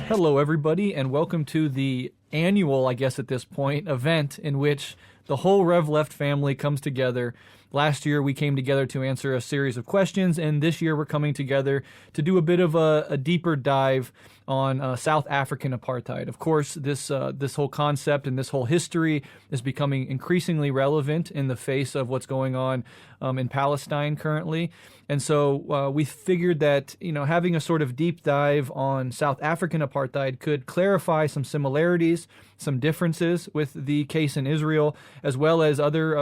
Hello, everybody, and welcome to the annual, I guess at this point, event in which the whole Rev Left family comes together. Last year, we came together to answer a series of questions, and this year we're coming together to do a bit of a deeper dive on South African apartheid. Of course, this whole concept and this whole history is becoming increasingly relevant in the face of what's going on in Palestine currently. And so we figured that, having a sort of deep dive on South African apartheid could clarify some similarities, some differences with the case in Israel, as well as other,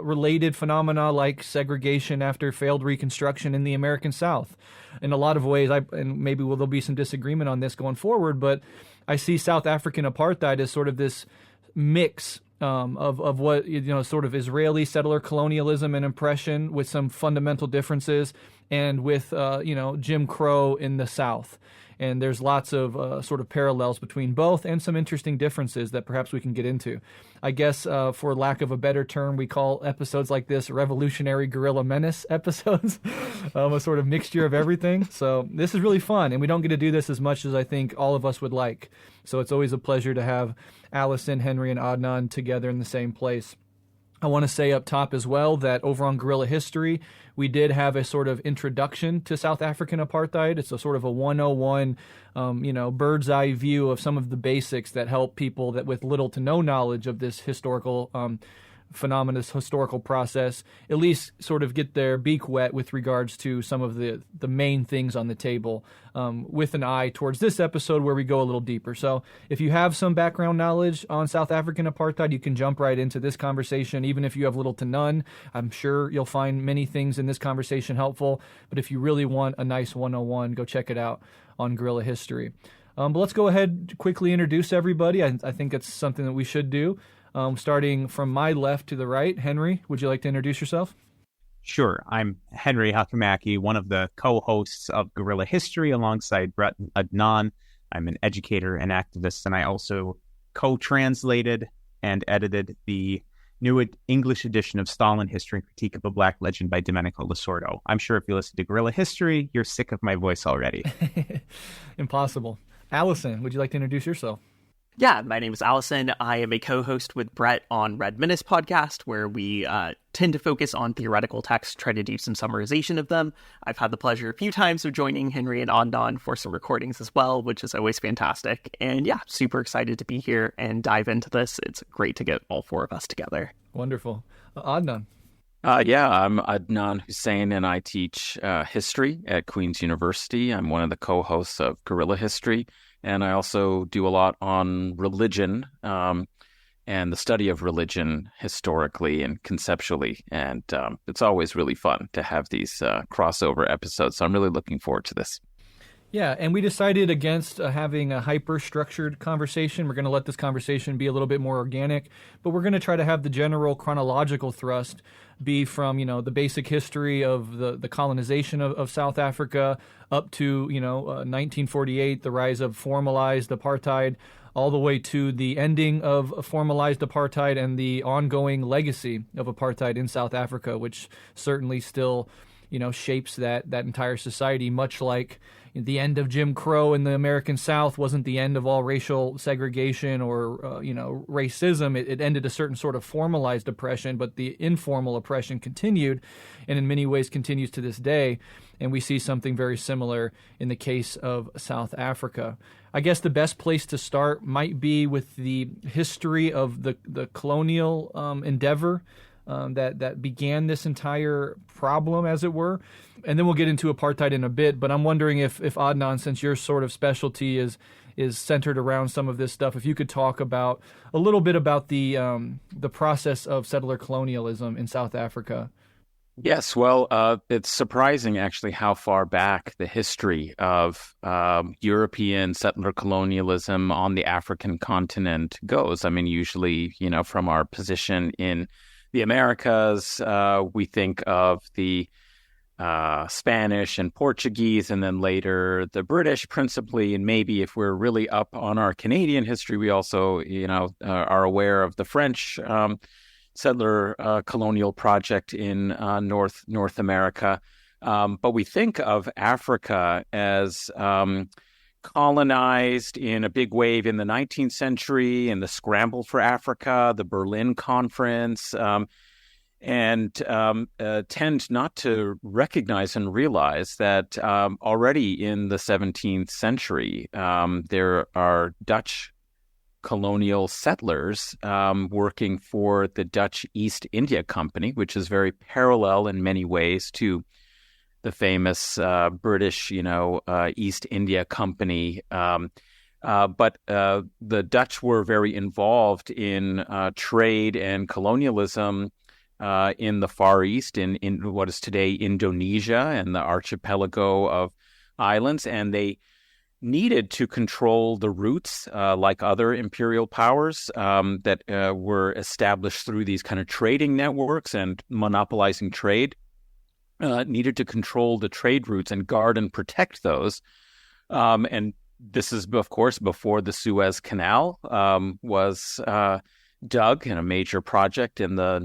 related phenomena like segregation after failed Reconstruction in the American South. In a lot of ways, and maybe there'll be some disagreement on this going forward, but I see South African apartheid as sort of this mix of what, sort of Israeli settler colonialism and oppression with some fundamental differences, and with, Jim Crow in the South. And there's lots of sort of parallels between both and some interesting differences that perhaps we can get into. I guess, for lack of a better term, we call episodes like this Revolutionary Guerrilla Menace episodes, a sort of mixture of everything. So this is really fun, and we don't get to do this as much as I think all of us would like. So it's always a pleasure to have Alyson, Henry, and Adnan together in the same place. I want to say up top as well that over on Guerrilla History, we did have a sort of introduction to South African apartheid. It's a sort of a 101, bird's eye view of some of the basics that help people that with little to no knowledge of this historical phenomenon, this historical process, at least sort of get their beak wet with regards to some of the main things on the table, with an eye towards this episode where we go a little deeper. So if you have some background knowledge on South African apartheid, you can jump right into this conversation. Even if you have little to none, I'm sure you'll find many things in this conversation helpful. But if you really want a nice 101, go check it out on Guerrilla History. But let's go ahead, quickly introduce everybody. I think it's something that we should do. Starting from my left to the right. Henry, would you like to introduce yourself? Sure. I'm Henry Hakamaki, one of the co-hosts of Guerrilla History alongside Breht and Adnan. I'm an educator and activist, and I also co-translated and edited the new English edition of Stalin History and Critique of a Black Legend by Domenico Lasordo. I'm sure if you listen to Guerrilla History, you're sick of my voice already. Impossible. Alyson, would you like to introduce yourself? Yeah, my name is Alyson. I am a co-host with Breht on Red Menace podcast, where we tend to focus on theoretical texts, try to do some summarization of them. I've had the pleasure a few times of joining Henry and Adnan for some recordings as well, which is always fantastic. And yeah, super excited to be here and dive into this. It's great to get all four of us together. Wonderful. Adnan. I'm Adnan Hussein, and I teach history at Queen's University. I'm one of the co-hosts of Guerrilla History. And I also do a lot on religion and the study of religion historically and conceptually. And it's always really fun to have these crossover episodes. So I'm really looking forward to this. Yeah, and we decided against having a hyper-structured conversation. We're going to let this conversation be a little bit more organic, but we're going to try to have the general chronological thrust be from, the basic history of the colonization of South Africa up to, 1948, the rise of formalized apartheid, all the way to the ending of formalized apartheid and the ongoing legacy of apartheid in South Africa, which certainly still, shapes that entire society, much like the end of Jim Crow in the American South wasn't the end of all racial segregation or, racism. It ended a certain sort of formalized oppression, but the informal oppression continued and in many ways continues to this day. And we see something very similar in the case of South Africa. I guess the best place to start might be with the history of the colonial endeavor that began this entire problem, as it were. And then we'll get into apartheid in a bit, but I'm wondering if Adnan, since your sort of specialty is centered around some of this stuff, if you could talk about a little bit about the process of settler colonialism in South Africa. Yes, well, it's surprising actually how far back the history of European settler colonialism on the African continent goes. I mean, usually, from our position in the Americas, we think of the Spanish and Portuguese, and then later the British principally. And maybe if we're really up on our Canadian history, we also, are aware of the French settler colonial project in North America. But we think of Africa as colonized in a big wave in the 19th century, in the scramble for Africa, the Berlin Conference, and tend not to recognize and realize that already in the 17th century, there are Dutch colonial settlers working for the Dutch East India Company, which is very parallel in many ways to the famous British, East India Company. But the Dutch were very involved in trade and colonialism in the Far East, in what is today Indonesia and the archipelago of islands, and they needed to control the routes, like other imperial powers that were established through these kind of trading networks and monopolizing trade, needed to control the trade routes and guard and protect those. And this is, of course, before the Suez Canal was dug in a major project in the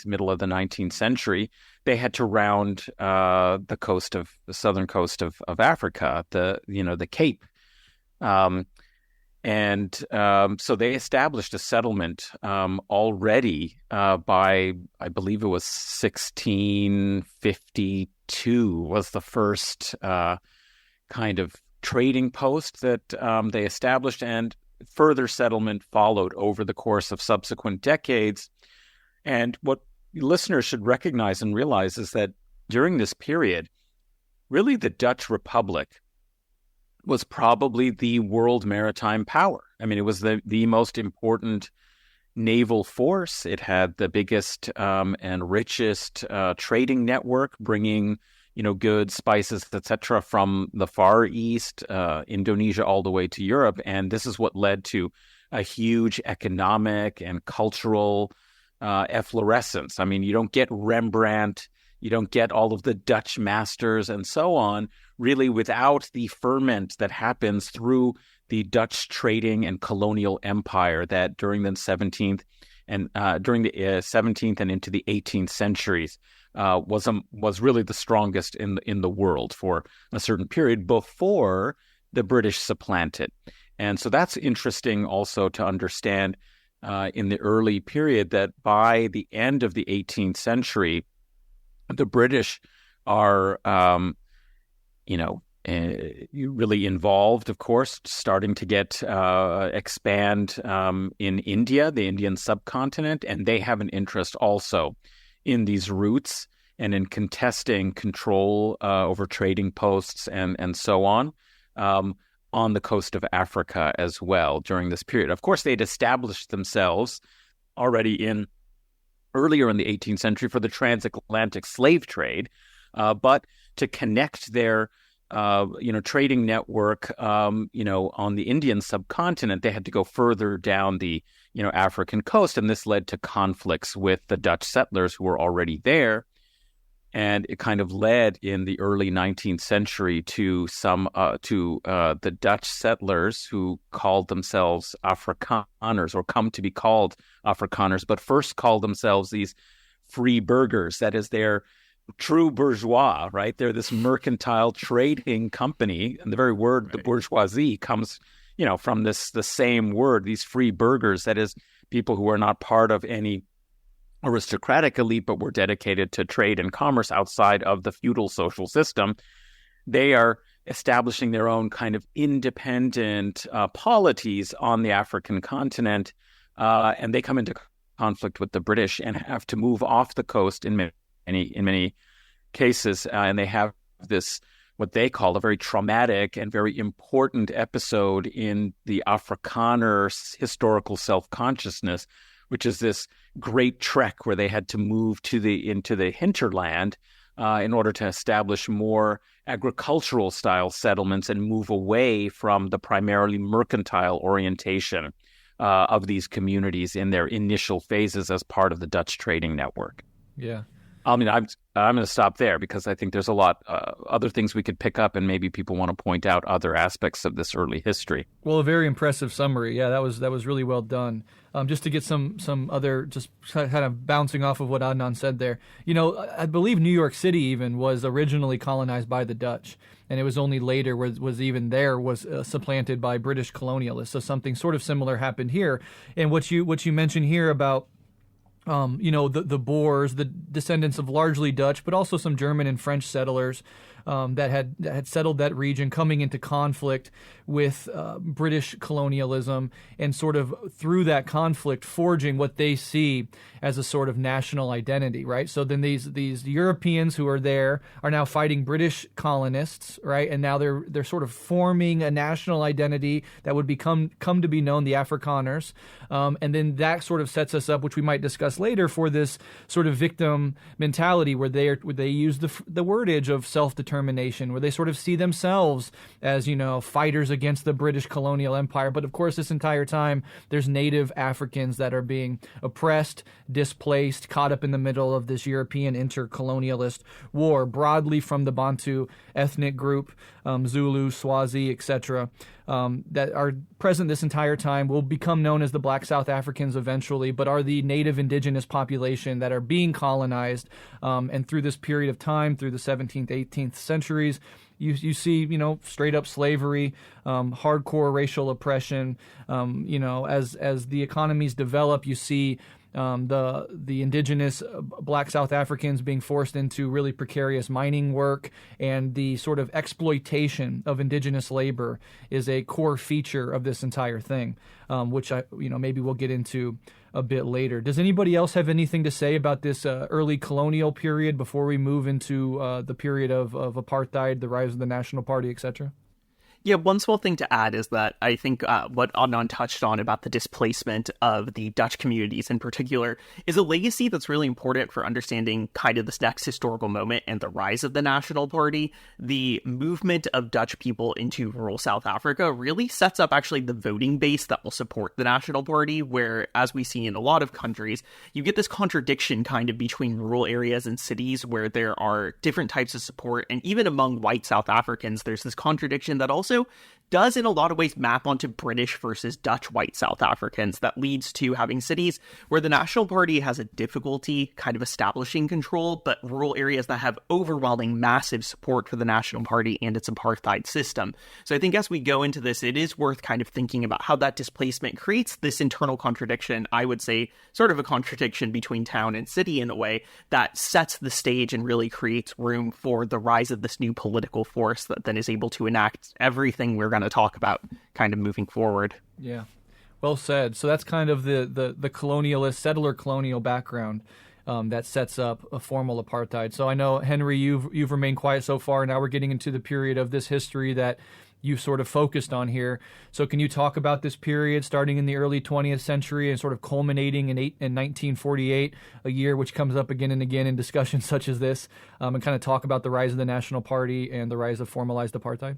middle of the 19th century. They had to round the southern coast of Africa, the Cape. So they established a settlement already by, I believe it was 1652 was the first kind of trading post that they established, and further settlement followed over the course of subsequent decades. And what listeners should recognize and realize is that during this period, really the Dutch Republic was probably the world maritime power. I mean, it was the most important naval force. It had the biggest and richest trading network, bringing goods, spices, etc., from the Far East, Indonesia, all the way to Europe. And this is what led to a huge economic and cultural efflorescence. I mean, you don't get Rembrandt, you don't get all of the Dutch masters and so on, really, without the ferment that happens through the Dutch trading and colonial empire that during the 17th and into the 18th centuries was really the strongest in the world for a certain period before the British supplanted. And so that's interesting also to understand in the early period, that by the end of the 18th century, the British are, really involved, of course, starting to expand in India, the Indian subcontinent, and they have an interest also in these routes and in contesting control over trading posts and so on the coast of Africa as well during this period. Of course, they'd established themselves already earlier in the 18th century for the transatlantic slave trade, but to connect their trading network on the Indian subcontinent, they had to go further down the African coast, and this led to conflicts with the Dutch settlers who were already there. And it kind of led in the early 19th century to the Dutch settlers who called themselves Afrikaners, or come to be called Afrikaners, but first called themselves these free burghers. That is, they're true bourgeois, right? They're this mercantile trading company, and the very word, the bourgeoisie, comes from the same word, these free burghers. That is, people who are not part of any aristocratic elite, but were dedicated to trade and commerce outside of the feudal social system. They are establishing their own kind of independent polities on the African continent, and they come into conflict with the British and have to move off the coast in many cases, and they have this, what they call, a very traumatic and very important episode in the Afrikaner historical self-consciousness, which is this great trek where they had to move into the hinterland in order to establish more agricultural style settlements and move away from the primarily mercantile orientation of these communities in their initial phases as part of the Dutch trading network. Yeah. I mean, I'm going to stop there because I think there's a lot other things we could pick up, and maybe people want to point out other aspects of this early history. Well, a very impressive summary. Yeah, that was really well done. Just to get some other, just kind of bouncing off of what Adnan said there. I believe New York City even was originally colonized by the Dutch, and it was only later was supplanted by British colonialists. So something sort of similar happened here. And what you mentioned here about the Boers, the descendants of largely Dutch, but also some German and French settlers that had settled that region, coming into conflict with British colonialism, and sort of through that conflict forging what they see as a sort of national identity, right? So then these Europeans who are there are now fighting British colonists, right? And now they're sort of forming a national identity that would come to be known the Afrikaners, and then that sort of sets us up, which we might discuss later, for this sort of victim mentality where they use the wordage of self-determination, where they sort of see themselves as fighters against the British colonial empire. But of course, this entire time there's native Africans that are being oppressed, displaced, caught up in the middle of this European intercolonialist war, broadly from the Bantu ethnic group, Zulu, Swazi, etc., that are present this entire time, will become known as the Black South Africans eventually, but are the native indigenous population that are being colonized. And through this period of time, through the 17th, 18th centuries, you see, straight up slavery, hardcore racial oppression. As the economies develop, you see the indigenous Black South Africans being forced into really precarious mining work, and the sort of exploitation of indigenous labor is a core feature of this entire thing, which maybe we'll get into a bit later. Does anybody else have anything to say about this early colonial period before we move into the period of apartheid, the rise of the National Party, etc.? Yeah, one small thing to add is that I think what Adnan touched on about the displacement of the Dutch communities in particular is a legacy that's really important for understanding kind of this next historical moment and the rise of the National Party. The movement of Dutch people into rural South Africa really sets up actually the voting base that will support the National Party, where, as we see in a lot of countries, you get this contradiction kind of between rural areas and cities where there are different types of support. And even among white South Africans, there's this contradiction that also does in a lot of ways map onto British versus Dutch white South Africans, that leads to having cities where the National Party has a difficulty kind of establishing control, but rural areas that have overwhelming massive support for the National Party and its apartheid system. So I think as we go into this, it is worth kind of thinking about how that displacement creates this internal contradiction. I would say sort of a contradiction between town and city in a way that sets the stage and really creates room for the rise of this new political force that then is able to enact everything we're going to talk about kind of moving forward. Yeah, well said. So that's kind of the colonialist, settler colonial background that sets up a formal apartheid. So I know, Henry, you've remained quiet so far. Now we're getting into the period of this history that you've sort of focused on here. So can you talk about this period starting in the early 20th century and sort of culminating in 1948, a year which comes up again and again in discussions such as this, and kind of talk about the rise of the National Party and the rise of formalized apartheid?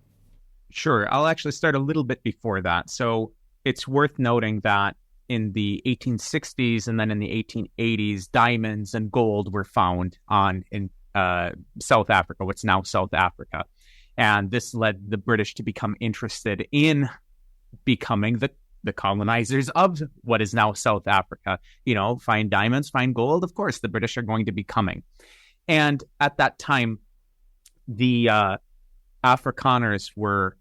Sure. I'll actually start a little bit before that. So it's worth noting that in the 1860s and then in the 1880s, diamonds and gold were found in South Africa, what's now South Africa. And this led the British to become interested in becoming the colonizers of what is now South Africa. Find diamonds, find gold. Of course, the British are going to be coming. And at that time, the Afrikaners were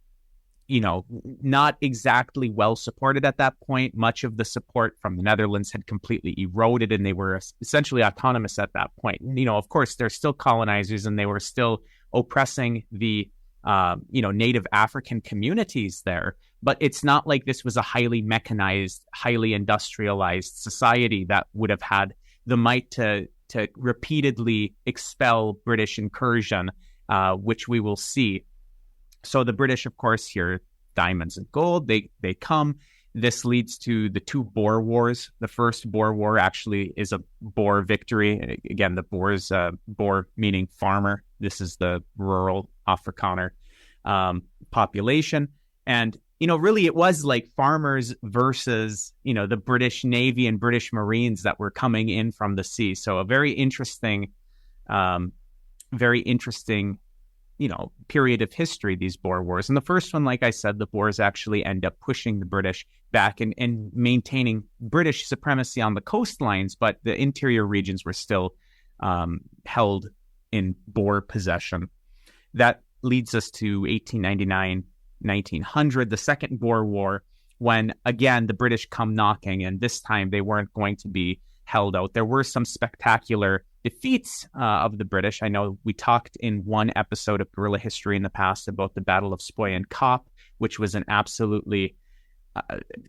not exactly well supported at that point. Much of the support from the Netherlands had completely eroded, and they were essentially autonomous at that point. Of course, they're still colonizers, and they were still oppressing the native African communities there. But it's not like this was a highly mechanized, highly industrialized society that would have had the might to repeatedly expel British incursion, which we will see. So the British, of course, hear diamonds and gold. They come. This leads to the two Boer Wars. The first Boer War actually is a Boer victory. Again, the Boers, Boer meaning farmer. This is the rural Afrikaner population. And, really it was like farmers versus, the British Navy and British Marines that were coming in from the sea. So a very interesting very interesting, period of history, these Boer Wars. And the first one, like I said, the Boers actually end up pushing the British back and maintaining British supremacy on the coastlines, but the interior regions were still held in Boer possession. That leads us to 1899, 1900, the Second Boer War, when, again, the British come knocking, and this time they weren't going to be held out. There were some spectacular defeats of the British. I know we talked in one episode of Guerrilla History in the past about the Battle of Spoyen Kop, which was an absolutely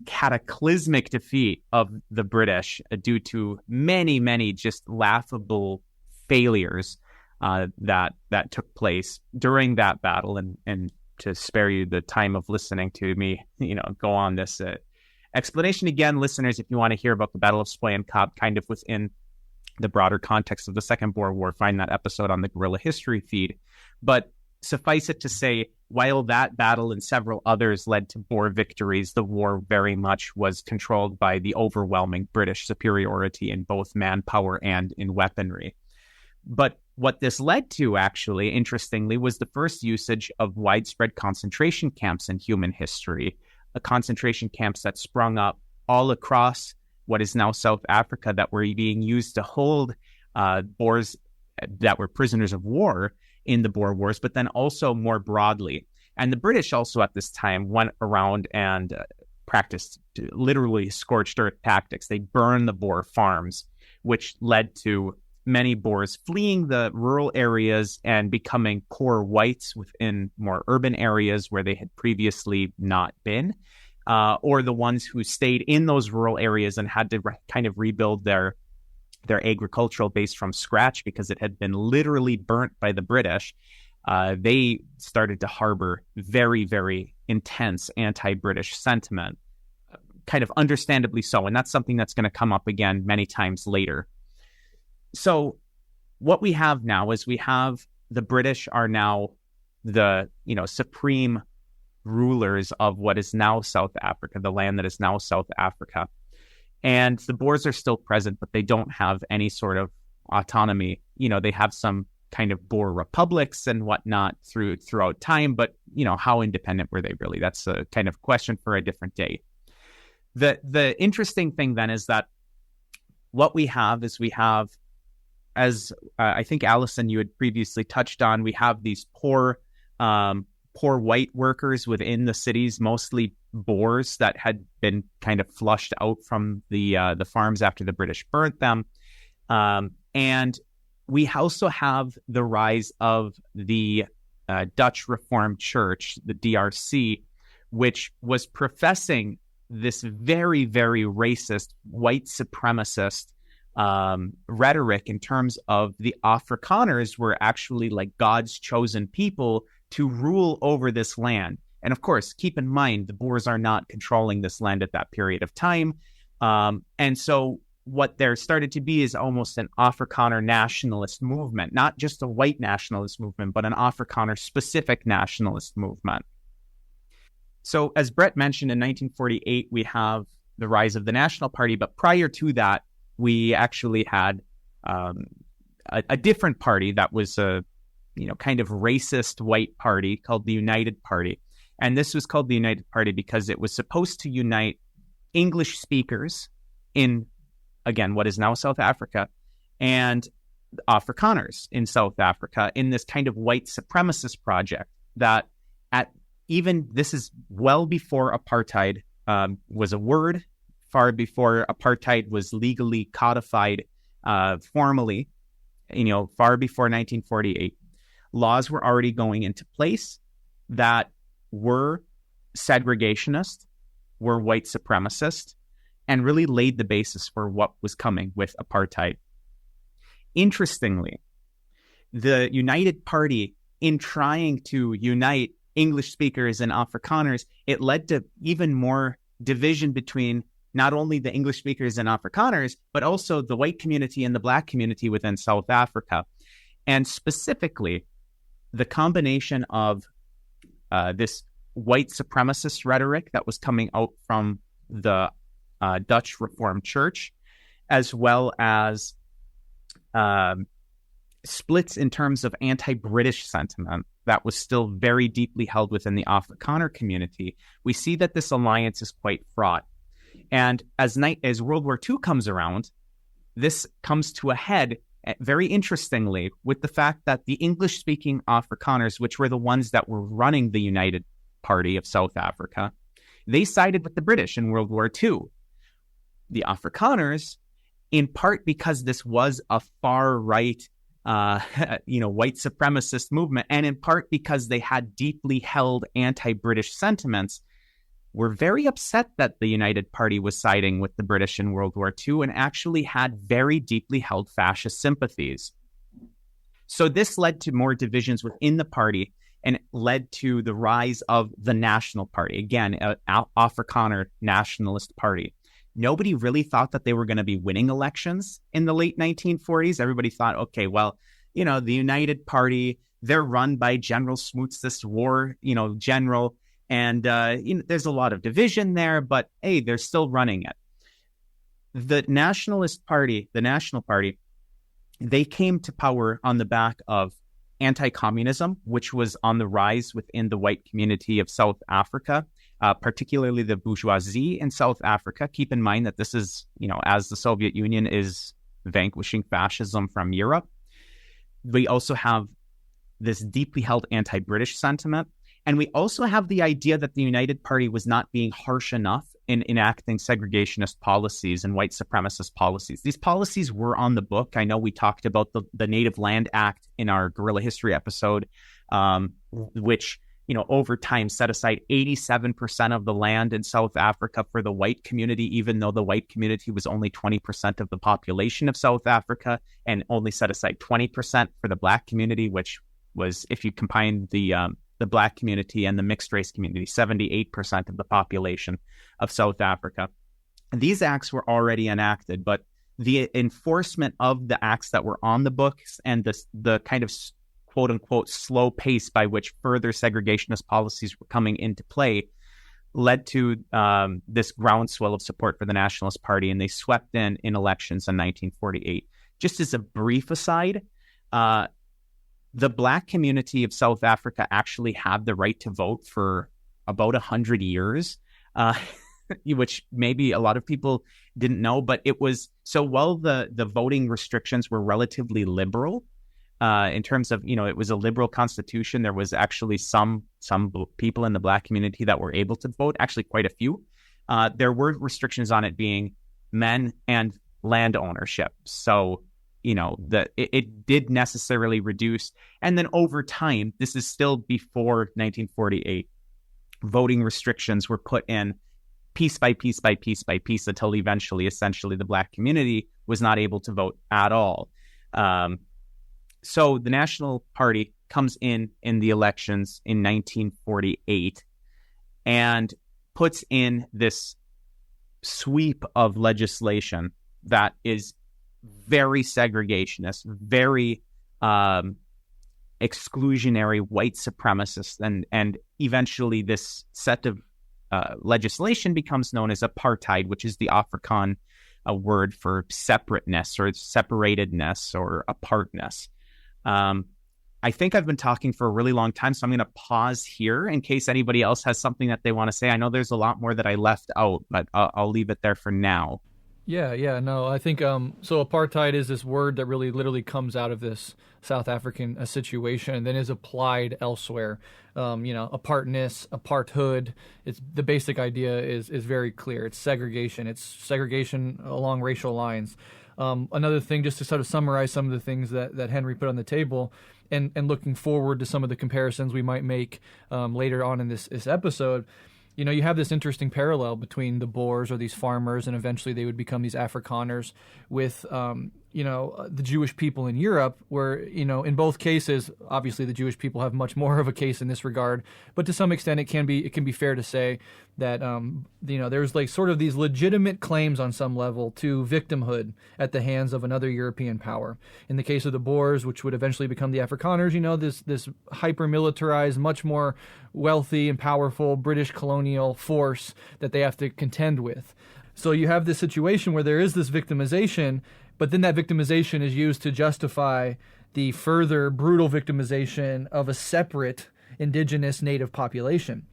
cataclysmic defeat of the British due to many, many just laughable failures that took place during that battle. And to spare you the time of listening to me, go on this explanation again, listeners, if you want to hear about the Battle of Spoyen Kop kind of within the broader context of the Second Boer War, find that episode on the Guerrilla History feed. But suffice it to say, while that battle and several others led to Boer victories, the war very much was controlled by the overwhelming British superiority in both manpower and in weaponry. But what this led to, actually, interestingly, was the first usage of widespread concentration camps in human history, concentration camps that sprung up all across what is now South Africa that were being used to hold Boers that were prisoners of war in the Boer Wars, but then also more broadly. And the British also at this time went around and practiced literally scorched earth tactics. They burned the Boer farms, which led to many Boers fleeing the rural areas and becoming poor whites within more urban areas where they had previously not been, or the ones who stayed in those rural areas and had to kind of rebuild their agricultural base from scratch because it had been literally burnt by the British. They started to harbor very, very intense anti-British sentiment, kind of understandably so. And that's something that's going to come up again many times later. So what we have now is we have the British are now the, supreme rulers of what is now South Africa, the land that is now South Africa. And the Boers are still present, but they don't have any sort of autonomy. They have some kind of Boer republics and whatnot throughout time, but, how independent were they really? That's a kind of question for a different day. The interesting thing then is that what we have is as I think, Alyson, you had previously touched on, we have these poor white workers within the cities, mostly Boers that had been kind of flushed out from the farms after the British burnt them. And we also have the rise of the Dutch Reformed Church, the DRC, which was professing this very, very racist, white supremacist rhetoric in terms of the Afrikaners were actually like God's chosen people to rule over this land. And of course, keep in mind, the Boers are not controlling this land at that period of time. And so what there started to be is almost an Afrikaner nationalist movement, not just a white nationalist movement, but an Afrikaner specific nationalist movement. So as Breht mentioned, in 1948, we have the rise of the National Party. But prior to that, we actually had a different party that was a kind of racist white party called the United Party. And this was called the United Party because it was supposed to unite English speakers in, again, what is now South Africa, and Afrikaners in South Africa in this kind of white supremacist project that this is well before apartheid was a word, far before apartheid was legally codified formally, far before 1948. Laws were already going into place that were segregationist, were white supremacist, and really laid the basis for what was coming with apartheid. Interestingly, the United Party, in trying to unite English speakers and Afrikaners, it led to even more division between not only the English speakers and Afrikaners, but also the white community and the black community within South Africa. And specifically, the combination of this white supremacist rhetoric that was coming out from the Dutch Reformed Church, as well as splits in terms of anti-British sentiment that was still very deeply held within the Afrikaner community, we see that this alliance is quite fraught. And as World War II comes around, this comes to a head, very interestingly, with the fact that the English-speaking Afrikaners, which were the ones that were running the United Party of South Africa, they sided with the British in World War II. The Afrikaners, in part because this was a far-right white supremacist movement, and in part because they had deeply held anti-British sentiments, were very upset that the United Party was siding with the British in World War II and actually had very deeply held fascist sympathies. So this led to more divisions within the party and led to the rise of the National Party, again, an Afrikaner nationalist party. Nobody really thought that they were going to be winning elections in the late 1940s. Everybody thought, okay, well, the United Party, they're run by General Smuts, this war, general, and there's a lot of division there, but hey, they're still running it. The National Party, they came to power on the back of anti-communism, which was on the rise within the white community of South Africa. Particularly the bourgeoisie in South Africa. Keep in mind that this is, as the Soviet Union is vanquishing fascism from Europe. We also have this deeply held anti-British sentiment. And we also have the idea that the United Party was not being harsh enough in enacting segregationist policies and white supremacist policies. These policies were on the book. I know we talked about the Native Land Act in our guerrilla history episode, which over time set aside 87% of the land in South Africa for the white community, even though the white community was only 20% of the population of South Africa, and only set aside 20% for the black community, which was, if you combine the black community and the mixed race community, 78% of the population of South Africa. And these acts were already enacted, but the enforcement of the acts that were on the books and the kind of quote unquote slow pace by which further segregationist policies were coming into play led to this groundswell of support for the Nationalist Party, and they swept in elections in 1948. Just as a brief aside, the black community of South Africa actually had the right to vote for about 100 years, which maybe a lot of people didn't know, but it was, so while the voting restrictions were relatively liberal, in terms of, it was a liberal constitution, there was actually some people in the black community that were able to vote, actually quite a few. There were restrictions on it being men and land ownership. So, it did necessarily reduce. And then over time, this is still before 1948, voting restrictions were put in piece by piece by piece by piece until eventually, essentially, the black community was not able to vote at all. So the National Party comes in the elections in 1948 and puts in this sweep of legislation that is very segregationist, very exclusionary, white supremacist, and eventually this set of legislation becomes known as apartheid, which is the Afrikaans word for separateness or separatedness or apartness. I think I've been talking for a really long time, so I'm going to pause here in case anybody else has something that they want to say. I know there's a lot more that I left out, but I'll leave it there for now. Yeah, no, I think, so apartheid is this word that really literally comes out of this South African situation and then is applied elsewhere. Apartness, aparthood, it's the basic idea is very clear. It's segregation along racial lines. Another thing, just to sort of summarize some of the things that Henry put on the table, and looking forward to some of the comparisons we might make later on in this episode, you have this interesting parallel between the Boers, or these farmers, and eventually they would become these Afrikaners, with the Jewish people in Europe, where, in both cases, obviously the Jewish people have much more of a case in this regard, but to some extent it can be fair to say that, there's like sort of these legitimate claims on some level to victimhood at the hands of another European power. In the case of the Boers, which would eventually become the Afrikaners, this hyper-militarized, much more wealthy and powerful British colonial force that they have to contend with. So you have this situation where there is this victimization, but then that victimization is used to justify the further brutal victimization of a separate indigenous native population.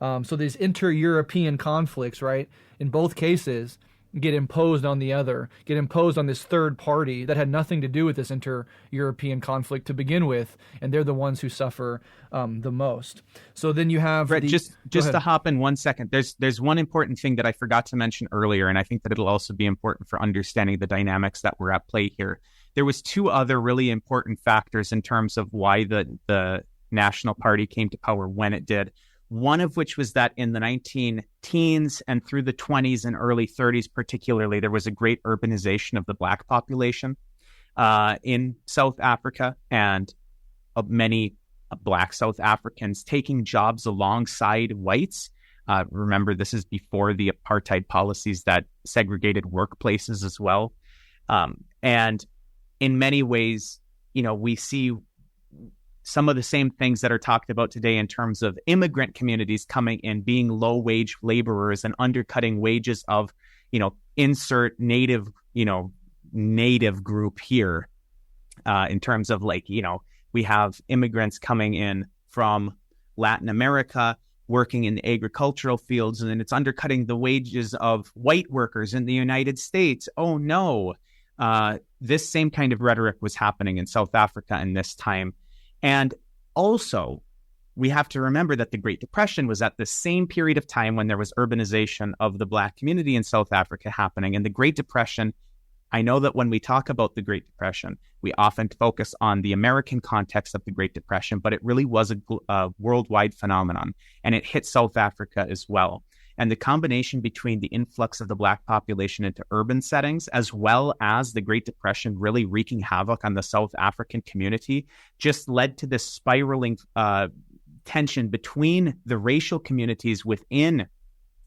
So these inter-European conflicts, right, in both cases, get imposed on the other, get imposed on this third party that had nothing to do with this inter-European conflict to begin with, and they're the ones who suffer the most. So then you have Brett, just to hop in 1 second, there's one important thing that I forgot to mention earlier, and I think that it'll also be important for understanding the dynamics that were at play here. There was two other really important factors in terms of why the National Party came to power when it did. One of which was that in the 19-teens and through the 20s and early 30s particularly, there was a great urbanization of the Black population in South Africa, and many Black South Africans taking jobs alongside whites. Remember, this is before the apartheid policies that segregated workplaces as well. And in many ways, we see some of the same things that are talked about today in terms of immigrant communities coming in, being low-wage laborers and undercutting wages of, insert native group here, in terms of we have immigrants coming in from Latin America, working in the agricultural fields, and then it's undercutting the wages of white workers in the United States. Oh no. This same kind of rhetoric was happening in South Africa in this time. And also, we have to remember that the Great Depression was at the same period of time when there was urbanization of the Black community in South Africa happening. And the Great Depression, I know that when we talk about the Great Depression, we often focus on the American context of the Great Depression, but it really was a worldwide phenomenon, and it hit South Africa as well. And the combination between the influx of the Black population into urban settings, as well as the Great Depression really wreaking havoc on the South African community, just led to this spiraling tension between the racial communities within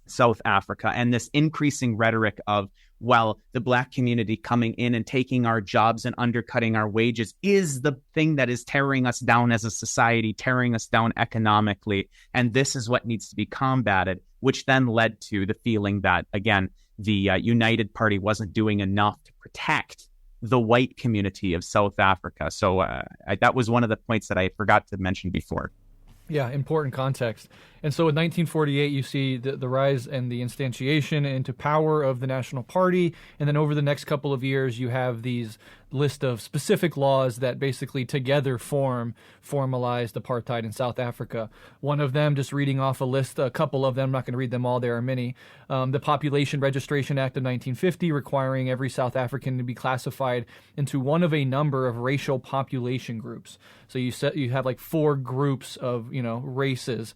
South Africa and this increasing rhetoric of, well, the Black community coming in and taking our jobs and undercutting our wages is the thing that is tearing us down as a society, tearing us down economically. And this is what needs to be combated, which then led to the feeling that, again, the United Party wasn't doing enough to protect the white community of South Africa. So that was one of the points that I forgot to mention before. Yeah, important context. And so in 1948, you see the rise and the instantiation into power of the National Party. And then over the next couple of years, you have these list of specific laws that basically together formalized apartheid in South Africa. One of them, just reading off a list, a couple of them, I'm not going to read them all, there are many. The Population Registration Act of 1950, requiring every South African to be classified into one of a number of racial population groups. So you have like 4 groups of, races,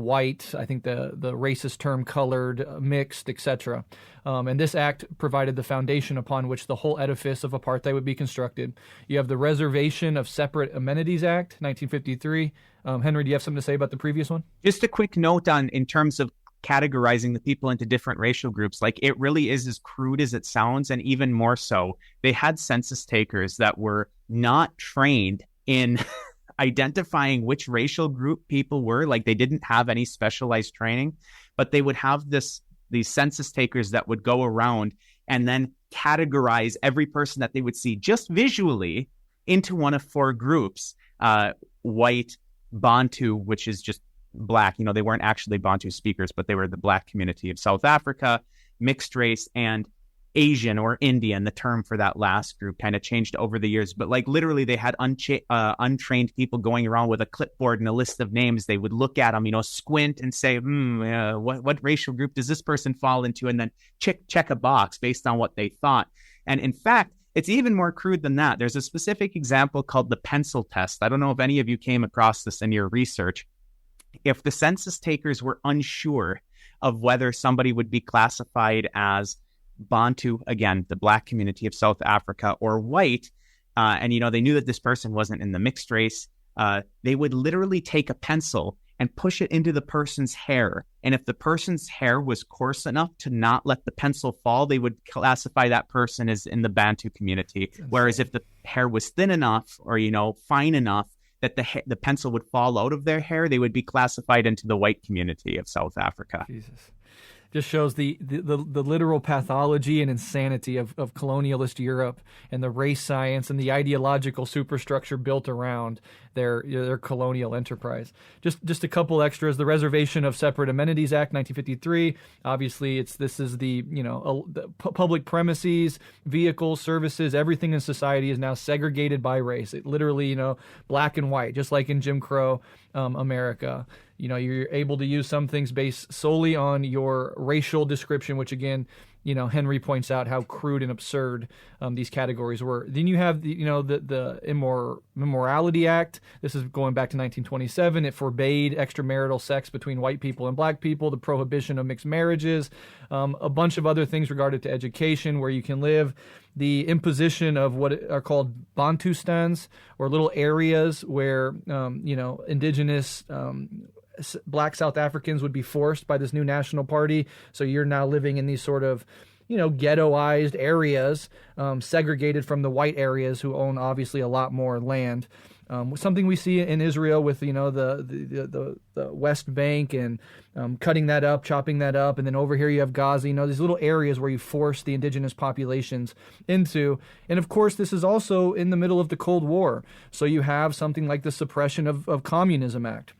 white, I think the racist term colored, mixed, etc. And this act provided the foundation upon which the whole edifice of apartheid would be constructed. You have the Reservation of Separate Amenities Act, 1953. Henry, do you have something to say about the previous one? Just a quick note in terms of categorizing the people into different racial groups. Like, it really is as crude as it sounds, and even more so. They had census takers that were not trained in identifying which racial group people were. Like, they didn't have any specialized training, but they would have these census takers that would go around and then categorize every person that they would see just visually into one of 4 groups: white, Bantu, which is just Black. They weren't actually Bantu speakers, but they were the Black community of South Africa, mixed race, and Asian or Indian. The term for that last group kind of changed over the years, but literally they had untrained people going around with a clipboard and a list of names. They would look at them, squint and say, what racial group does this person fall into? And then check a box based on what they thought. And in fact, it's even more crude than that. There's a specific example called the pencil test. I don't know if any of you came across this in your research. If the census takers were unsure of whether somebody would be classified as Bantu, again, the Black community of South Africa, or white, and they knew that this person wasn't in the mixed race, they would literally take a pencil and push it into the person's hair. And if the person's hair was coarse enough to not let the pencil fall, they would classify that person as in the Bantu community. Whereas if the hair was thin enough or, fine enough that the pencil would fall out of their hair, they would be classified into the white community of South Africa. Jesus. just shows the literal pathology and insanity of colonialist Europe and the race science and the ideological superstructure built around their colonial enterprise. Just a couple extras. The Reservation of Separate Amenities Act, 1953. Obviously, this is the public premises, vehicles, services, everything in society is now segregated by race. It literally, black and white, just like in Jim Crow America. You're able to use some things based solely on your racial description, which again, Henry points out how crude and absurd these categories were. Then you have the Immorality Act. This is going back to 1927. It forbade extramarital sex between white people and black people, the prohibition of mixed marriages, a bunch of other things regarded to education, where you can live, the imposition of what are called Bantustans, or little areas where indigenous Black South Africans would be forced by this new national party. So you're now living in these sort of, ghettoized areas, segregated from the white areas who own obviously a lot more land. Something we see in Israel with, the West Bank and cutting that up, chopping that up. And then over here you have Gaza, these little areas where you force the indigenous populations into. And of course, this is also in the middle of the Cold War. So you have something like the Suppression of Communism Act.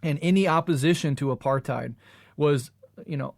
And any opposition to apartheid was,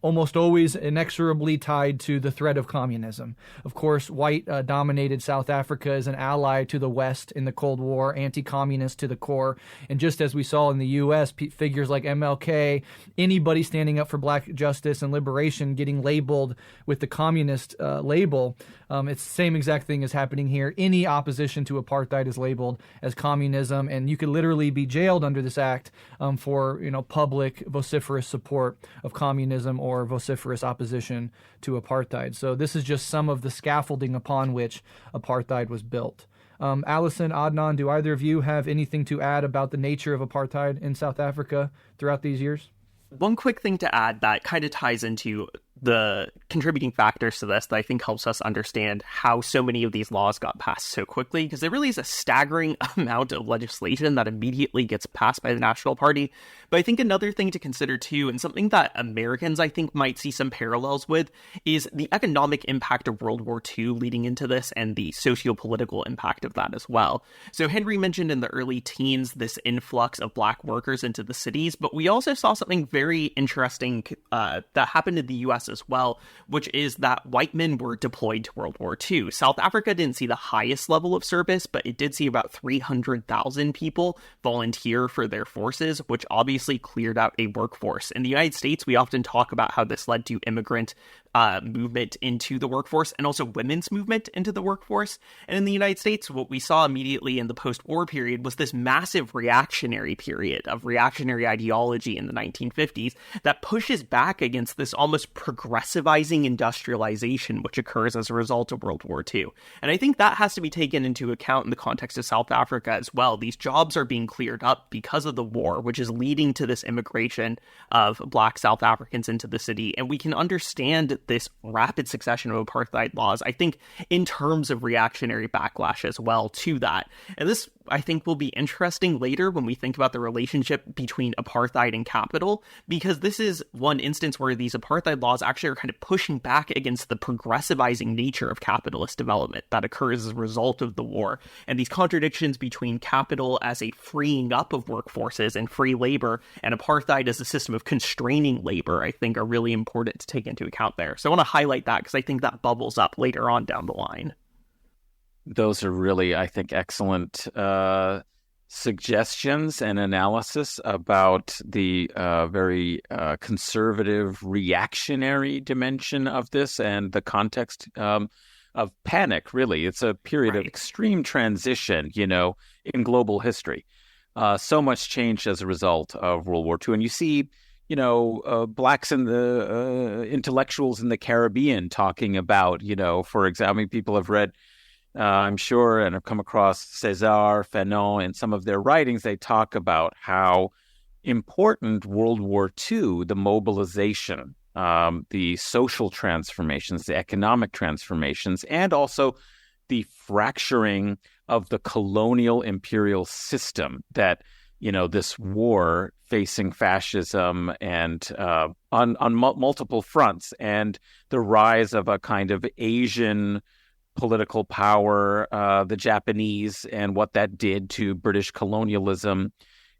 almost always inexorably tied to the threat of communism. Of course, white-dominated South Africa is an ally to the West in the Cold War, anti-communist to the core. And just as we saw in the U.S., figures like MLK, anybody standing up for black justice and liberation getting labeled with the communist label, it's the same exact thing is happening here. Any opposition to apartheid is labeled as communism, and you could literally be jailed under this act for public vociferous support of communism or vociferous opposition to apartheid. So this is just some of the scaffolding upon which apartheid was built. Alyson, Adnan, do either of you have anything to add about the nature of apartheid in South Africa throughout these years? One quick thing to add that kind of ties into the contributing factors to this that I think helps us understand how so many of these laws got passed so quickly, because there really is a staggering amount of legislation that immediately gets passed by the National Party. But I think another thing to consider too, and something that Americans I think might see some parallels with, is the economic impact of World War II leading into this and the socio-political impact of that as well. So Henry mentioned in the early teens this influx of black workers into the cities, but we also saw something very interesting that happened in the US as well, which is that white men were deployed to World War II. South Africa didn't see the highest level of service, but it did see about 300,000 people volunteer for their forces, which obviously cleared out a workforce. In the United States, we often talk about how this led to immigrant movement into the workforce and also women's movement into the workforce. And in the United States, what we saw immediately in the post-war period was this massive reactionary period of reactionary ideology in the 1950s that pushes back against this almost progressivizing industrialization which occurs as a result of World War II. And I think that has to be taken into account in the context of South Africa as well. These jobs are being cleared up because of the war, which is leading to this immigration of Black South Africans into the city. And we can understand this rapid succession of apartheid laws, I think, in terms of reactionary backlash as well to that. And this, I think, will be interesting later when we think about the relationship between apartheid and capital, because this is one instance where these apartheid laws actually are kind of pushing back against the progressivizing nature of capitalist development that occurs as a result of the war. And these contradictions between capital as a freeing up of workforces and free labor and apartheid as a system of constraining labor, I think, are really important to take into account there. So I want to highlight that because I think that bubbles up later on down the line. Those are really, I think, excellent suggestions and analysis about the very conservative, reactionary dimension of this and the context of panic, really. It's a period of extreme transition, in global history. So much changed as a result of World War II. And you see, blacks and the intellectuals in the Caribbean talking about, for example, people have read, I'm sure, and have come across César, Fanon, in some of their writings. They talk about how important World War II, the mobilization, the social transformations, the economic transformations, and also the fracturing of the colonial imperial system that this war facing fascism and on multiple fronts, and the rise of a kind of Asian political power, the Japanese, and what that did to British colonialism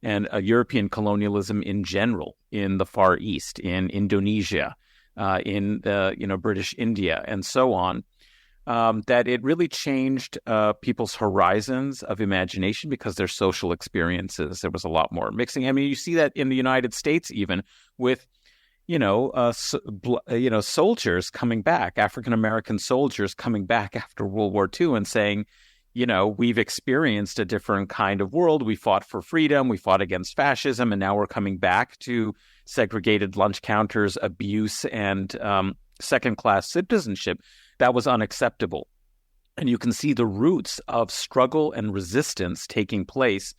and European colonialism in general in the Far East, in Indonesia, in British India, and so on. That it really changed people's horizons of imagination because their social experiences, there was a lot more mixing. I mean, you see that in the United States, even with, soldiers coming back, African-American soldiers coming back after World War II and saying, we've experienced a different kind of world. We fought for freedom. We fought against fascism. And now we're coming back to segregated lunch counters, abuse, and second-class citizenship. That was unacceptable. And you can see the roots of struggle and resistance taking place,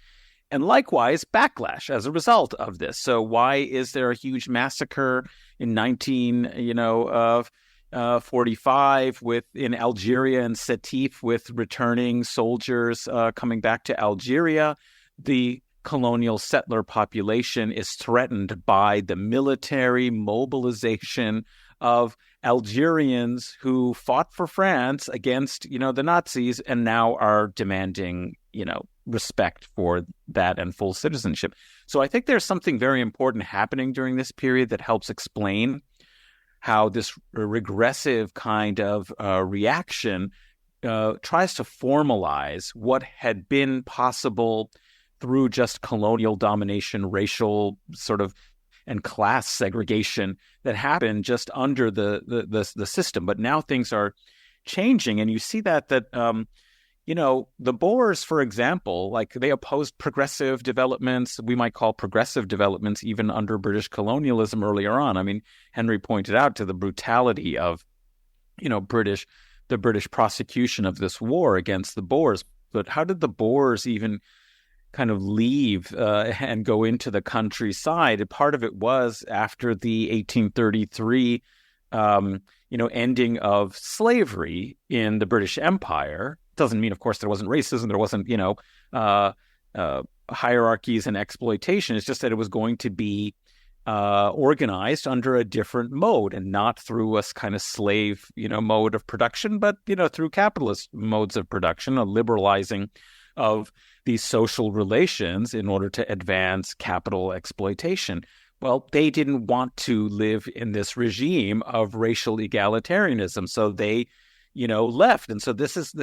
and likewise backlash as a result of this. So why is there a huge massacre in 1945 in Algeria and Sétif with returning soldiers coming back to Algeria? The colonial settler population is threatened by the military mobilization of Algerians who fought for France against, the Nazis, and now are demanding, respect for that and full citizenship. So I think there's something very important happening during this period that helps explain how this regressive kind of reaction tries to formalize what had been possible through just colonial domination, racial sort of and class segregation that happened just under the system. But now things are changing, and you see that the Boers, for example, like they opposed progressive developments. We might call progressive developments even under British colonialism earlier on. I mean, Henry pointed out to the brutality of, the British prosecution of this war against the Boers. But how did the Boers even kind of leave and go into the countryside? Part of it was after the 1833, ending of slavery in the British Empire. Doesn't mean, of course, there wasn't racism, there wasn't, hierarchies and exploitation. It's just that it was going to be organized under a different mode, and not through a kind of slave, mode of production, but, through capitalist modes of production, a liberalizing of these social relations in order to advance capital exploitation. Well, they didn't want to live in this regime of racial egalitarianism, so they, left. And so this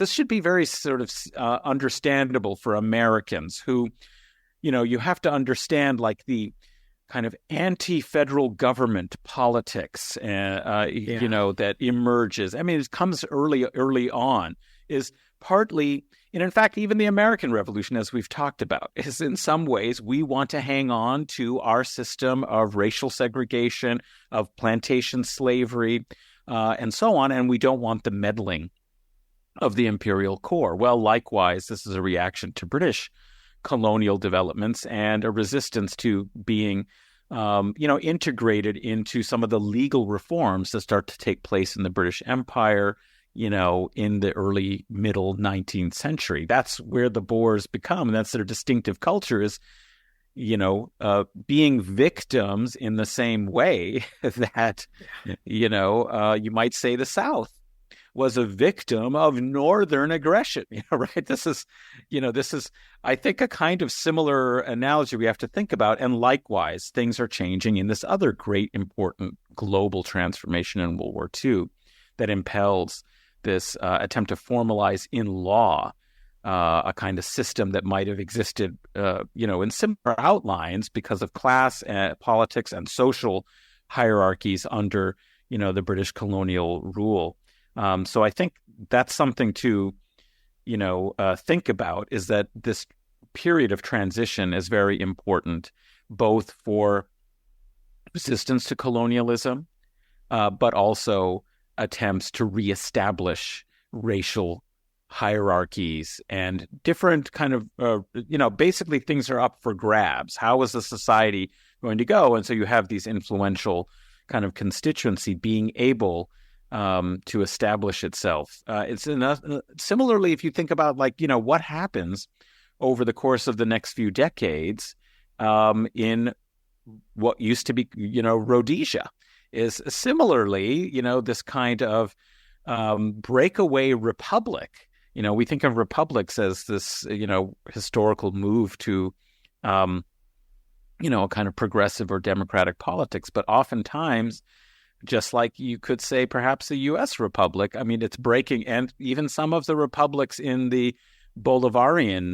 should be very sort of understandable for Americans who, you have to understand like the kind of anti-federal government politics, that emerges. I mean, it comes early on, is partly, and in fact, even the American Revolution, as we've talked about, is in some ways we want to hang on to our system of racial segregation, of plantation slavery, and so on, and we don't want the meddling of the imperial core. Well, likewise, this is a reaction to British colonial developments and a resistance to being, integrated into some of the legal reforms that start to take place in the British Empire, in the early middle 19th century. That's where the Boers become, and that's their distinctive culture is, being victims in the same way that, you might say the South was a victim of Northern aggression, right? This is, I think, a kind of similar analogy we have to think about. And likewise, things are changing in this other great, important global transformation in World War II that impels this attempt to formalize in law a kind of system that might have existed, in similar outlines because of class, politics, and social hierarchies under, the British colonial rule. So I think that's something to, think about, is that this period of transition is very important, both for resistance to colonialism, but also attempts to reestablish racial hierarchies and different kind of, basically things are up for grabs. How is the society going to go? And so you have these influential kind of constituency being able to establish itself. It's enough. Similarly, if you think about what happens over the course of the next few decades in what used to be, Rhodesia. Is similarly, this kind of breakaway republic. We think of republics as this, historical move to, a kind of progressive or democratic politics. But oftentimes, just like you could say perhaps a U.S. republic, it's breaking, and even some of the republics in the Bolivarian,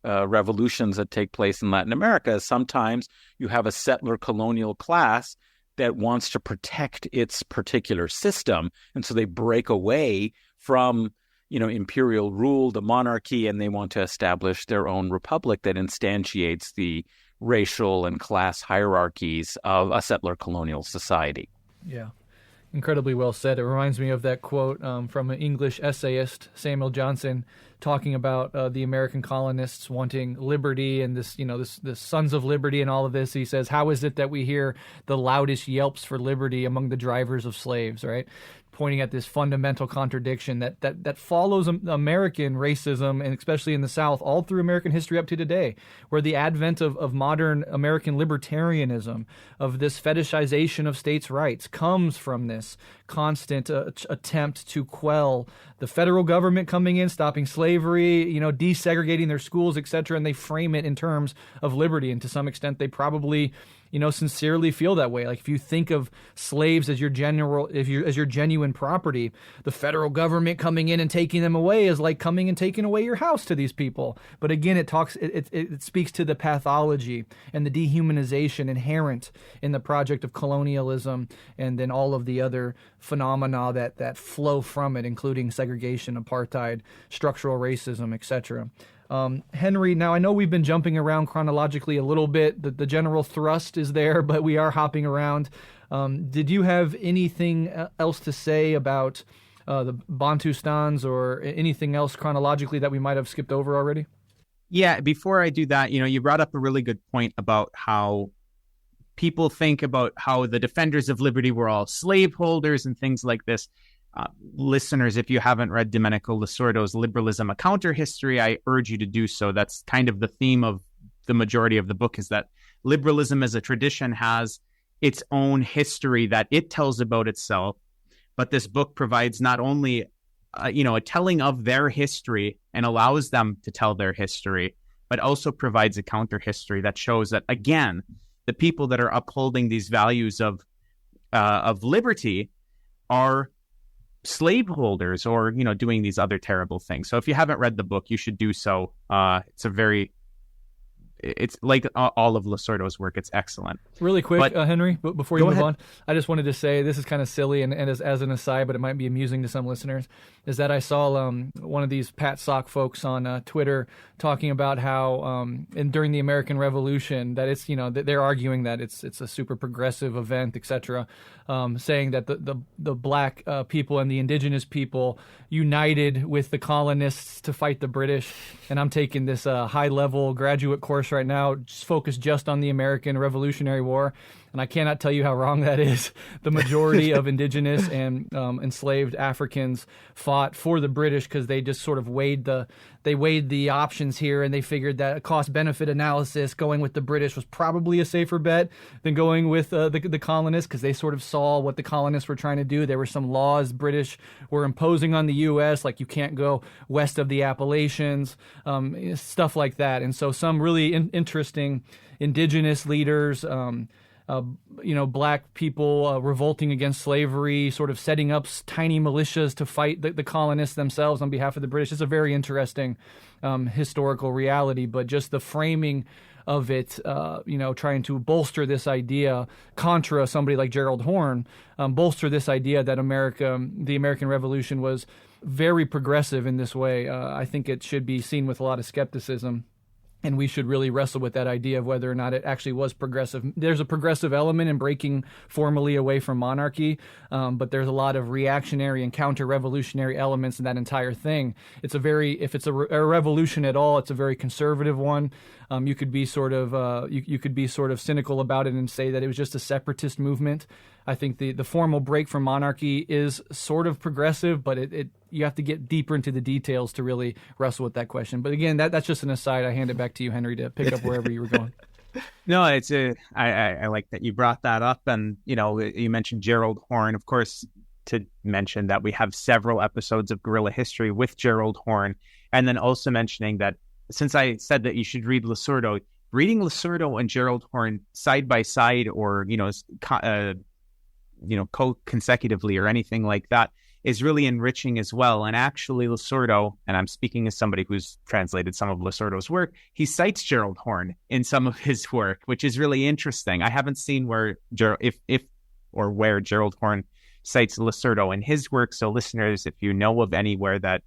revolutions that take place in Latin America, sometimes you have a settler colonial class that wants to protect its particular system. And so they break away from, imperial rule, the monarchy, and they want to establish their own republic that instantiates the racial and class hierarchies of a settler colonial society. Yeah. Incredibly well said. It reminds me of that quote from an English essayist, Samuel Johnson, talking about the American colonists wanting liberty and this sons of liberty and all of this. He says, how is it that we hear the loudest yelps for liberty among the drivers of slaves, right? Pointing at this fundamental contradiction that follows American racism, and especially in the South, all through American history up to today, where the advent of modern American libertarianism, of this fetishization of states' rights, comes from this constant attempt to quell the federal government coming in, stopping slavery, desegregating their schools, etc., and they frame it in terms of liberty. And to some extent, they probably sincerely feel that way. Like if you think of slaves as your genuine property, the federal government coming in and taking them away is like coming and taking away your house to these people. But again, it speaks to the pathology and the dehumanization inherent in the project of colonialism, and then all of the other phenomena that flow from it, including segregation, apartheid, structural racism, etc. Henry, now I know we've been jumping around chronologically a little bit. The general thrust is there, but we are hopping around. Did you have anything else to say about the Bantustans or anything else chronologically that we might have skipped over already? Yeah, before I do that, you brought up a really good point about how people think about how the defenders of liberty were all slaveholders and things like this. Listeners, if you haven't read Domenico Losordo's Liberalism, A Counter History, I urge you to do so. That's kind of the theme of the majority of the book, is that liberalism as a tradition has its own history that it tells about itself. But this book provides not only a telling of their history and allows them to tell their history, but also provides a counter history that shows that, again, the people that are upholding these values of liberty are slaveholders or, doing these other terrible things. So if you haven't read the book, you should do so. It's like all of Losordo's work. It's excellent. Really quick, Henry, before you move ahead. on, I just wanted to say, this is kind of silly and as an aside, but it might be amusing to some listeners, is that I saw one of these Pat Sock folks on Twitter talking about how and during the American Revolution that it's, they're arguing that it's a super progressive event, etc., saying that the black people and the indigenous people united with the colonists to fight the British. And I'm taking this high-level graduate course right now, focused just on the American Revolutionary War, and I cannot tell you how wrong that is. The majority of indigenous and enslaved Africans fought for the British because they just sort of weighed the options here, and they figured that a cost-benefit analysis, going with the British was probably a safer bet than going with the colonists, because they sort of saw what the colonists were trying to do. There were some laws British were imposing on the U.S., like you can't go west of the Appalachians, stuff like that. And so some really interesting indigenous leaders, black people revolting against slavery, sort of setting up tiny militias to fight the colonists themselves on behalf of the British. It's a very interesting historical reality, but just the framing of it, trying to bolster this idea, contra somebody like Gerald Horne, bolster this idea that the American Revolution was very progressive in this way. I think it should be seen with a lot of skepticism. And we should really wrestle with that idea of whether or not it actually was progressive. There's a progressive element in breaking formally away from monarchy, but there's a lot of reactionary and counter-revolutionary elements in that entire thing. If it's a revolution at all, it's a very conservative one. You could be sort of cynical about it and say that it was just a separatist movement. I think the formal break from monarchy is sort of progressive, but you have to get deeper into the details to really wrestle with that question. But again, that's just an aside. I hand it back to you, Henry, to pick up wherever you were going. No, I like that you brought that up. And, you mentioned Gerald Horne, of course, to mention that we have several episodes of Guerrilla History with Gerald Horne. And then also mentioning that since I said that you should read Lacerdo, reading Lacerdo and Gerald Horne side by side or, co-consecutively or anything like that is really enriching as well. And actually Lacerdo, and I'm speaking as somebody who's translated some of Lacerdo's work, he cites Gerald Horne in some of his work, which is really interesting. I haven't seen where where Gerald Horne cites Lacerdo in his work. So listeners, if you know of anywhere that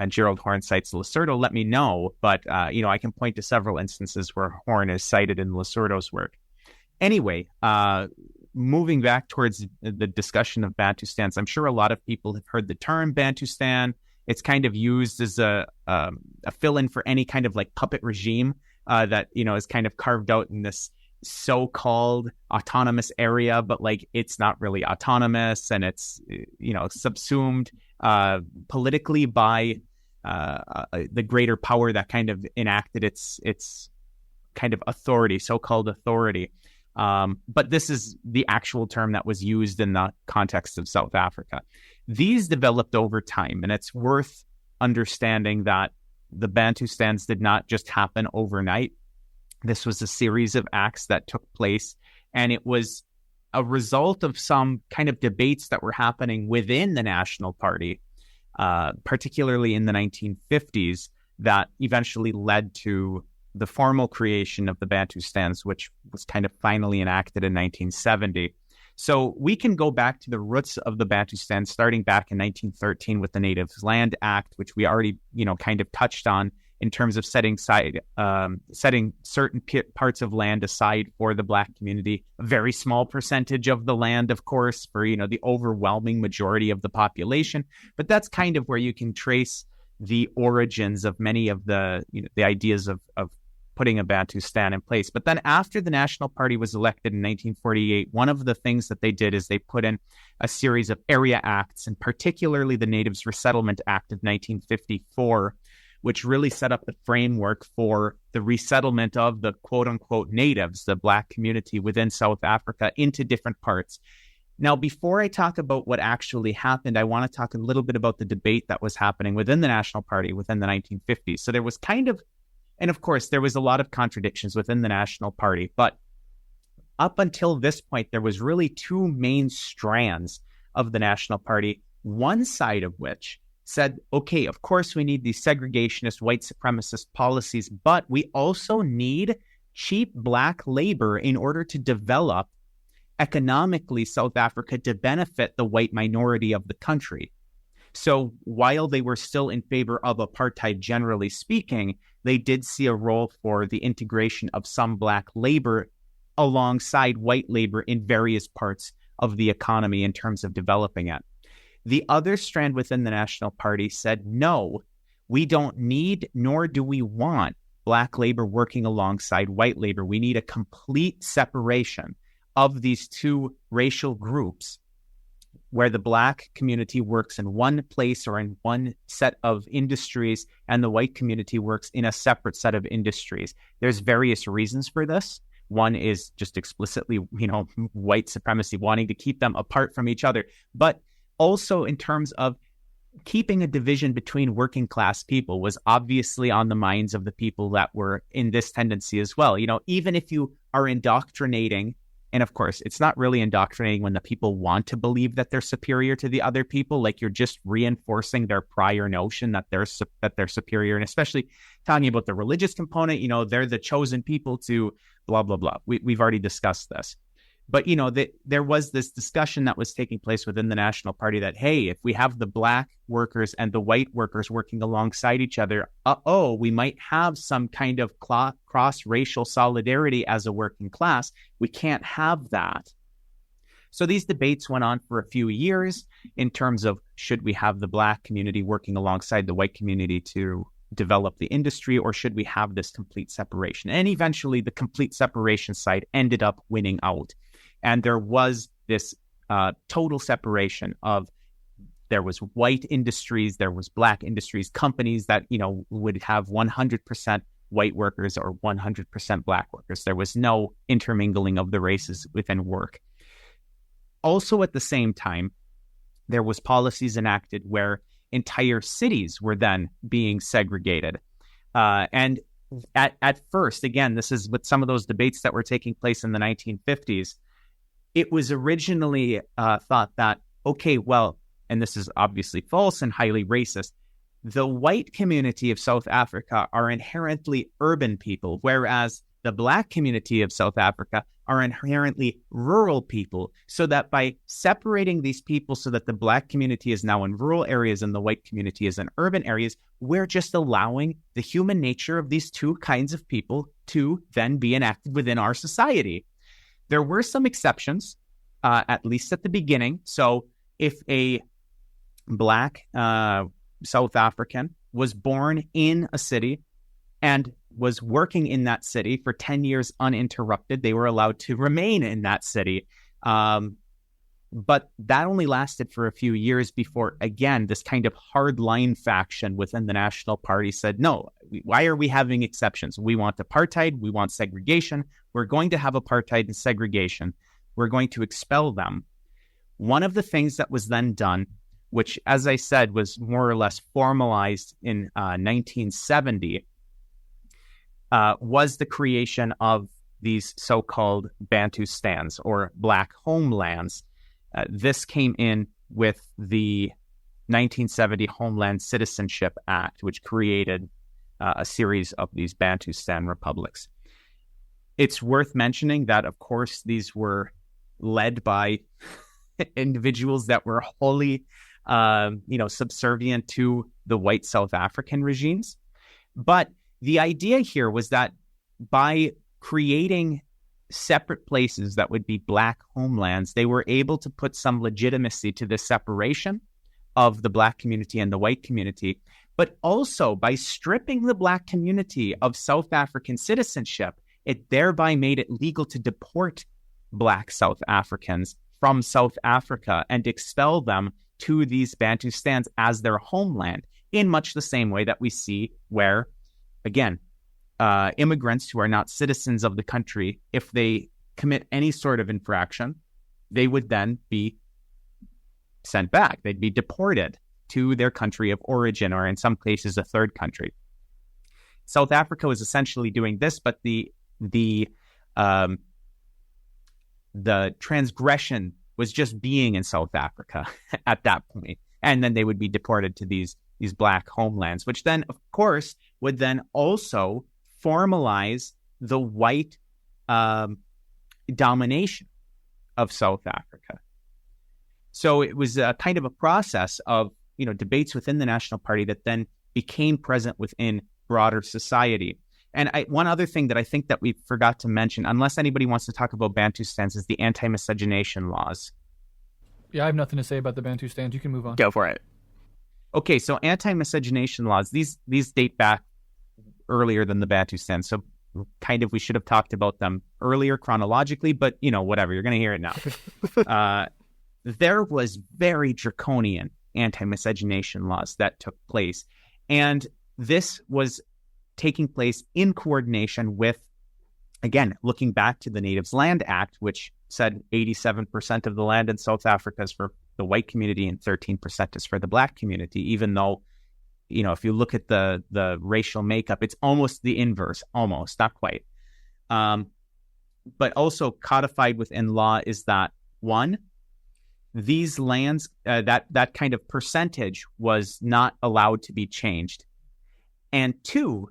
Gerald Horne cites Lacerdo, let me know. But, I can point to several instances where Horne is cited in Lacerdo's work. Anyway, moving back towards the discussion of Bantustans, I'm sure a lot of people have heard the term Bantustan. It's kind of used as a fill-in for any kind of like puppet regime that, is kind of carved out in this so-called autonomous area, but like it's not really autonomous, and it's, subsumed politically by the greater power that kind of enacted its kind of authority, so-called authority. But this is the actual term that was used in the context of South Africa. These developed over time, and it's worth understanding that the Bantustans did not just happen overnight. This was a series of acts that took place, and it was a result of some kind of debates that were happening within the National Party, particularly in the 1950s, that eventually led to the formal creation of the Bantustans, which was kind of finally enacted in 1970. So we can go back to the roots of the Bantustans, starting back in 1913 with the Natives Land Act, which we already, kind of touched on in terms of setting certain parts of land aside for the Black community. A very small percentage of the land, of course, for, the overwhelming majority of the population. But that's kind of where you can trace the origins of many of the ideas of putting a Bantustan in place. But then after the National Party was elected in 1948, one of the things that they did is they put in a series of area acts, and particularly the Natives Resettlement Act of 1954, which really set up the framework for the resettlement of the quote-unquote natives, the Black community within South Africa, into different parts. Now, before I talk about what actually happened, I want to talk a little bit about the debate that was happening within the National Party within the 1950s. So there was and of course, there was a lot of contradictions within the National Party, but up until this point, there was really two main strands of the National Party, one side of which said, okay, of course we need these segregationist, white supremacist policies, but we also need cheap Black labor in order to develop economically South Africa to benefit the white minority of the country. So while they were still in favor of apartheid, generally speaking, they did see a role for the integration of some Black labor alongside white labor in various parts of the economy in terms of developing it. The other strand within the National Party said, no, we don't need, nor do we want Black labor working alongside white labor. We need a complete separation of these two racial groups, where the Black community works in one place or in one set of industries, and the white community works in a separate set of industries. There's various reasons for this. One is just explicitly, white supremacy, wanting to keep them apart from each other, but also in terms of keeping a division between working class people was obviously on the minds of the people that were in this tendency as well. Even if you are indoctrinating, and of course, it's not really indoctrinating when the people want to believe that they're superior to the other people, like you're just reinforcing their prior notion that they're superior. And especially talking about the religious component, they're the chosen people to blah, blah, blah. We've already discussed this. But, there was this discussion that was taking place within the National Party that, hey, if we have the Black workers and the white workers working alongside each other, we might have some kind of cross-racial solidarity as a working class. We can't have that. So these debates went on for a few years in terms of, should we have the Black community working alongside the white community to develop the industry, or should we have this complete separation? And eventually the complete separation side ended up winning out. And there was this total separation of, there was white industries, there was black industries, companies that, would have 100% white workers or 100% black workers. There was no intermingling of the races within work. Also at the same time, there was policies enacted where entire cities were then being segregated. And at first, again, this is with some of those debates that were taking place in the 1950s, it was originally thought that, okay, well, and this is obviously false and highly racist, the white community of South Africa are inherently urban people, whereas the black community of South Africa are inherently rural people, so that by separating these people so that the black community is now in rural areas and the white community is in urban areas, we're just allowing the human nature of these two kinds of people to then be enacted within our society. There were some exceptions, at least at the beginning. So if a black South African was born in a city and was working in that city for 10 years uninterrupted, they were allowed to remain in that city. But that only lasted for a few years before, again, this kind of hardline faction within the National Party said, no, why are we having exceptions? We want apartheid. We want segregation. We're going to have apartheid and segregation. We're going to expel them. One of the things that was then done, which, as I said, was more or less formalized in 1970, was the creation of these so-called Bantustans, or black homelands. This came in with the 1970 Homeland Citizenship Act, which created a series of these Bantustan republics. It's worth mentioning that, of course, these were led by individuals that were wholly subservient to the white South African regimes. But the idea here was that by creating separate places that would be black homelands, they were able to put some legitimacy to the separation of the black community and the white community. But also, by stripping the black community of South African citizenship, it thereby made it legal to deport black South Africans from South Africa and expel them to these Bantustans as their homeland, in much the same way that we see where, again, immigrants who are not citizens of the country, if they commit any sort of infraction, they would then be sent back. They'd be deported to their country of origin, or in some cases, a third country. South Africa was essentially doing this, but the transgression was just being in South Africa at that point. And then they would be deported to these black homelands, which then, of course, would then also formalize the white domination of South Africa. So it was a kind of a process of, debates within the National Party that then became present within broader society. And one other thing that I think that we forgot to mention, unless anybody wants to talk about Bantustans, is the anti-miscegenation laws. Yeah, I have nothing to say about the Bantustans. You can move on. Go for it. Okay, so anti-miscegenation laws, these date back earlier than the Bantustans. So kind of we should have talked about them earlier chronologically, but, whatever, you're going to hear it now. There was very draconian anti-miscegenation laws that took place. And this was taking place in coordination with, again, looking back to the Natives Land Act, which said 87% of the land in South Africa is for the white community and 13% is for the black community, even though, if you look at the racial makeup, it's almost the inverse, almost, not quite. But also codified within law is that, one, these lands, that kind of percentage was not allowed to be changed. And two,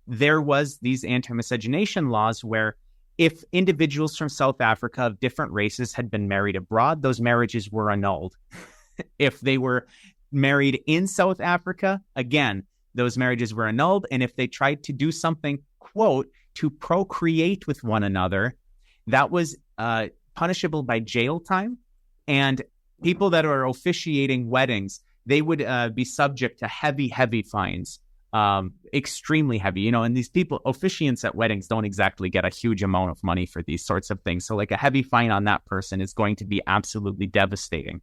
there was these anti-miscegenation laws where if individuals from South Africa of different races had been married abroad, those marriages were annulled. If they were married in South Africa, again, those marriages were annulled. And if they tried to do something, quote, to procreate with one another, that was punishable by jail time. And people that are officiating weddings, they would be subject to heavy, heavy fines. extremely heavy, and these people, officiants at weddings, don't exactly get a huge amount of money for these sorts of things. So like a heavy fine on that person is going to be absolutely devastating.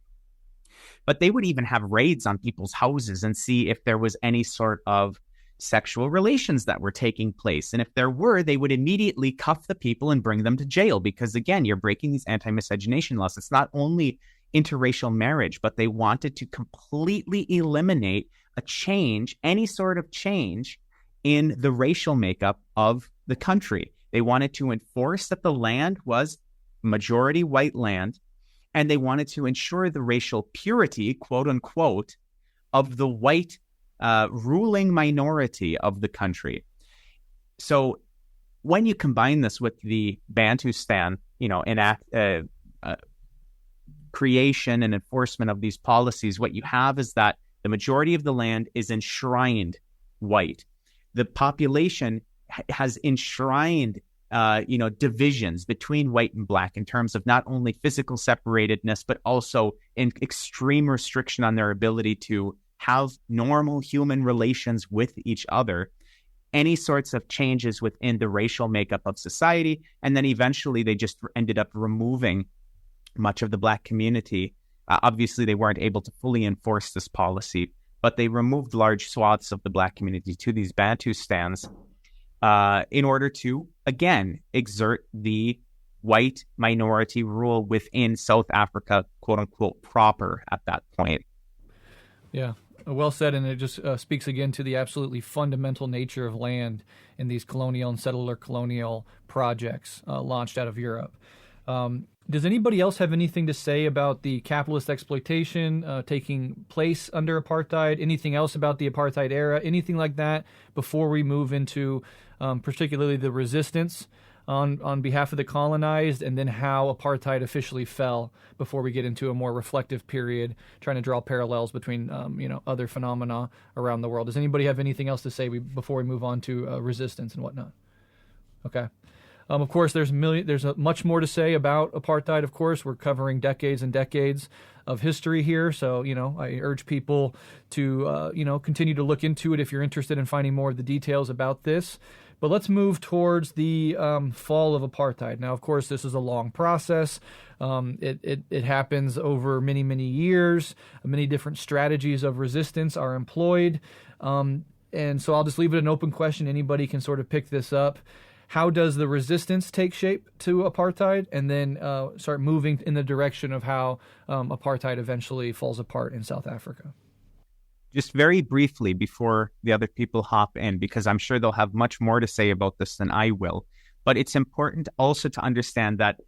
But they would even have raids on people's houses and see if there was any sort of sexual relations that were taking place. And if there were, they would immediately cuff the people and bring them to jail, because again, you're breaking these anti-miscegenation laws. It's not only interracial marriage, but they wanted to completely eliminate a change, any sort of change in the racial makeup of the country. They wanted to enforce that the land was majority white land, and they wanted to ensure the racial purity, quote unquote, of the white ruling minority of the country. So when you combine this with the Bantustan, creation and enforcement of these policies, what you have is that the majority of the land is enshrined white. The population has enshrined divisions between white and black in terms of not only physical separatedness, but also in extreme restriction on their ability to have normal human relations with each other, any sorts of changes within the racial makeup of society. And then eventually they just ended up removing much of the black community. Obviously, they weren't able to fully enforce this policy, but they removed large swaths of the black community to these Bantustans in order to, again, exert the white minority rule within South Africa, quote unquote, proper at that point. Yeah, well said. And it just speaks again to the absolutely fundamental nature of land in these colonial and settler colonial projects launched out of Europe. Does anybody else have anything to say about the capitalist exploitation taking place under apartheid? Anything else about the apartheid era? Anything like that before we move into particularly the resistance on behalf of the colonized, and then how apartheid officially fell before we get into a more reflective period, trying to draw parallels between other phenomena around the world? Does anybody have anything else to say before we move on to resistance and whatnot? Okay. Of course, there's much more to say about apartheid. Of course, we're covering decades and decades of history here. So, I urge people to, continue to look into it if you're interested in finding more of the details about this. But let's move towards the fall of apartheid. Now, of course, this is a long process. It happens over many, many years. Many different strategies of resistance are employed. And so I'll just leave it an open question. Anybody can sort of pick this up. How does the resistance take shape to apartheid, and then start moving in the direction of how apartheid eventually falls apart in South Africa? Just very briefly before the other people hop in, because I'm sure they'll have much more to say about this than I will. But it's important also to understand that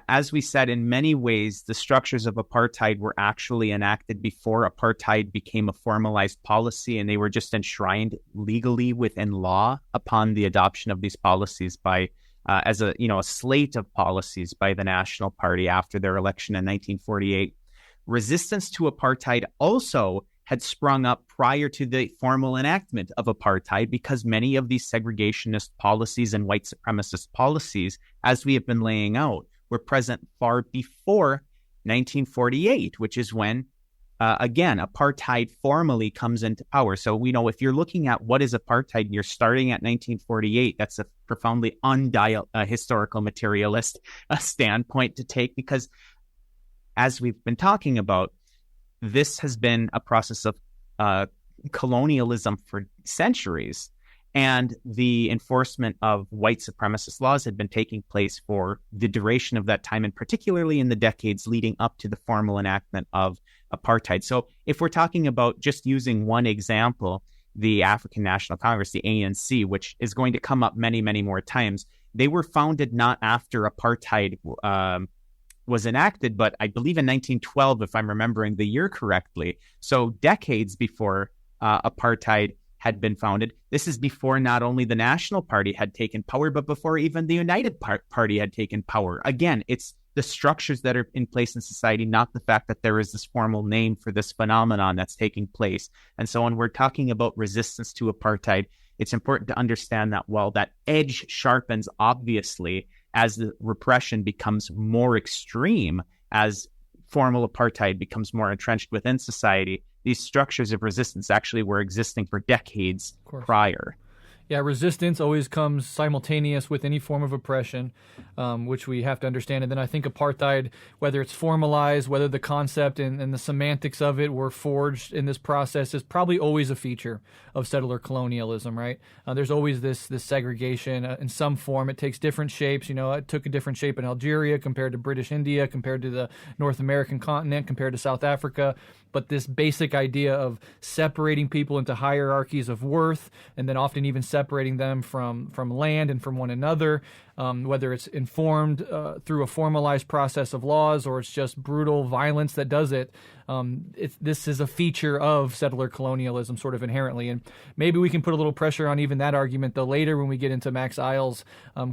as we said, in many ways, the structures of apartheid were actually enacted before apartheid became a formalized policy, and they were just enshrined legally within law upon the adoption of these policies by, as a slate of policies by the National Party after their election in 1948. Resistance to apartheid also had sprung up prior to the formal enactment of apartheid, because many of these segregationist policies and white supremacist policies, as we have been laying out, were present far before 1948, which is when, again, apartheid formally comes into power. So, if you're looking at what is apartheid and you're starting at 1948, that's a profoundly historical materialist standpoint to take, because as we've been talking about, this has been a process of colonialism for centuries. And the enforcement of white supremacist laws had been taking place for the duration of that time, and particularly in the decades leading up to the formal enactment of apartheid. So if we're talking about just using one example, the African National Congress, the ANC, which is going to come up many, many more times, they were founded not after apartheid was enacted, but I believe in 1912, if I'm remembering the year correctly. So decades before apartheid had been founded. This is before not only the National Party had taken power, but before even the United Party had taken power. Again, it's the structures that are in place in society, not the fact that there is this formal name for this phenomenon that's taking place. And so when we're talking about resistance to apartheid, it's important to understand that while that edge sharpens, obviously, as the repression becomes more extreme, as formal apartheid becomes more entrenched within society, these structures of resistance actually were existing for decades prior. Yeah, resistance always comes simultaneous with any form of oppression, which we have to understand. And then I think apartheid, whether it's formalized, whether the concept and the semantics of it were forged in this process, is probably always a feature of settler colonialism, right? There's always this segregation in some form. It takes different shapes. You know, it took a different shape in Algeria compared to British India, compared to the North American continent, compared to South Africa. But this basic idea of separating people into hierarchies of worth, and then often even separating them from land and from one another, whether it's informed through a formalized process of laws or it's just brutal violence that does it, this is a feature of settler colonialism sort of inherently. And maybe we can put a little pressure on even that argument, though, later when we get into Max Eil's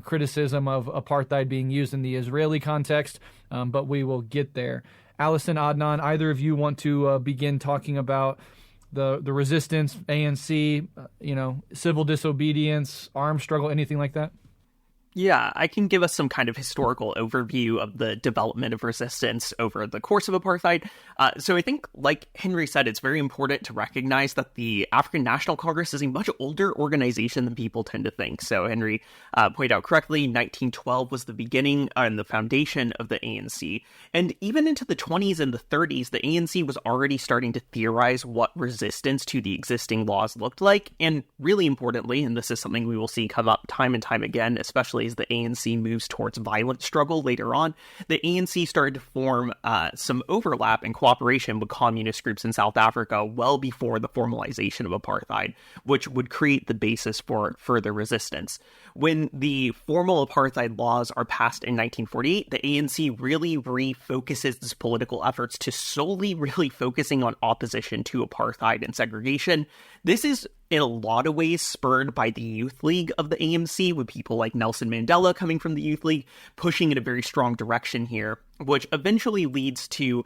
criticism of apartheid being used in the Israeli context, but we will get there. Alyson, Adnan, either of you want to begin talking about the resistance, ANC, civil disobedience, armed struggle, anything like that? Yeah, I can give us some kind of historical overview of the development of resistance over the course of apartheid. So I think, like Henry said, it's very important to recognize that the African National Congress is a much older organization than people tend to think. So Henry pointed out correctly, 1912 was the beginning and the foundation of the ANC. And even into the 20s and the 30s, the ANC was already starting to theorize what resistance to the existing laws looked like. And really importantly, and this is something we will see come up time and time again, especially as the ANC moves towards violent struggle later on, the ANC started to form some overlap and cooperation with communist groups in South Africa well before the formalization of apartheid, which would create the basis for further resistance. When the formal apartheid laws are passed in 1948, the ANC really refocuses its political efforts to solely really focusing on opposition to apartheid and segregation. This is in a lot of ways spurred by the Youth League of the ANC, with people like Nelson Mandela coming from the Youth League, pushing in a very strong direction here, which eventually leads to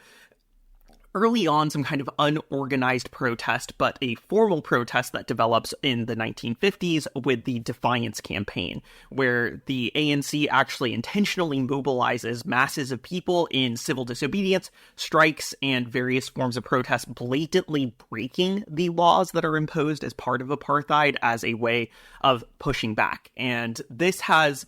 early on some kind of unorganized protest, but a formal protest that develops in the 1950s with the Defiance Campaign, where the ANC actually intentionally mobilizes masses of people in civil disobedience, strikes, and various forms of protest, blatantly breaking the laws that are imposed as part of apartheid as a way of pushing back. And this has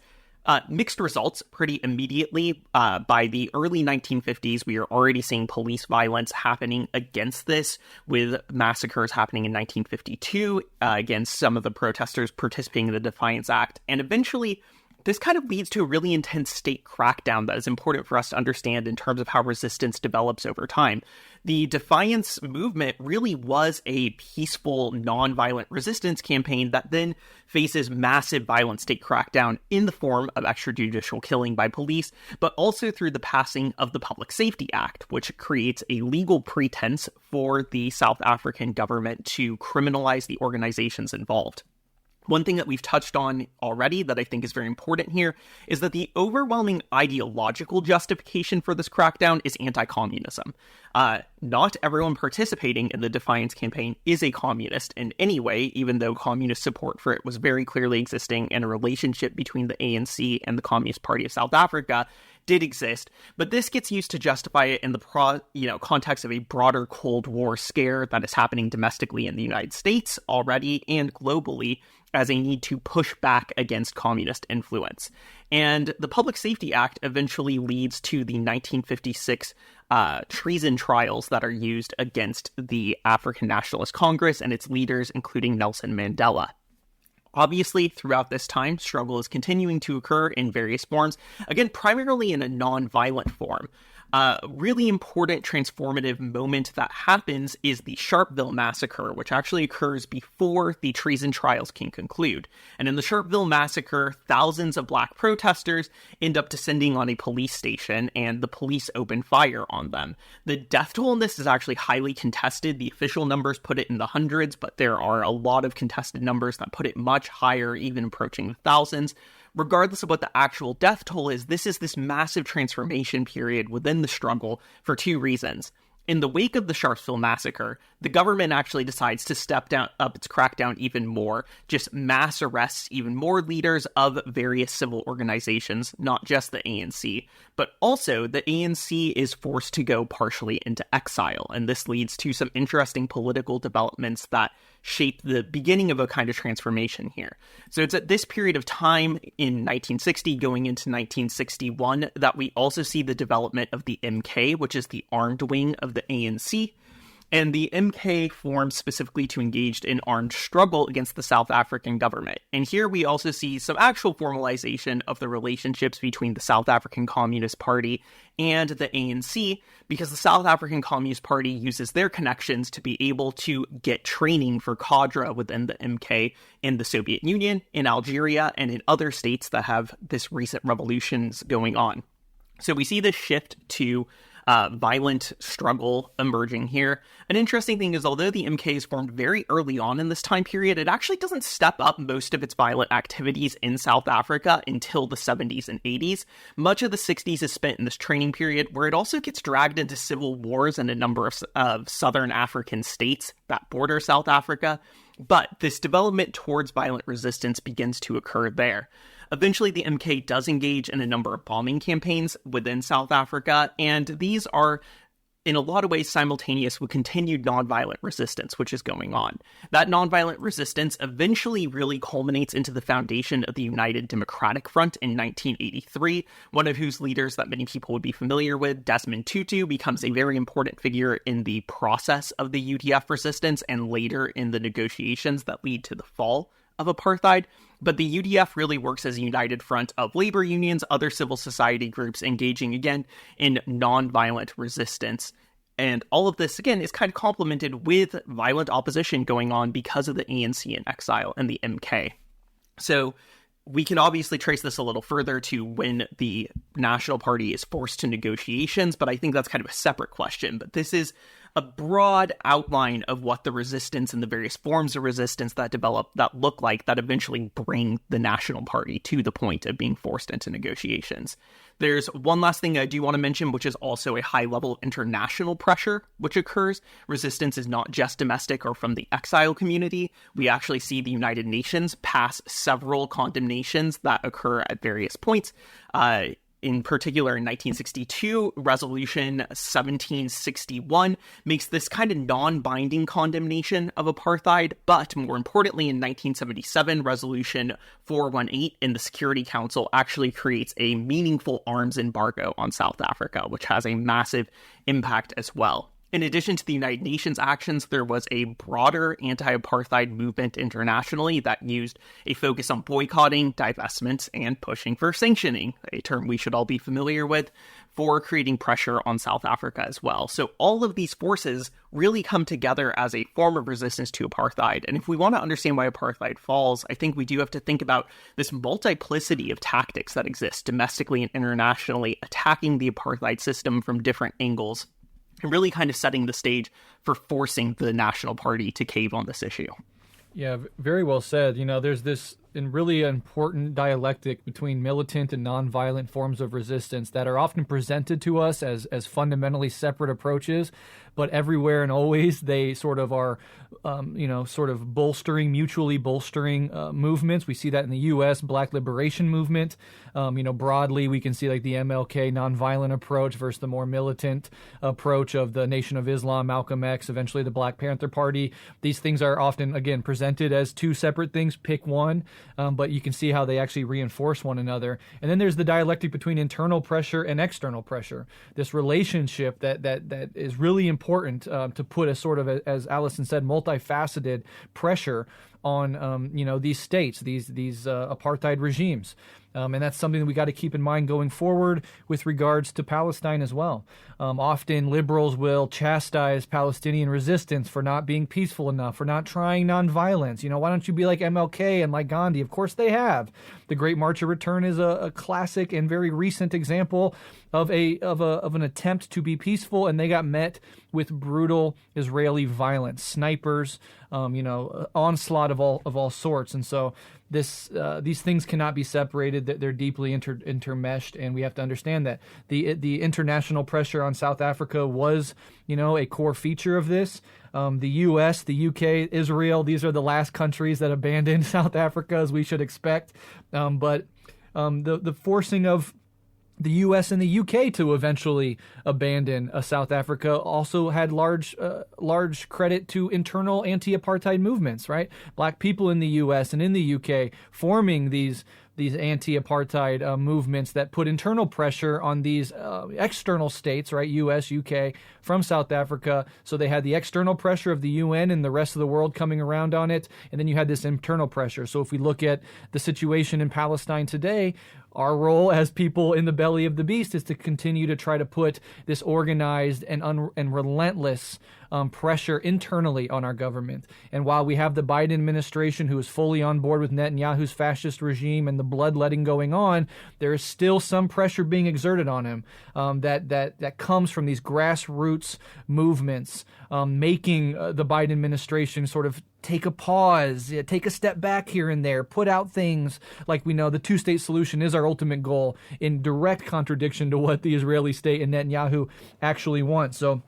mixed results pretty immediately. By the early 1950s, we are already seeing police violence happening against this, with massacres happening in 1952 against some of the protesters participating in the Defiance Act. And eventually, this kind of leads to a really intense state crackdown that is important for us to understand in terms of how resistance develops over time. The Defiance movement really was a peaceful, non-violent resistance campaign that then faces massive violent state crackdown in the form of extrajudicial killing by police, but also through the passing of the Public Safety Act, which creates a legal pretense for the South African government to criminalize the organizations involved. One thing that we've touched on already that I think is very important here is that the overwhelming ideological justification for this crackdown is anti-communism. Not everyone participating in the Defiance Campaign is a communist in any way, even though communist support for it was very clearly existing and a relationship between the ANC and the Communist Party of South Africa did exist, but this gets used to justify it in the context of a broader Cold War scare that is happening domestically in the United States already and globally as a need to push back against communist influence. And the Public Safety Act eventually leads to the 1956 treason trials that are used against the African Nationalist Congress and its leaders, including Nelson Mandela. Obviously, throughout this time, struggle is continuing to occur in various forms, again, primarily in a non-violent form. Really important transformative moment that happens is the Sharpeville Massacre, which actually occurs before the treason trials can conclude. And in the Sharpeville Massacre, thousands of black protesters end up descending on a police station, and the police open fire on them. The death toll in this is actually highly contested. The official numbers put it in the hundreds, but there are a lot of contested numbers that put it much higher, even approaching the thousands. Regardless of what the actual death toll is this massive transformation period within the struggle for two reasons. In the wake of the Sharpeville massacre, the government actually decides to step up its crackdown even more, just mass arrests even more leaders of various civil organizations, not just the ANC. But also, the ANC is forced to go partially into exile, and this leads to some interesting political developments that shape the beginning of a kind of transformation here. So it's at this period of time in 1960 going into 1961 that we also see the development of the MK, which is the armed wing of the ANC. And the MK formed specifically to engage in armed struggle against the South African government. And here we also see some actual formalization of the relationships between the South African Communist Party and the ANC, because the South African Communist Party uses their connections to be able to get training for cadre within the MK in the Soviet Union, in Algeria, and in other states that have this recent revolutions going on. So we see this shift to violent struggle emerging here. An interesting thing is, although the MK is formed very early on in this time period, it actually doesn't step up most of its violent activities in South Africa until the 70s and 80s. Much of the 60s is spent in this training period, where it also gets dragged into civil wars in a number of southern African states that border South Africa. But this development towards violent resistance begins to occur there. Eventually, the MK does engage in a number of bombing campaigns within South Africa, and these are, in a lot of ways, simultaneous with continued nonviolent resistance, which is going on. That nonviolent resistance eventually really culminates into the foundation of the United Democratic Front in 1983, one of whose leaders that many people would be familiar with, Desmond Tutu, becomes a very important figure in the process of the UDF resistance and later in the negotiations that lead to the fall of apartheid. But the UDF really works as a united front of labor unions, other civil society groups engaging again in nonviolent resistance. And all of this, again, is kind of complemented with violent opposition going on because of the ANC in exile and the MK. So we can obviously trace this a little further to when the National Party is forced to negotiations, but I think that's kind of a separate question. But this is a broad outline of what the resistance and the various forms of resistance that develop that look like that eventually bring the National Party to the point of being forced into negotiations. There's one last thing I do want to mention, which is also a high level of international pressure which occurs. Resistance is not just domestic or from the exile community. We actually see the United Nations pass several condemnations that occur at various points. In particular, in 1962, Resolution 1761 makes this kind of non-binding condemnation of apartheid, but more importantly, in 1977, Resolution 418 in the Security Council actually creates a meaningful arms embargo on South Africa, which has a massive impact as well. In addition to the United Nations actions, there was a broader anti-apartheid movement internationally that used a focus on boycotting, divestment, and pushing for sanctioning, a term we should all be familiar with, for creating pressure on South Africa as well. So all of these forces really come together as a form of resistance to apartheid. And if we want to understand why apartheid falls, I think we do have to think about this multiplicity of tactics that exist domestically and internationally, attacking the apartheid system from different angles, and really kind of setting the stage for forcing the National Party to cave on this issue. Yeah, very well said. You know, there's this really important dialectic between militant and nonviolent forms of resistance that are often presented to us as fundamentally separate approaches, but everywhere and always they sort of are, sort of mutually bolstering movements. We see that in the U.S. Black Liberation Movement. Broadly, we can see like the MLK nonviolent approach versus the more militant approach of the Nation of Islam, Malcolm X, eventually the Black Panther Party. These things are often, again, presented as two separate things. Pick one. But you can see how they actually reinforce one another. And then there's the dialectic between internal pressure and external pressure. This relationship that is really important to put a sort of, as Alyson said, multifaceted pressure on these states, these apartheid regimes. And that's something that we got to keep in mind going forward with regards to Palestine as well. Often liberals will chastise Palestinian resistance for not being peaceful enough, for not trying nonviolence. Why don't you be like MLK and like Gandhi? Of course they have. The Great March of Return is a classic and very recent example of an attempt to be peaceful, and they got met with brutal Israeli violence, snipers, onslaught of all sorts. And so these things cannot be separated. That they're deeply intermeshed, and we have to understand that the international pressure on South Africa was, a core feature of this. The U.S., the U.K., Israel, these are the last countries that abandoned South Africa, as we should expect. But the forcing of the U.S. and the U.K. to eventually abandon South Africa also had large credit to internal anti-apartheid movements, right? Black people in the U.S. and in the U.K. forming these anti-apartheid movements that put internal pressure on these external states, right? U.S., U.K., from South Africa. So they had the external pressure of the UN and the rest of the world coming around on it. And then you had this internal pressure. So if we look at the situation in Palestine today, our role as people in the belly of the beast is to continue to try to put this organized and relentless pressure internally on our government. And while we have the Biden administration who is fully on board with Netanyahu's fascist regime and the bloodletting going on, there is still some pressure being exerted on him that comes from these grassroots movements, making the Biden administration sort of take a pause, take a step back here and there, put out things like we know the two-state solution is our ultimate goal, in direct contradiction to what the Israeli state and Netanyahu actually want. So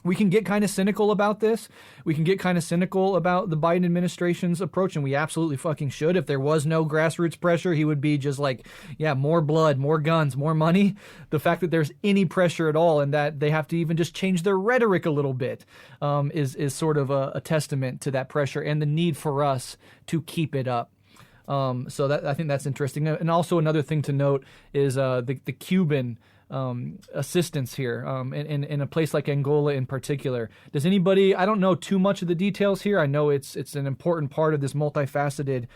we can get kind of cynical about this. We can get kind of cynical about the Biden administration's approach, and we absolutely fucking should. If there was no grassroots pressure, he would be just like, more blood, more guns, more money. The fact that there's any pressure at all and that they have to even just change their rhetoric a little bit is sort of a testament to that pressure and the need for us to keep it up. So that I think that's interesting. And also another thing to note is the Cuban assistance here in a place like Angola in particular. Does anybody, I don't know too much of the details here. I know it's an important part of this multifaceted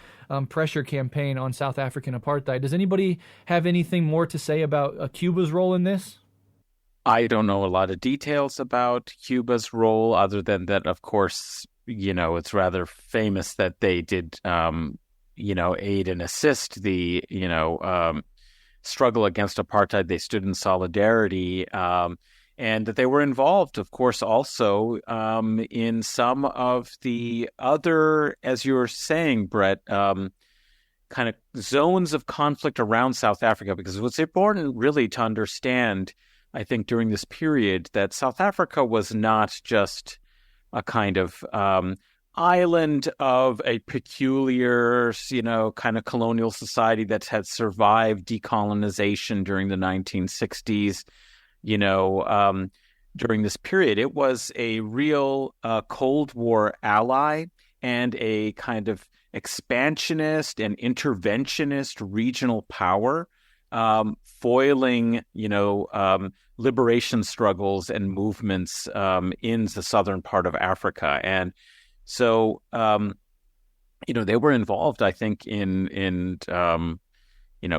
pressure campaign on South African apartheid. Does anybody have anything more to say about Cuba's role in this? I don't know a lot of details about Cuba's role other than that, of course, it's rather famous that they did, aid and assist the, struggle against apartheid. They stood in solidarity, and that they were involved, of course, also in some of the other, as you were saying, Breht, kind of zones of conflict around South Africa, because what's important really to understand, I think, during this period, that South Africa was not just a kind of island of a peculiar, kind of colonial society that had survived decolonization during the 1960s, during this period. It was a real Cold War ally and a kind of expansionist and interventionist regional power, foiling, liberation struggles and movements in the southern part of Africa. And so, they were involved, I think, in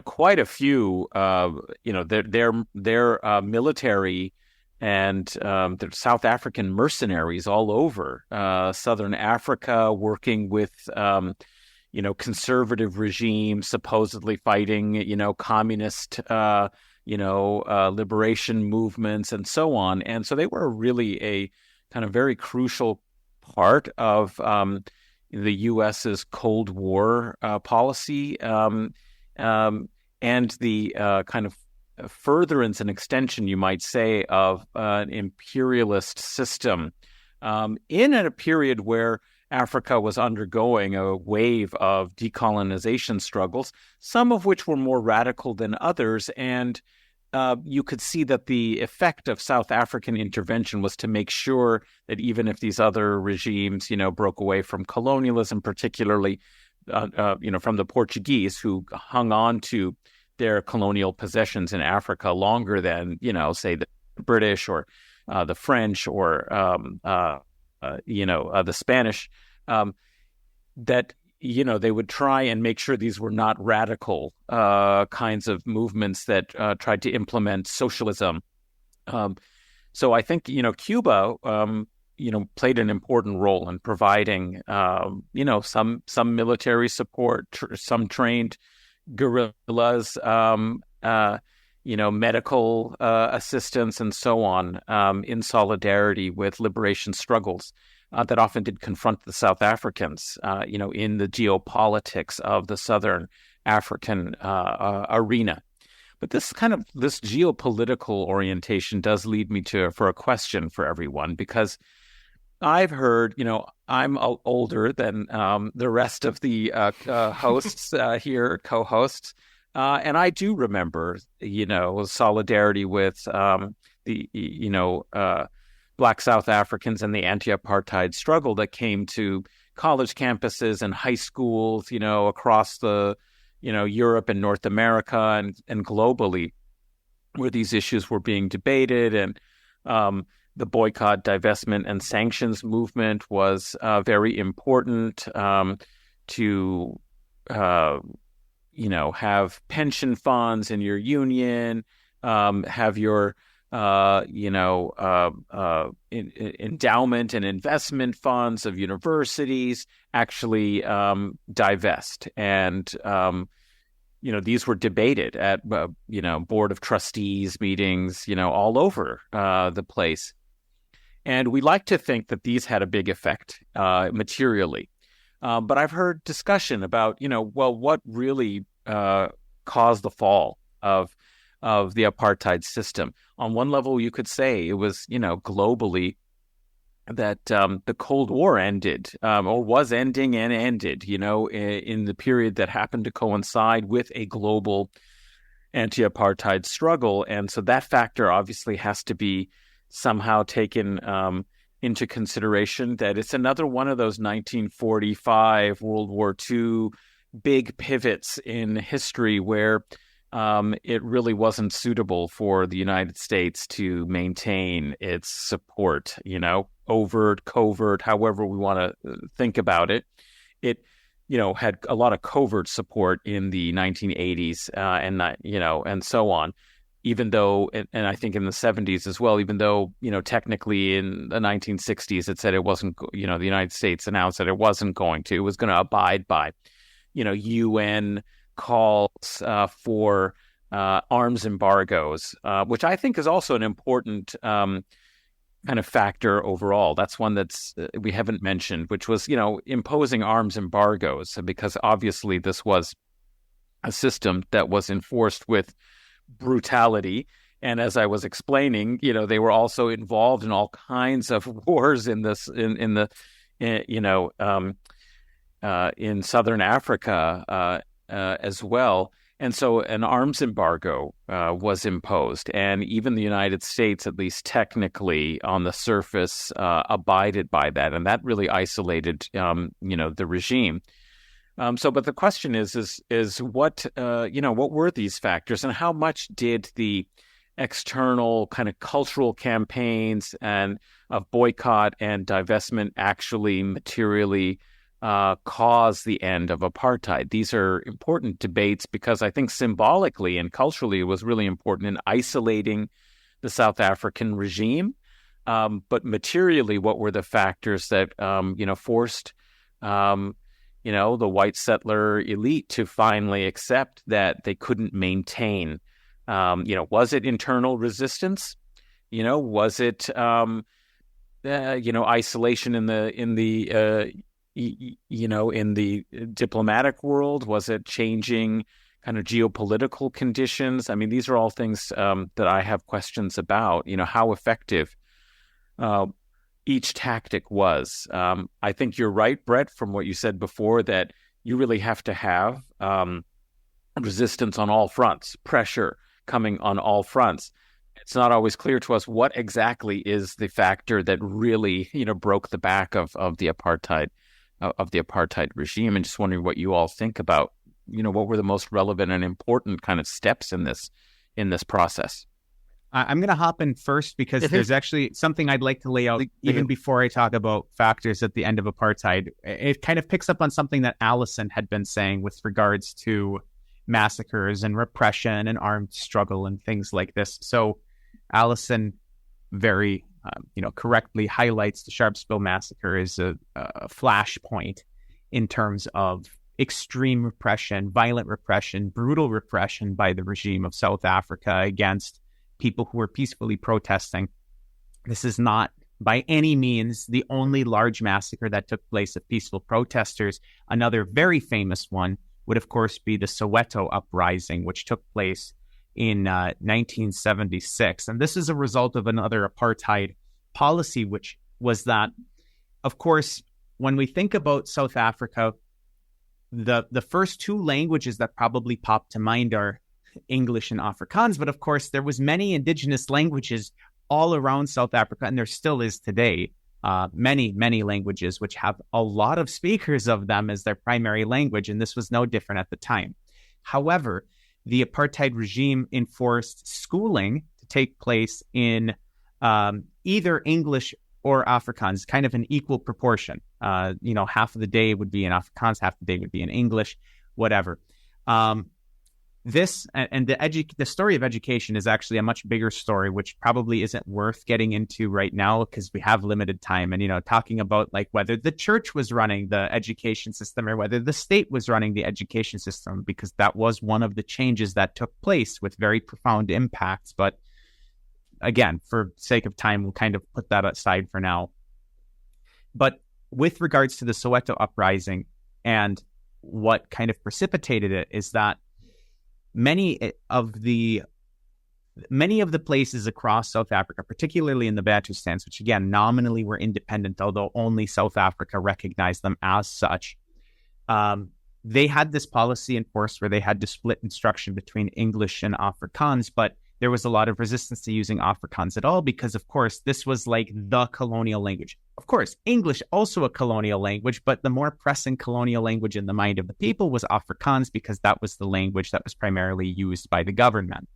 quite a few, their military and their South African mercenaries all over Southern Africa, working with, conservative regimes, supposedly fighting, communist, liberation movements and so on. And so they were really a kind of very crucial part of the U.S.'s Cold War policy, and the kind of furtherance and extension, you might say, of an imperialist system in a period where Africa was undergoing a wave of decolonization struggles, some of which were more radical than others. And you could see that the effect of South African intervention was to make sure that even if these other regimes, broke away from colonialism, particularly, from the Portuguese, who hung on to their colonial possessions in Africa longer than, say, the British or the French or, the Spanish, that they would try and make sure these were not radical kinds of movements that tried to implement socialism. So I think, Cuba, played an important role in providing, some military support, some trained guerrillas, medical assistance and so on, in solidarity with liberation struggles. that often did confront the South Africans, in the geopolitics of the Southern African arena. But this geopolitical orientation does lead me for a question for everyone, because I've heard, I'm older than the rest of the hosts here, co-hosts, and I do remember, solidarity with the Black South Africans and the anti-apartheid struggle that came to college campuses and high schools, across the Europe and North America and globally, where these issues were being debated. And the boycott, divestment, and sanctions movement was very important to, have pension funds in your union, have your, endowment and investment funds of universities actually divest. And, these were debated at, board of trustees meetings, all over the place. And we like to think that these had a big effect materially. But I've heard discussion about, what really caused the fall of the apartheid system. On one level, you could say it was, globally, that the Cold War ended, or was ending and ended, in the period that happened to coincide with a global anti-apartheid struggle. And so that factor obviously has to be somehow taken into consideration, that it's another one of those 1945, World War II big pivots in history where it really wasn't suitable for the United States to maintain its support, overt, covert, however we want to think about it. It, had a lot of covert support in the 1980s and so on, even though, and I think in the 70s as well, even though, technically in the 1960s, it said it wasn't, the United States announced that it was going to abide by, UN calls for arms embargoes, which I think is also an important kind of factor overall. That's one that's we haven't mentioned, which was, imposing arms embargoes, because obviously this was a system that was enforced with brutality. And as I was explaining, they were also involved in all kinds of wars in Southern Africa as well. And so an arms embargo was imposed, and even the United States, at least technically on the surface, abided by that, and that really isolated, the regime. But the question is what, what were these factors, and how much did the external kind of cultural campaigns and of boycott and divestment actually materially cause the end of apartheid? These are important debates, because I think symbolically and culturally it was really important in isolating the South African regime. But materially, what were the factors that, forced, the white settler elite to finally accept that they couldn't maintain, was it internal resistance? Was it, isolation in the diplomatic world? Was it changing kind of geopolitical conditions? I mean, these are all things that I have questions about, how effective each tactic was. I think you're right, Breht, from what you said before, that you really have to have resistance on all fronts, pressure coming on all fronts. It's not always clear to us what exactly is the factor that really, broke the back of the apartheid regime. And just wondering what you all think about, what were the most relevant and important kind of steps in this process. I'm going to hop in first, because there's actually something I'd like to lay out even before I talk about factors at the end of apartheid. It kind of picks up on something that Alyson had been saying with regards to massacres and repression and armed struggle and things like this. So Alyson very correctly highlights the Sharpeville massacre as a flashpoint in terms of extreme repression, violent repression, brutal repression by the regime of South Africa against people who were peacefully protesting. This is not by any means the only large massacre that took place of peaceful protesters. Another very famous one would, of course, be the Soweto uprising, which took place in 1976. And this is a result of another apartheid policy, which was that, of course, when we think about South Africa, the first two languages that probably pop to mind are English and Afrikaans. But of course, there was many indigenous languages all around South Africa, and there still is today. Many languages which have a lot of speakers of them as their primary language, and this was no different at the time. However, the apartheid regime enforced schooling to take place in either English or Afrikaans, kind of an equal proportion. Half of the day would be in Afrikaans, half the day would be in English, whatever. This and the story of education is actually a much bigger story, which probably isn't worth getting into right now because we have limited time. And, talking about like whether the church was running the education system or whether the state was running the education system, because that was one of the changes that took place with very profound impacts. But again, for sake of time, we'll kind of put that aside for now. But with regards to the Soweto uprising and what kind of precipitated it is that many of the places across South Africa, particularly in the Bantustans, which again nominally were independent, although only South Africa recognized them as such, they had this policy enforced where they had to split instruction between English and Afrikaans, but there was a lot of resistance to using Afrikaans at all because, of course, this was like the colonial language. Of course, English also a colonial language, but the more pressing colonial language in the mind of the people was Afrikaans because that was the language that was primarily used by the government.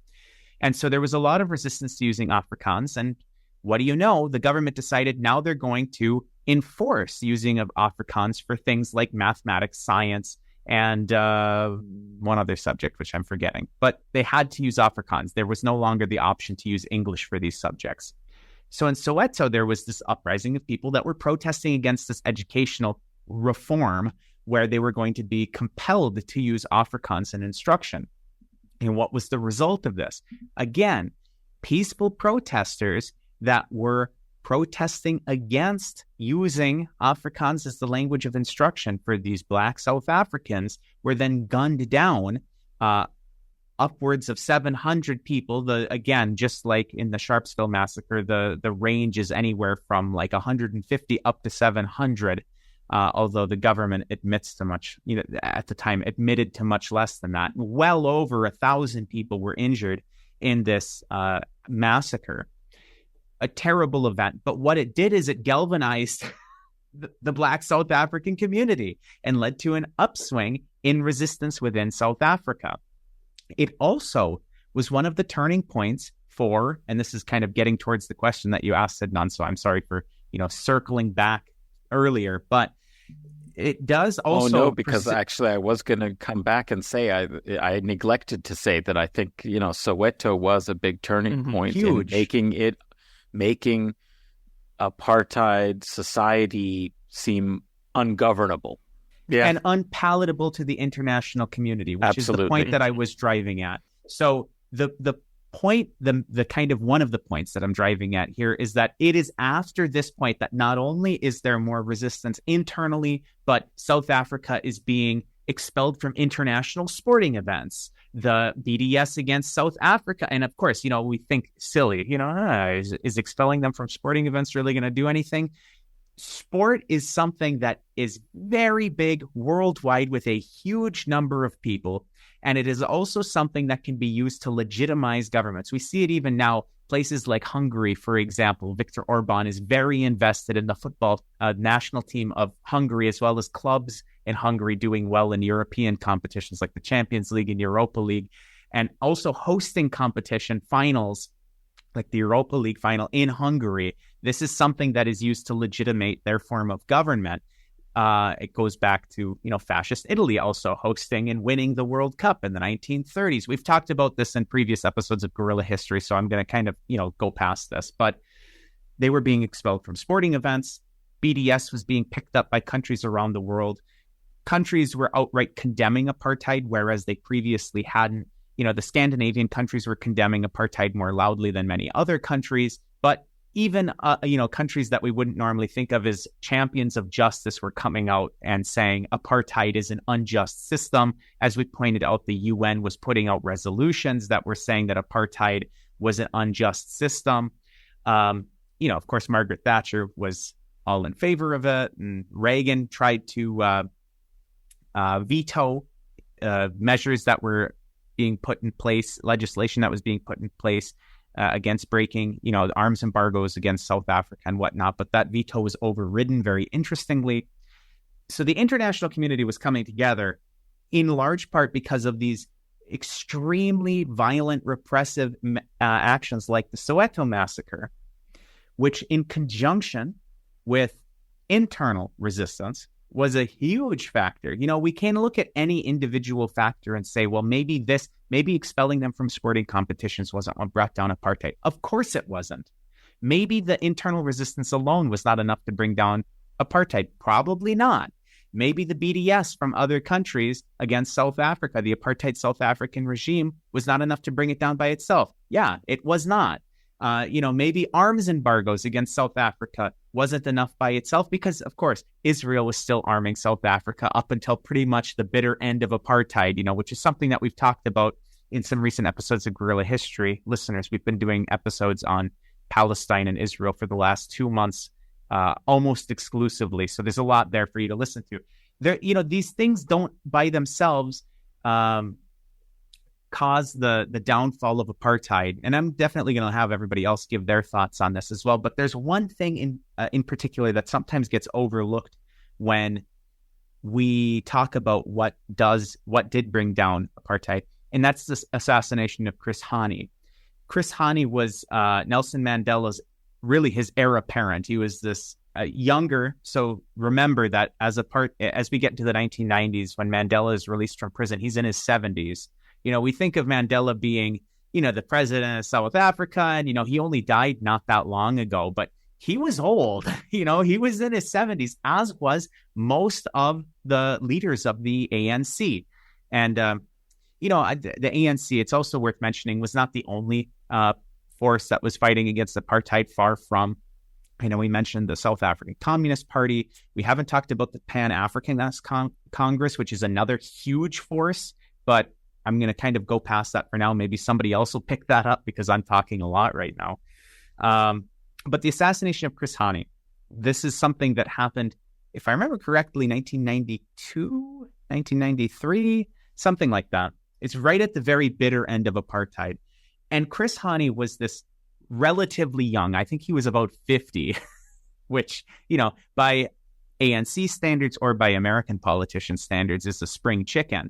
And so there was a lot of resistance to using Afrikaans. And what do you know? The government decided now they're going to enforce using of Afrikaans for things like mathematics, science, and one other subject, which I'm forgetting. But they had to use Afrikaans. There was no longer the option to use English for these subjects. So in Soweto, there was this uprising of people that were protesting against this educational reform where they were going to be compelled to use Afrikaans in instruction. And what was the result of this? Again, peaceful protesters that were protesting against using Afrikaans as the language of instruction for these Black South Africans were then gunned down. Upwards of 700 people. Again, just like in the Sharpsville massacre, the range is anywhere from like 150 up to 700. Although the government admits to much, at the time admitted to much less than that. Well over 1,000 people were injured in this massacre. A terrible event. But what it did is it galvanized the Black South African community and led to an upswing in resistance within South Africa. It also was one of the turning points for, and this is kind of getting towards the question that you asked, Adnan, so I'm sorry for, circling back earlier, but it does also... Oh, no, because actually I was going to come back and say I neglected to say that I think, Soweto was a big turning point in making apartheid society seem ungovernable. Yeah. And unpalatable to the international community, which Absolutely. Is the point that I was driving at. So the point, the kind of one of the points that I'm driving at here is that it is after this point that not only is there more resistance internally, but South Africa is being expelled from international sporting events. The BDS against South Africa. And of course, we think silly, is expelling them from sporting events really going to do anything? Sport is something that is very big worldwide with a huge number of people. And it is also something that can be used to legitimize governments. We see it even now, places like Hungary, for example. Viktor Orban is very invested in the football national team of Hungary, as well as clubs in Hungary doing well in European competitions like the Champions League and Europa League, and also hosting competition finals like the Europa League final in Hungary. This is something that is used to legitimate their form of government. It goes back to, fascist Italy also hosting and winning the World Cup in the 1930s. We've talked about this in previous episodes of Guerrilla History, so I'm going to kind of, go past this. But they were being expelled from sporting events. BDS was being picked up by countries around the world. Countries were outright condemning apartheid, whereas they previously hadn't. The Scandinavian countries were condemning apartheid more loudly than many other countries, but even countries that we wouldn't normally think of as champions of justice were coming out and saying apartheid is an unjust system. As we pointed out, the UN was putting out resolutions that were saying that apartheid was an unjust system. Of course, Margaret Thatcher was all in favor of it, and Reagan tried to veto measures that were being put in place, legislation that was being put in place against breaking, the arms embargoes against South Africa and whatnot. But that veto was overridden, very interestingly. So the international community was coming together in large part because of these extremely violent, repressive actions like the Soweto massacre, which in conjunction with internal resistance was a huge factor. We can't look at any individual factor and say, well, maybe expelling them from sporting competitions wasn't what brought down apartheid. Of course it wasn't. Maybe the internal resistance alone was not enough to bring down apartheid. Probably not. Maybe the BDS from other countries against South Africa, the apartheid South African regime, was not enough to bring it down by itself. Yeah, it was not. Maybe arms embargoes against South Africa wasn't enough by itself because, of course, Israel was still arming South Africa up until pretty much the bitter end of apartheid, which is something that we've talked about in some recent episodes of Guerrilla History. Listeners, we've been doing episodes on Palestine and Israel for the last 2 months, almost exclusively. So there's a lot there for you to listen to. There, these things don't by themselves cause the downfall of apartheid. And I'm definitely going to have everybody else give their thoughts on this as well. But there's one thing in particular that sometimes gets overlooked when we talk about what did bring down apartheid, and that's this assassination of Chris Hani. Chris Hani was Nelson Mandela's, really his heir apparent. He was this younger. So remember that as we get into the 1990s, when Mandela is released from prison, he's in his 70s. We think of Mandela being, the president of South Africa, and, he only died not that long ago, but he was old. He was in his 70s, as was most of the leaders of the ANC. And, the ANC, it's also worth mentioning, was not the only force that was fighting against apartheid. Far from. We mentioned the South African Communist Party. We haven't talked about the Pan-Africanist Congress, which is another huge force, but I'm going to kind of go past that for now. Maybe somebody else will pick that up because I'm talking a lot right now. But the assassination of Chris Hani, this is something that happened, if I remember correctly, 1992, 1993, something like that. It's right at the very bitter end of apartheid. And Chris Hani was this relatively young, I think he was about 50, which, by ANC standards or by American politician standards is a spring chicken.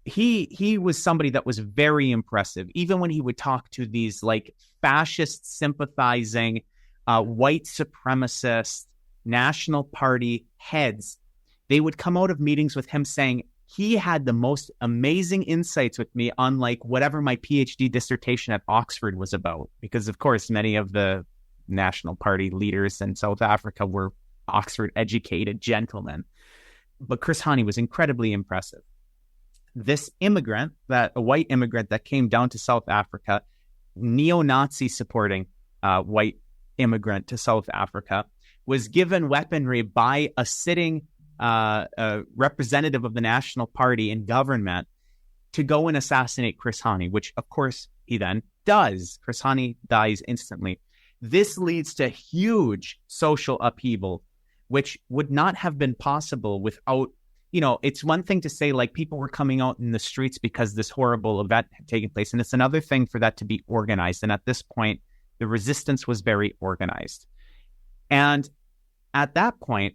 He was somebody that was very impressive, even when he would talk to these like fascist sympathizing, white supremacist National Party heads. They would come out of meetings with him saying he had the most amazing insights with me on like whatever my PhD dissertation at Oxford was about. Because of course, many of the National Party leaders in South Africa were Oxford educated gentlemen. But Chris Hani was incredibly impressive. This immigrant, a white immigrant that came down to South Africa, neo-Nazi supporting white immigrant to South Africa, was given weaponry by a sitting representative of the National Party in government to go and assassinate Chris Hani, which of course he then does. Chris Hani dies instantly. This leads to huge social upheaval, which would not have been possible without, it's one thing to say like people were coming out in the streets because this horrible event had taken place. And it's another thing for that to be organized. And at this point, the resistance was very organized. And at that point,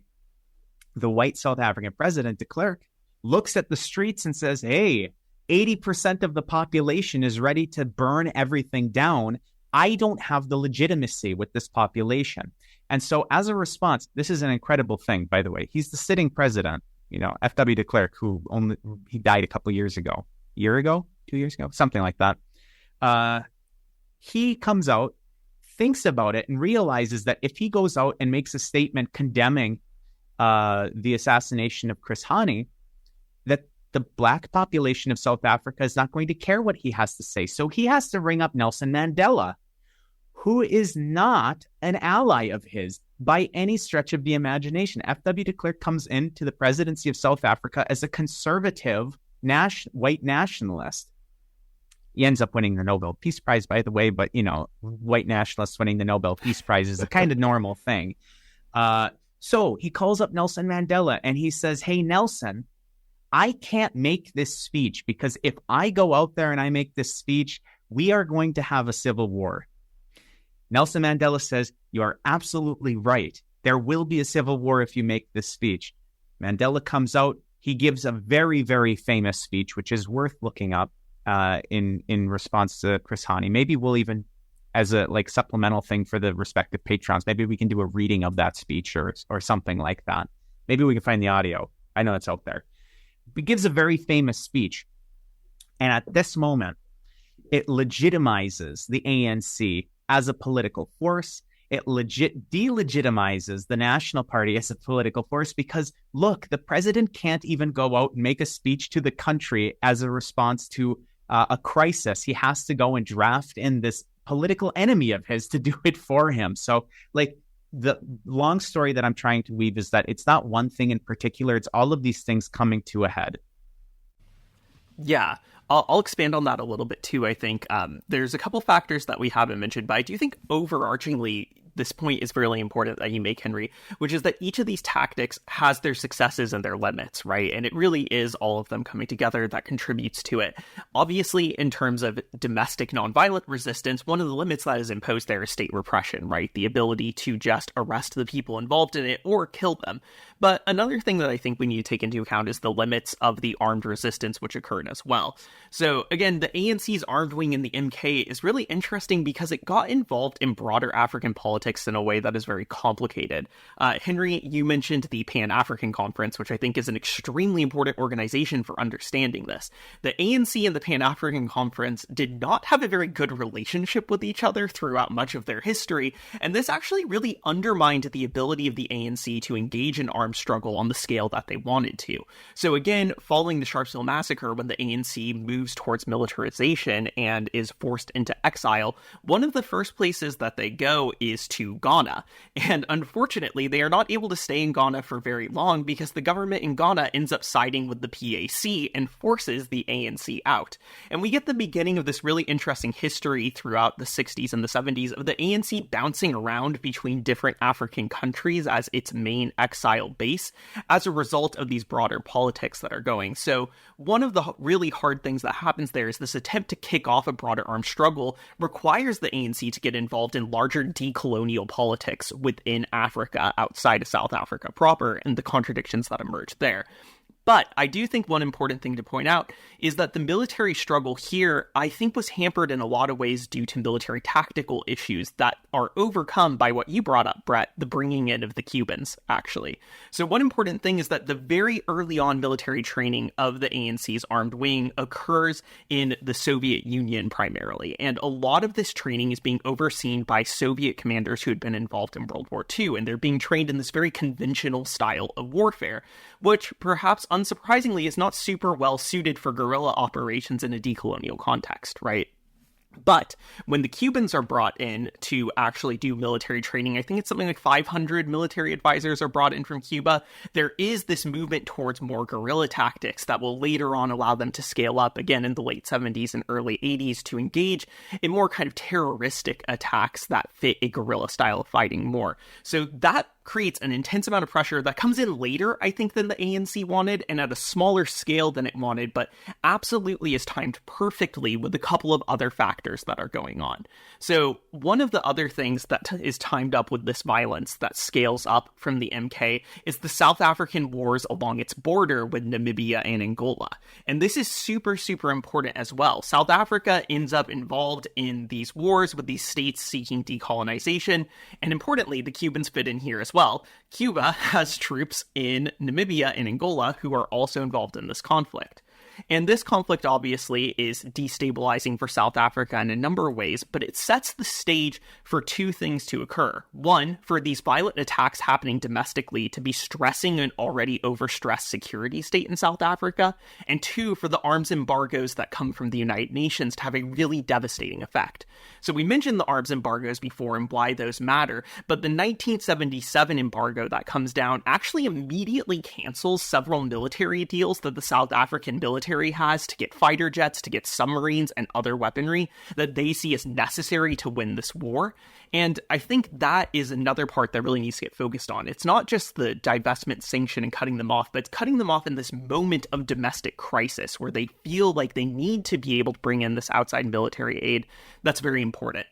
the white South African president, de Klerk, looks at the streets and says, hey, 80% of the population is ready to burn everything down. I don't have the legitimacy with this population. And so as a response, this is an incredible thing, by the way. He's the sitting president, F.W. de Klerk, he died a couple years ago. 2 years ago, something like that. He comes out, thinks about it, and realizes that if he goes out and makes a statement condemning the assassination of Chris Hani, that the black population of South Africa is not going to care what he has to say. So he has to ring up Nelson Mandela, who is not an ally of his by any stretch of the imagination. F.W. de Klerk comes into the presidency of South Africa as a conservative white nationalist. He ends up winning the Nobel Peace Prize, by the way, but, white nationalists winning the Nobel Peace Prize is a kind of normal thing. So he calls up Nelson Mandela and he says, hey, Nelson, I can't make this speech because if I go out there and I make this speech, we are going to have a civil war. Nelson Mandela says, you are absolutely right. There will be a civil war if you make this speech. Mandela comes out. He gives a very, very famous speech, which is worth looking up in response to Chris Hani. Maybe we'll even, as a supplemental thing for the respective patrons, maybe we can do a reading of that speech or something like that. Maybe we can find the audio. I know it's out there. He gives a very famous speech. And at this moment, it legitimizes the ANC as a political force. It delegitimizes the National Party as a political force because, look, the president can't even go out and make a speech to the country as a response to a crisis. He has to go and draft in this political enemy of his to do it for him. So, the long story that I'm trying to weave is that it's not one thing in particular. It's all of these things coming to a head. Yeah. I'll expand on that a little bit too, I think. There's a couple factors that we haven't mentioned, but I do think overarchingly, this point is really important that you make, Henry, which is that each of these tactics has their successes and their limits, right? And it really is all of them coming together that contributes to it. Obviously, in terms of domestic nonviolent resistance, one of the limits that is imposed there is state repression, right? The ability to just arrest the people involved in it or kill them. But another thing that I think we need to take into account is the limits of the armed resistance which occurred as well. So again, the ANC's armed wing in the MK is really interesting because it got involved in broader African politics in a way that is very complicated. Henry, you mentioned the Pan-African Conference, which I think is an extremely important organization for understanding this. The ANC and the Pan-African Conference did not have a very good relationship with each other throughout much of their history, and this actually really undermined the ability of the ANC to engage in armed struggle on the scale that they wanted to. So again, following the Sharpeville massacre, when the ANC moves towards militarization and is forced into exile, one of the first places that they go is to Ghana. And unfortunately, they are not able to stay in Ghana for very long because the government in Ghana ends up siding with the PAC and forces the ANC out. And we get the beginning of this really interesting history throughout the 60s and the 70s of the ANC bouncing around between different African countries as its main exile base as a result of these broader politics that are going. So one of the really hard things that happens there is this attempt to kick off a broader armed struggle requires the ANC to get involved in larger decolonial politics within Africa outside of South Africa proper and the contradictions that emerge there. But I do think one important thing to point out is that the military struggle here, I think, was hampered in a lot of ways due to military tactical issues that are overcome by what you brought up, Breht, the bringing in of the Cubans, actually. So one important thing is that the very early on military training of the ANC's armed wing occurs in the Soviet Union primarily. And a lot of this training is being overseen by Soviet commanders who had been involved in World War II. And they're being trained in this very conventional style of warfare, which perhaps unsurprisingly is not super well suited for guerrilla operations in a decolonial context, right? But when the Cubans are brought in to actually do military training, I think it's something like 500 military advisors are brought in from Cuba. There is this movement towards more guerrilla tactics that will later on allow them to scale up again in the late 70s and early 80s to engage in more kind of terroristic attacks that fit a guerrilla style of fighting more. So that creates an intense amount of pressure that comes in later, I think, than the ANC wanted and at a smaller scale than it wanted, but absolutely is timed perfectly with a couple of other factors that are going on. So one of the other things that is timed up with this violence that scales up from the MK is the South African Wars along its border with Namibia and Angola. And this is super, super important as well. South Africa ends up involved in these wars with these states seeking decolonization, and importantly, the Cubans fit in here as well. Cuba has troops in Namibia and Angola who are also involved in this conflict. And this conflict obviously is destabilizing for South Africa in a number of ways, but it sets the stage for two things to occur. One, for these violent attacks happening domestically to be stressing an already overstressed security state in South Africa, and two, for the arms embargoes that come from the United Nations to have a really devastating effect. So we mentioned the arms embargoes before and why those matter, but the 1977 embargo that comes down actually immediately cancels several military deals that the South African military has to get fighter jets, to get submarines and other weaponry that they see as necessary to win this war. And I think that is another part that really needs to get focused on. It's not just the divestment sanction and cutting them off, but it's cutting them off in this moment of domestic crisis where they feel like they need to be able to bring in this outside military aid. That's very important.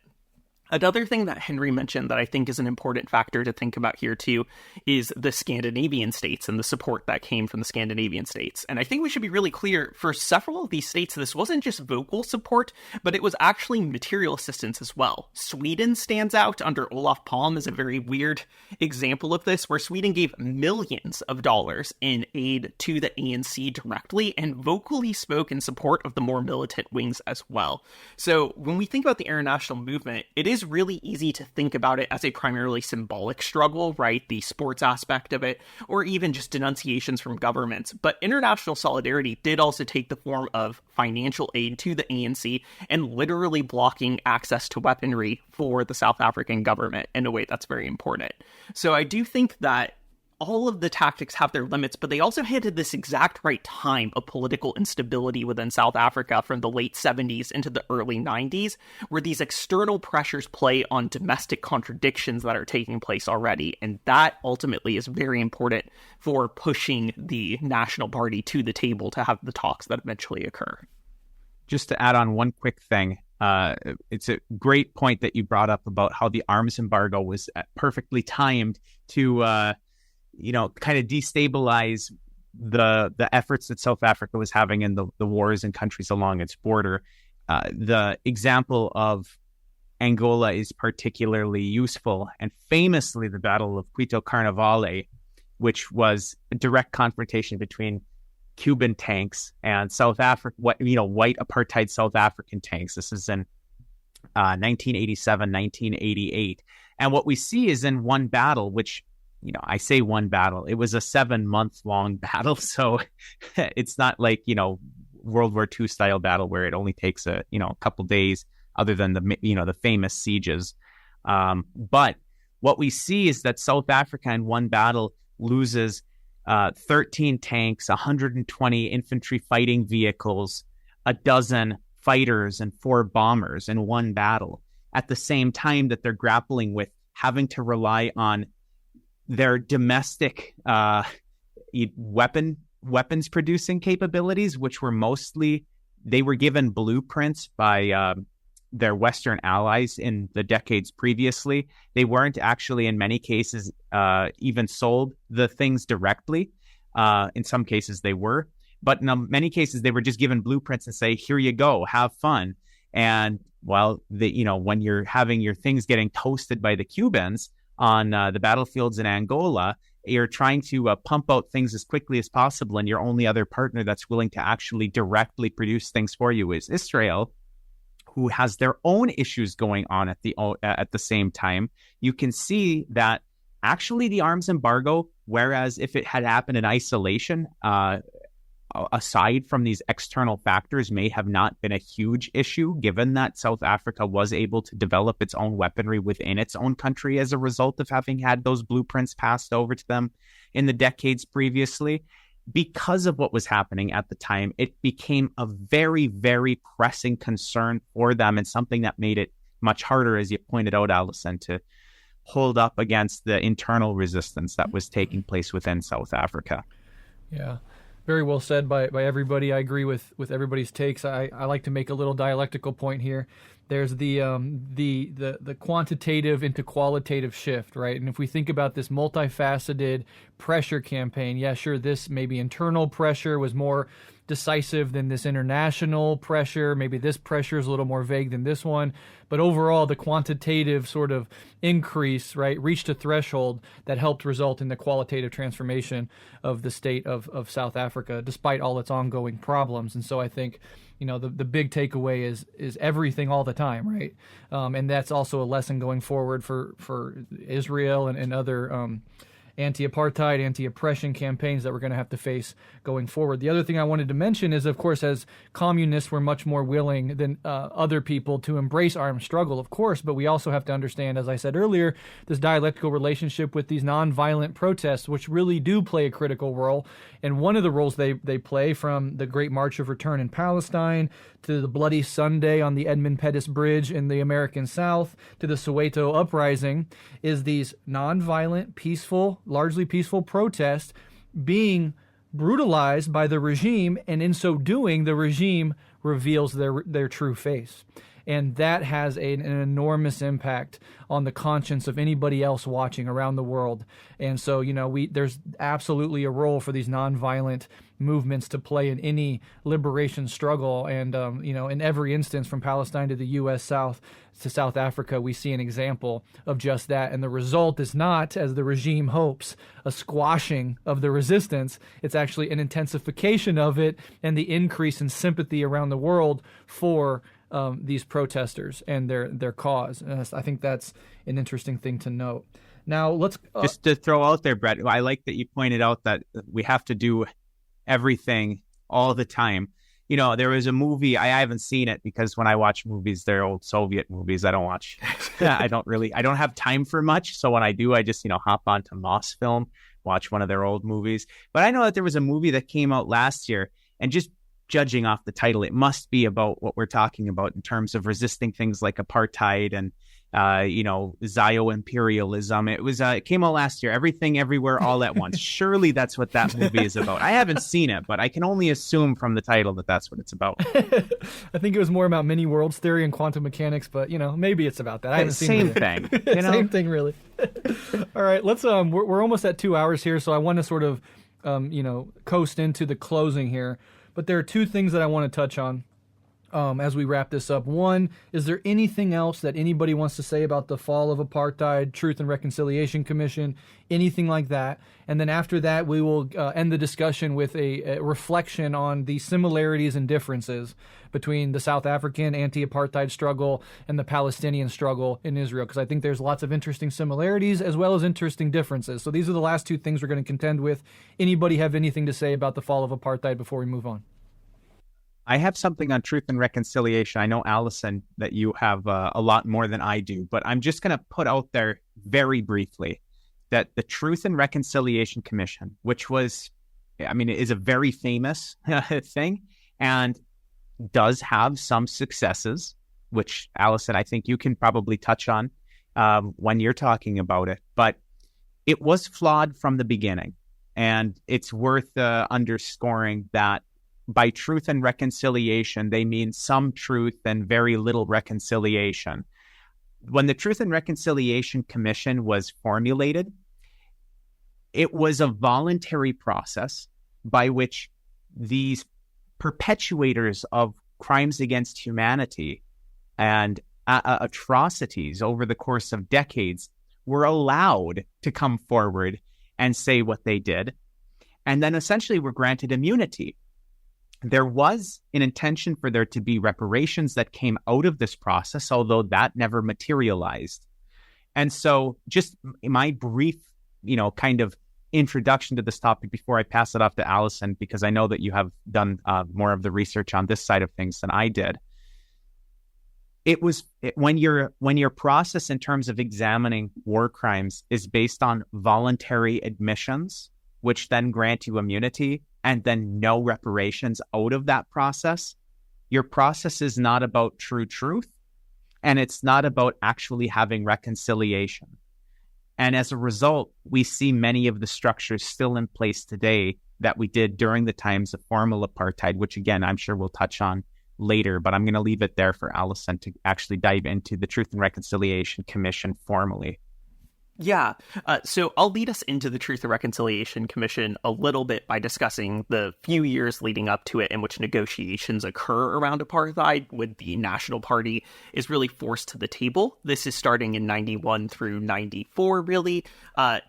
Another thing that Henry mentioned that I think is an important factor to think about here too is the Scandinavian states and the support that came from the Scandinavian states. And I think we should be really clear, for several of these states, this wasn't just vocal support, but it was actually material assistance as well. Sweden stands out under Olof Palme as a very weird example of this, where Sweden gave millions of dollars in aid to the ANC directly and vocally spoke in support of the more militant wings as well. So when we think about the international movement, it is really easy to think about it as a primarily symbolic struggle, right? The sports aspect of it, or even just denunciations from governments. But international solidarity did also take the form of financial aid to the ANC and literally blocking access to weaponry for the South African government in a way that's very important. So I do think that all of the tactics have their limits, but they also hit at this exact right time of political instability within South Africa from the late 70s into the early 90s, where these external pressures play on domestic contradictions that are taking place already. And that ultimately is very important for pushing the National Party to the table to have the talks that eventually occur. Just to add on one quick thing, it's a great point that you brought up about how the arms embargo was perfectly timed to kind of destabilize the efforts that South Africa was having in the wars in countries along its border. The example of Angola is particularly useful, and famously the Battle of Quito Carnavale, which was a direct confrontation between Cuban tanks and South Africa, white apartheid South African tanks. This is in 1987, 1988. And what we see is in one battle, which I say one battle. It was a 7-month-long battle, so it's not like World War II style battle where it only takes a couple days, other than the famous sieges. But what we see is that South Africa in one battle loses 13 tanks, 120 infantry fighting vehicles, a dozen fighters, and 4 bombers in one battle. At the same time that they're grappling with having to rely on their domestic weapons producing capabilities, which were mostly, they were given blueprints by their Western allies in the decades previously. They weren't actually, in many cases, even sold the things directly. In some cases they were, but in many cases they were just given blueprints and say, here you go, have fun. And when you're having your things getting toasted by the Cubans on the battlefields in Angola, you're trying to pump out things as quickly as possible, and your only other partner that's willing to actually directly produce things for you is Israel, who has their own issues going on at the same time. You can see that actually the arms embargo, whereas if it had happened in isolation, aside from these external factors, may have not been a huge issue, given that South Africa was able to develop its own weaponry within its own country as a result of having had those blueprints passed over to them in the decades previously. Because of what was happening at the time, it became a very, very pressing concern for them, and something that made it much harder, as you pointed out, Alyson, to hold up against the internal resistance that was taking place within South Africa. Yeah. Very well said by everybody. I agree with everybody's takes. I like to make a little dialectical point here. There's the quantitative into qualitative shift, right? And if we think about this multifaceted pressure campaign, yeah, sure, this maybe internal pressure was more decisive than this international pressure. Maybe this pressure is a little more vague than this one. But overall, the quantitative sort of increase, right, reached a threshold that helped result in the qualitative transformation of the state of South Africa, despite all its ongoing problems. And so I think, the big takeaway is everything all the time, right? And that's also a lesson going forward for Israel and other anti-apartheid, anti-oppression campaigns that we're going to have to face going forward. The other thing I wanted to mention is, of course, as communists were much more willing than other people to embrace armed struggle, of course, but we also have to understand, as I said earlier, this dialectical relationship with these nonviolent protests, which really do play a critical role. And one of the roles they play, from the Great March of Return in Palestine to the Bloody Sunday on the Edmund Pettus Bridge in the American South to the Soweto uprising, is these nonviolent, largely peaceful protests being brutalized by the regime, and in so doing, the regime reveals their true face. And that has an enormous impact on the conscience of anybody else watching around the world. And so, there's absolutely a role for these nonviolent movements to play in any liberation struggle. And, in every instance, from Palestine to the U.S. South to South Africa, we see an example of just that. And the result is not, as the regime hopes, a squashing of the resistance. It's actually an intensification of it and the increase in sympathy around the world for these protesters and their cause. And I think that's an interesting thing to note. Now, let's... Just to throw out there, Breht, I like that you pointed out that we have to do everything all the time. There was a movie, I haven't seen it because when I watch movies, they're old Soviet movies. I don't watch, I don't have time for much. So when I do, I just, hop onto Mosfilm, watch one of their old movies. But I know that there was a movie that came out last year, and just judging off the title, it must be about what we're talking about in terms of resisting things like apartheid and, Zio-imperialism. It came out last year, Everything Everywhere All at Once. Surely that's what that movie is about. I haven't seen it, but I can only assume from the title that that's what it's about. I think it was more about many worlds theory and quantum mechanics, but, maybe it's about that. I haven't seen it. Same thing. Same thing, really. All right, let's, we're almost at 2 hours here, so I want to sort of, coast into the closing here. But there are two things that I want to touch on as we wrap this up. One, is there anything else that anybody wants to say about the fall of apartheid, Truth and Reconciliation Commission, anything like that? And then after that, we will end the discussion with a reflection on the similarities and differences between the South African anti-apartheid struggle and the Palestinian struggle in Israel, because I think there's lots of interesting similarities as well as interesting differences. So these are the last two things we're going to contend with. Anybody have anything to say about the fall of apartheid before we move on? I have something on Truth and Reconciliation. I know, Alyson, that you have a lot more than I do, but I'm just going to put out there very briefly that the Truth and Reconciliation Commission, which is a very famous thing and does have some successes, which, Alyson, I think you can probably touch on when you're talking about it, but it was flawed from the beginning. And it's worth underscoring that by truth and reconciliation, they mean some truth and very little reconciliation. When the Truth and Reconciliation Commission was formulated, it was a voluntary process by which these perpetuators of crimes against humanity and atrocities over the course of decades were allowed to come forward and say what they did, and then essentially were granted immunity. There was an intention for there to be reparations that came out of this process, although that never materialized. And so just my brief, kind of introduction to this topic before I pass it off to Alyson, because I know that you have done more of the research on this side of things than I did. When your process in terms of examining war crimes is based on voluntary admissions, which then grant you immunity, and then no reparations out of that process, your process is not about true truth, and it's not about actually having reconciliation. And as a result, we see many of the structures still in place today that we did during the times of formal apartheid, which again, I'm sure we'll touch on later, but I'm going to leave it there for Alyson to actually dive into the Truth and Reconciliation Commission formally. Yeah, so I'll lead us into the Truth and Reconciliation Commission a little bit by discussing the few years leading up to it in which negotiations occur around apartheid when the National Party is really forced to the table. This is starting in 91 through 94, really.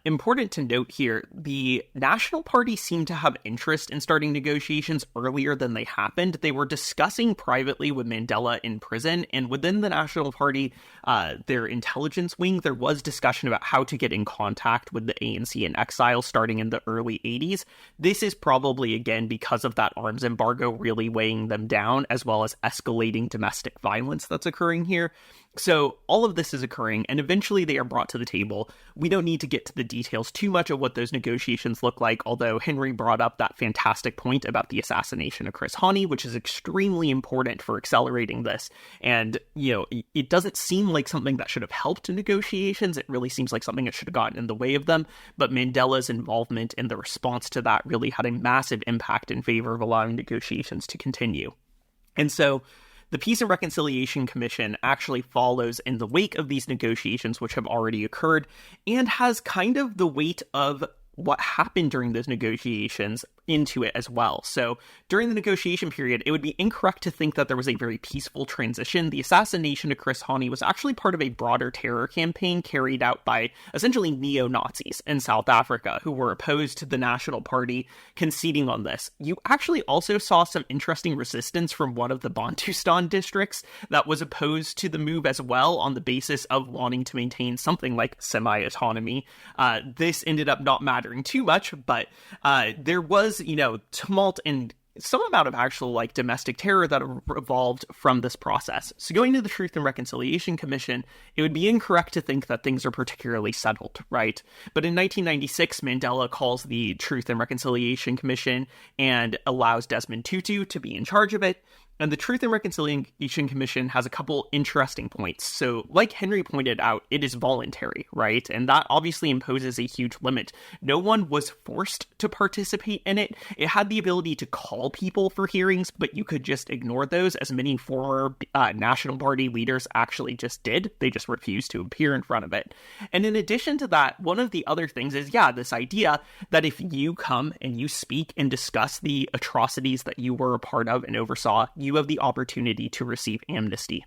Important to note here, the National Party seemed to have interest in starting negotiations earlier than they happened. They were discussing privately with Mandela in prison, and within the National Party, their intelligence wing, there was discussion about how to get in contact with the ANC in exile starting in the early 80s. This is probably, again, because of that arms embargo really weighing them down, as well as escalating domestic violence that's occurring here. So all of this is occurring, and eventually they are brought to the table. We don't need to get to the details too much of what those negotiations look like, although Henry brought up that fantastic point about the assassination of Chris Hani, which is extremely important for accelerating this. And, it doesn't seem like something that should have helped negotiations. It really seems like something that should have gotten in the way of them. But Mandela's involvement in the response to that really had a massive impact in favor of allowing negotiations to continue. And so the Peace and Reconciliation Commission actually follows in the wake of these negotiations, which have already occurred, and has kind of the weight of what happened during those negotiations into it as well. So during the negotiation period, it would be incorrect to think that there was a very peaceful transition. The assassination of Chris Hani was actually part of a broader terror campaign carried out by essentially neo-Nazis in South Africa who were opposed to the National Party conceding on this. You actually also saw some interesting resistance from one of the Bantustans districts that was opposed to the move as well on the basis of wanting to maintain something like semi-autonomy. This ended up not mattering too much, but there was tumult and some amount of actual domestic terror that evolved from this process. So going to the Truth and Reconciliation Commission, it would be incorrect to think that things are particularly settled, right? But in 1996, Mandela calls the Truth and Reconciliation Commission and allows Desmond Tutu to be in charge of it. And the Truth and Reconciliation Commission has a couple interesting points. So, like Henry pointed out, it is voluntary, right? And that obviously imposes a huge limit. No one was forced to participate in it. It had the ability to call people for hearings, but you could just ignore those, as many former National Party leaders actually just did. They just refused to appear in front of it. And in addition to that, one of the other things is, this idea that if you come and you speak and discuss the atrocities that you were a part of and oversaw, you have the opportunity to receive amnesty.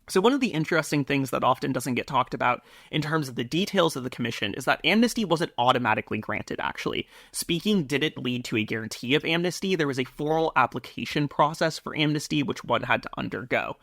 So one of the interesting things that often doesn't get talked about in terms of the details of the commission is that amnesty wasn't automatically granted, actually. Speaking didn't lead to a guarantee of amnesty. There was a formal application process for amnesty, which one had to undergo.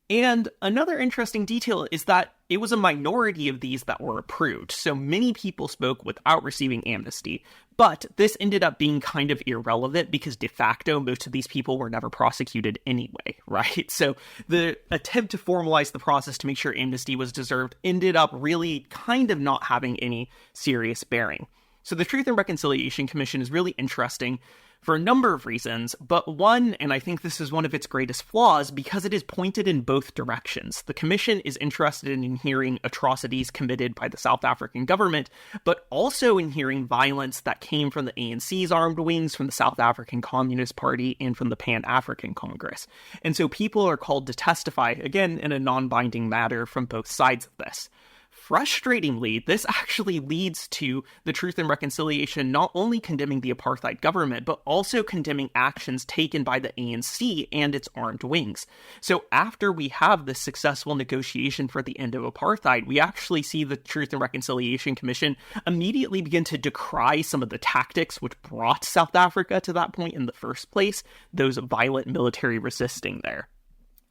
And another interesting detail is that it was a minority of these that were approved, so many people spoke without receiving amnesty. But this ended up being kind of irrelevant because de facto, most of these people were never prosecuted anyway, right? So the attempt to formalize the process to make sure amnesty was deserved ended up really kind of not having any serious bearing. So the Truth and Reconciliation Commission is really interesting for a number of reasons, but one, and I think this is one of its greatest flaws, because it is pointed in both directions. The commission is interested in hearing atrocities committed by the South African government, but also in hearing violence that came from the ANC's armed wings, from the South African Communist Party, and from the Pan-African Congress. And so people are called to testify, again, in a non-binding matter from both sides of this. Frustratingly, this actually leads to the Truth and Reconciliation not only condemning the apartheid government, but also condemning actions taken by the ANC and its armed wings. So after we have this successful negotiation for the end of apartheid, we actually see the Truth and Reconciliation Commission immediately begin to decry some of the tactics which brought South Africa to that point in the first place, those violent military resisting there.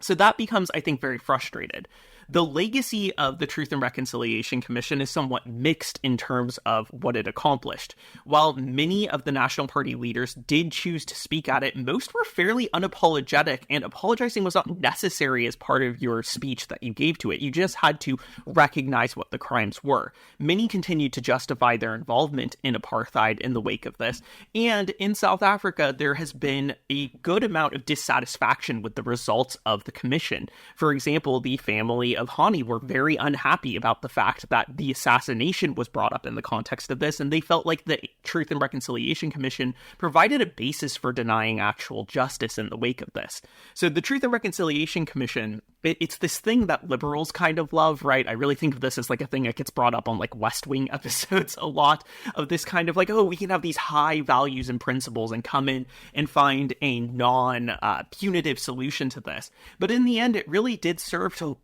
So that becomes, I think, very frustrated. The legacy of the Truth and Reconciliation Commission is somewhat mixed in terms of what it accomplished. While many of the National Party leaders did choose to speak at it, most were fairly unapologetic, and apologizing was not necessary as part of your speech that you gave to it. You just had to recognize what the crimes were. Many continued to justify their involvement in apartheid in the wake of this, and in South Africa, there has been a good amount of dissatisfaction with the results of the commission. For example, the family family of Hani were very unhappy about the fact that the assassination was brought up in the context of this, and they felt like the Truth and Reconciliation Commission provided a basis for denying actual justice in the wake of this. So the Truth and Reconciliation Commission, it's this thing that liberals kind of love, right? I really think of this as like a thing that gets brought up on like West Wing episodes a lot, of this kind of like, oh, we can have these high values and principles and come in and find a non-punitive solution to this. But in the end, it really did serve to,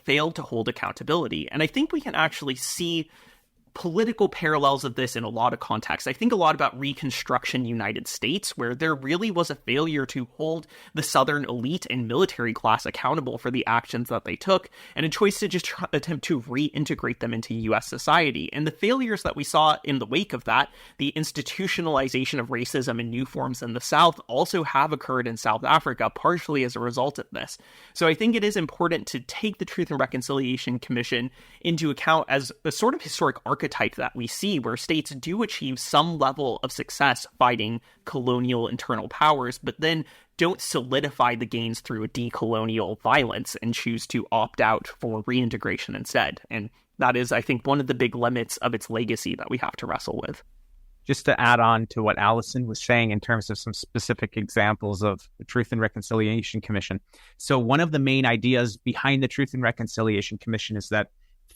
fail to hold accountability. And I think we can actually see political parallels of this in a lot of contexts. I think a lot about Reconstruction United States, where there really was a failure to hold the Southern elite and military class accountable for the actions that they took, and a choice to just attempt to reintegrate them into U.S. society. And the failures that we saw in the wake of that, the institutionalization of racism in new forms in the South, also have occurred in South Africa, partially as a result of this. So I think it is important to take the Truth and Reconciliation Commission into account as a sort of historic archetype that we see, where states do achieve some level of success fighting colonial internal powers, but then don't solidify the gains through a decolonial violence and choose to opt out for reintegration instead. And that is, I think, one of the big limits of its legacy that we have to wrestle with. Just to add on to what Alyson was saying in terms of some specific examples of the Truth and Reconciliation Commission. So one of the main ideas behind the Truth and Reconciliation Commission is that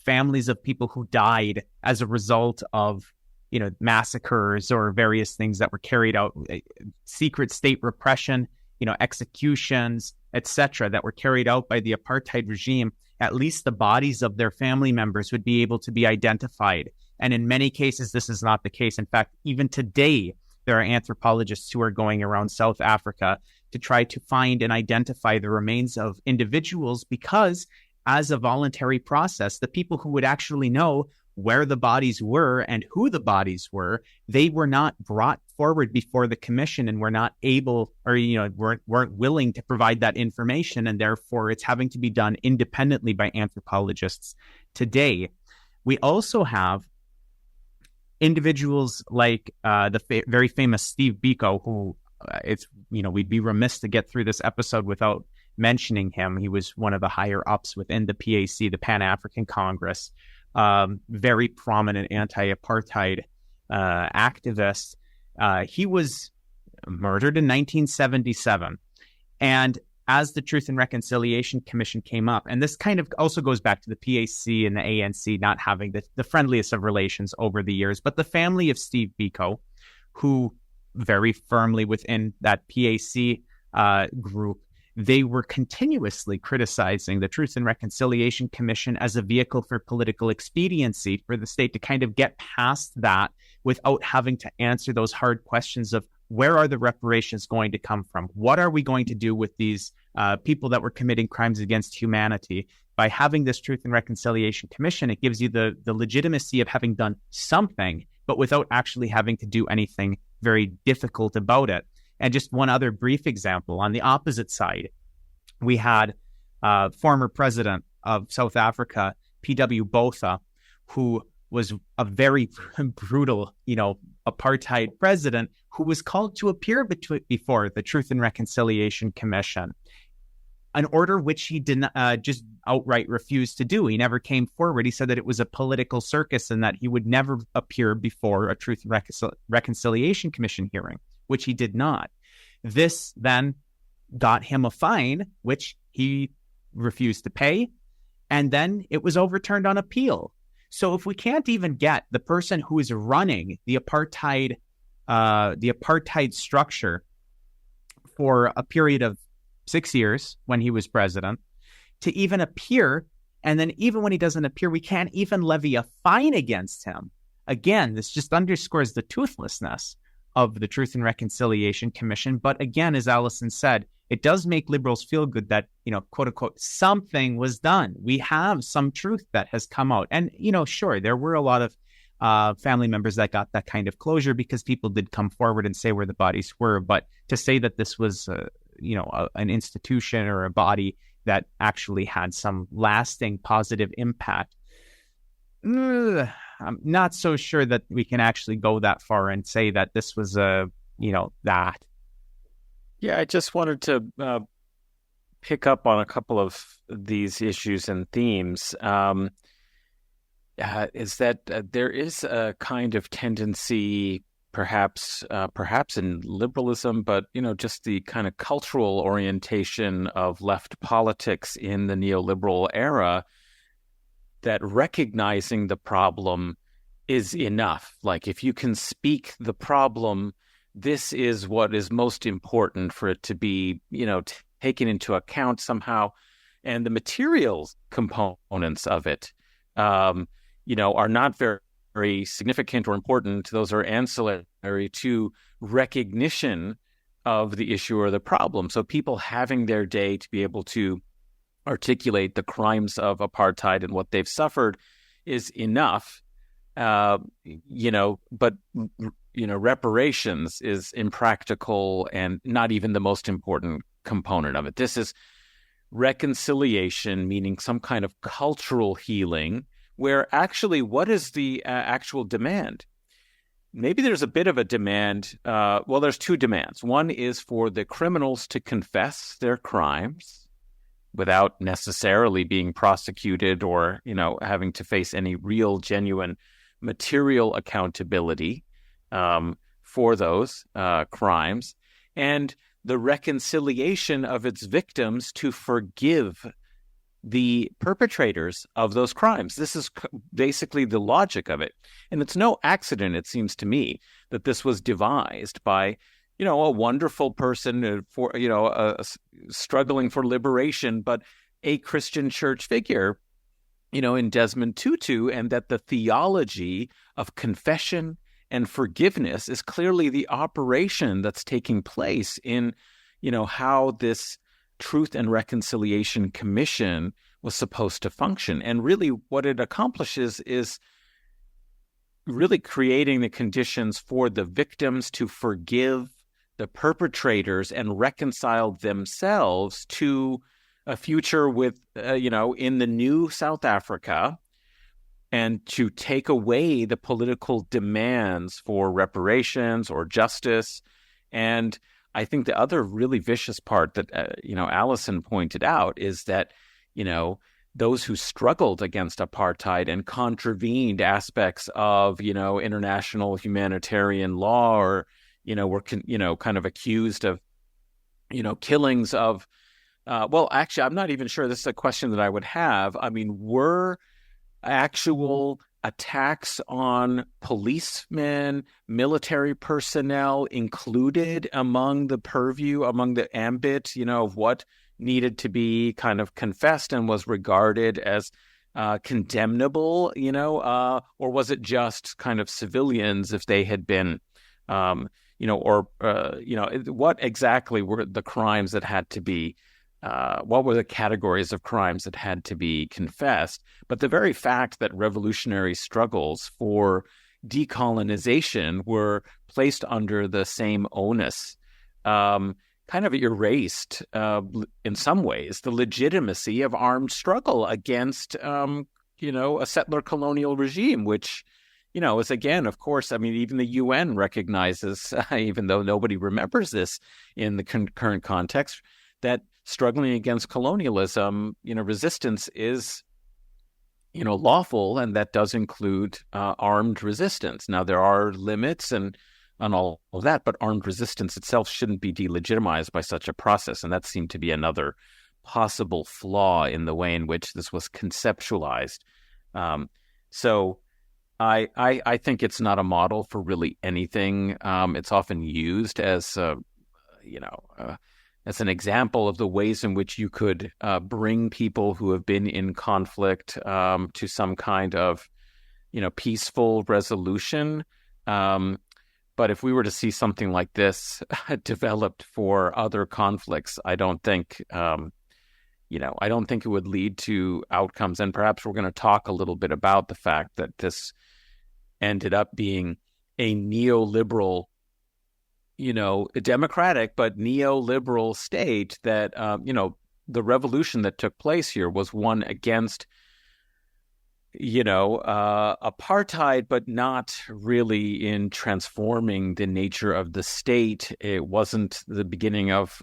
families of people who died as a result of, massacres or various things that were carried out, secret state repression, executions, etc., that were carried out by the apartheid regime, at least the bodies of their family members would be able to be identified. And in many cases, this is not the case. In fact, even today, there are anthropologists who are going around South Africa to try to find and identify the remains of individuals, because as a voluntary process, the people who would actually know where the bodies were and who the bodies were, they were not brought forward before the commission and were not able, or weren't willing to provide that information, and therefore it's having to be done independently by anthropologists today. We also have individuals like the very famous Steve Biko, who we'd be remiss to get through this episode without mentioning him. He was one of the higher ups within the PAC, the Pan-African Congress, very prominent anti-apartheid activist. He was murdered in 1977. And as the Truth and Reconciliation Commission came up, and this kind of also goes back to the PAC and the ANC not having the friendliest of relations over the years, but the family of Steve Biko, who very firmly within that PAC group, they were continuously criticizing the Truth and Reconciliation Commission as a vehicle for political expediency for the state to kind of get past that without having to answer those hard questions of where are the reparations going to come from? What are we going to do with these people that were committing crimes against humanity? By having this Truth and Reconciliation Commission, it gives you the legitimacy of having done something, but without actually having to do anything very difficult about it. And just one other brief example, on the opposite side, we had former president of South Africa, P.W. Botha, who was a very brutal, apartheid president, who was called to appear before the Truth and Reconciliation Commission, an order which he did just outright refused to do. He never came forward. He said that it was a political circus and that he would never appear before a Truth and Reconciliation Commission hearing, which he did not. This then got him a fine, which he refused to pay, and then it was overturned on appeal. So if we can't even get the person who is running the apartheid structure for a period of 6 years when he was president to even appear, and then even when he doesn't appear, we can't even levy a fine against him. Again, this just underscores the toothlessness of the Truth and Reconciliation Commission. But again, as Alyson said, it does make liberals feel good that, quote unquote, something was done. We have some truth that has come out. And, sure, there were a lot of family members that got that kind of closure because people did come forward and say where the bodies were. But to say that this was, an institution or a body that actually had some lasting positive impact, I'm not so sure that we can actually go that far and say that this was that. Yeah, I just wanted to pick up on a couple of these issues and themes. Is that there is a kind of tendency, perhaps in liberalism, but just the kind of cultural orientation of left politics in the neoliberal era, that recognizing the problem is enough. Like, if you can speak the problem, this is what is most important for it to be, taken into account somehow, and the material components of it are not very, very significant or important. Those are ancillary to recognition of the issue or the problem. So people having their day to be able to articulate the crimes of apartheid and what they've suffered is enough. But reparations is impractical and not even the most important component of it. This is reconciliation, meaning some kind of cultural healing, where actually, what is the actual demand? Maybe there's a bit of a demand. There's two demands. One is for the criminals to confess their crimes without necessarily being prosecuted or, having to face any real, genuine material accountability for those crimes, and the reconciliation of its victims to forgive the perpetrators of those crimes. This is basically the logic of it. And it's no accident, it seems to me, that this was devised by, a wonderful person struggling for liberation, but a Christian church figure, in Desmond Tutu, and that the theology of confession and forgiveness is clearly the operation that's taking place in, how this Truth and Reconciliation Commission was supposed to function. And really what it accomplishes is really creating the conditions for the victims to forgive the perpetrators and reconcile themselves to a future with, in the new South Africa, and to take away the political demands for reparations or justice. And I think the other really vicious part that, Alyson pointed out is that, those who struggled against apartheid and contravened aspects of, international humanitarian law, or, were, kind of accused of, killings of, actually, I'm not even sure this is a question that I would have. I mean, were actual attacks on policemen, military personnel included among the purview, among the ambit, of what needed to be kind of confessed and was regarded as condemnable, or was it just kind of civilians if they had been, what exactly were the crimes that had to be, what were the categories of crimes that had to be confessed? But the very fact that revolutionary struggles for decolonization were placed under the same onus kind of erased, in some ways, the legitimacy of armed struggle against, a settler colonial regime, which, is, again, of course, I mean, even the UN recognizes, even though nobody remembers this in the current context, that struggling against colonialism, resistance is, lawful, and that does include armed resistance. Now, there are limits and all of that, but armed resistance itself shouldn't be delegitimized by such a process, and that seemed to be another possible flaw in the way in which this was conceptualized. So I think it's not a model for really anything. It's often used as as an example of the ways in which you could bring people who have been in conflict to some kind of, peaceful resolution. But if we were to see something like this developed for other conflicts, I don't think, I don't think it would lead to outcomes. And perhaps we're going to talk a little bit about the fact that this ended up being a neoliberal, a democratic but neoliberal state that, the revolution that took place here was one against, apartheid, but not really in transforming the nature of the state. It wasn't the beginning of,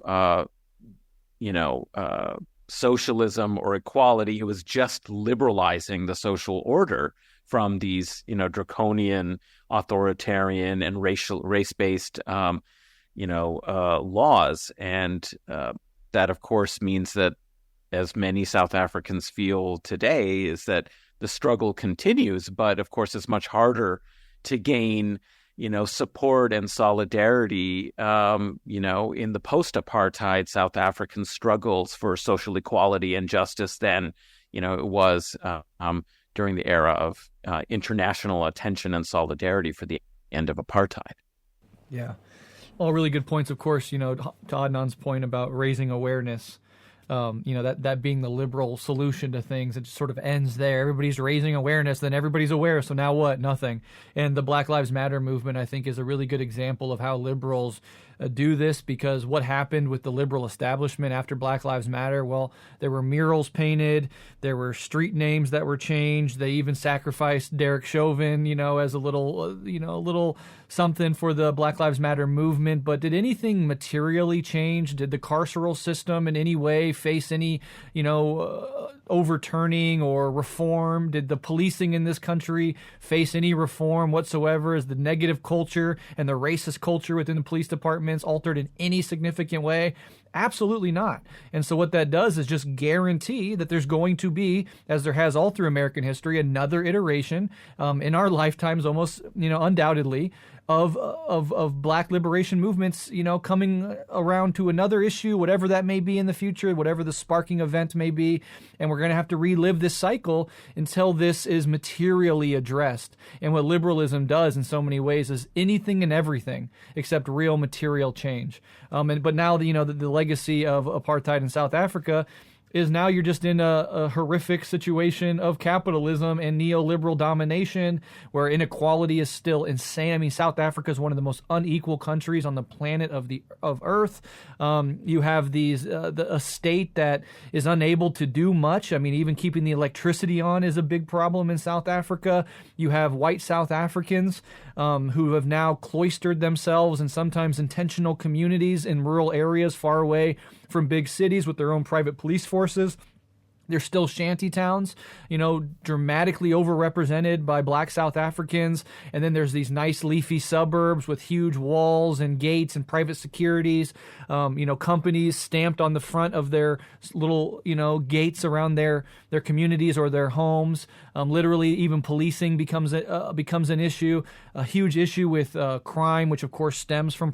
socialism or equality. It was just liberalizing the social order from these, draconian, authoritarian, and race-based, laws. And that, of course, means that, as many South Africans feel today, is that the struggle continues. But of course, it's much harder to gain, support and solidarity, in the post-apartheid South African struggles for social equality and justice than, it was during the era of international attention and solidarity for the end of apartheid. Yeah. All really good points, of course, to Adnan's point about raising awareness. That being the liberal solution to things. It just sort of ends there. Everybody's raising awareness, then everybody's aware, so now what? Nothing. And the Black Lives Matter movement, I think, is a really good example of how liberals do this, because what happened with the liberal establishment after Black Lives Matter? Well, there were murals painted, there were street names that were changed, they even sacrificed Derek Chauvin, as a little something for the Black Lives Matter movement. But did anything materially change? Did the carceral system in any way face any, overturning or reform? Did the policing in this country face any reform whatsoever? Is the negative culture and the racist culture within the police departments altered in any significant way? Absolutely not. And so what that does is just guarantee that there's going to be, as there has all through American history, another iteration in our lifetimes, almost, undoubtedly, of Black liberation movements, coming around to another issue, whatever that may be in the future, whatever the sparking event may be. And we're going to have to relive this cycle until this is materially addressed. And what liberalism does in so many ways is anything and everything except real material change. But now, the legacy of apartheid in South Africa is now you're just in a horrific situation of capitalism and neoliberal domination, where inequality is still insane. I mean, South Africa is one of the most unequal countries on the planet of Earth. You have a state that is unable to do much. I mean, even keeping the electricity on is a big problem in South Africa. You have white South Africans who have now cloistered themselves in sometimes intentional communities in rural areas far away from big cities with their own private police forces. They're still shanty towns, dramatically overrepresented by Black South Africans. And then there's these nice leafy suburbs with huge walls and gates and private securities, companies stamped on the front of their little, gates around their communities or their homes. Literally, even policing becomes an issue, a huge issue with crime, which of course stems from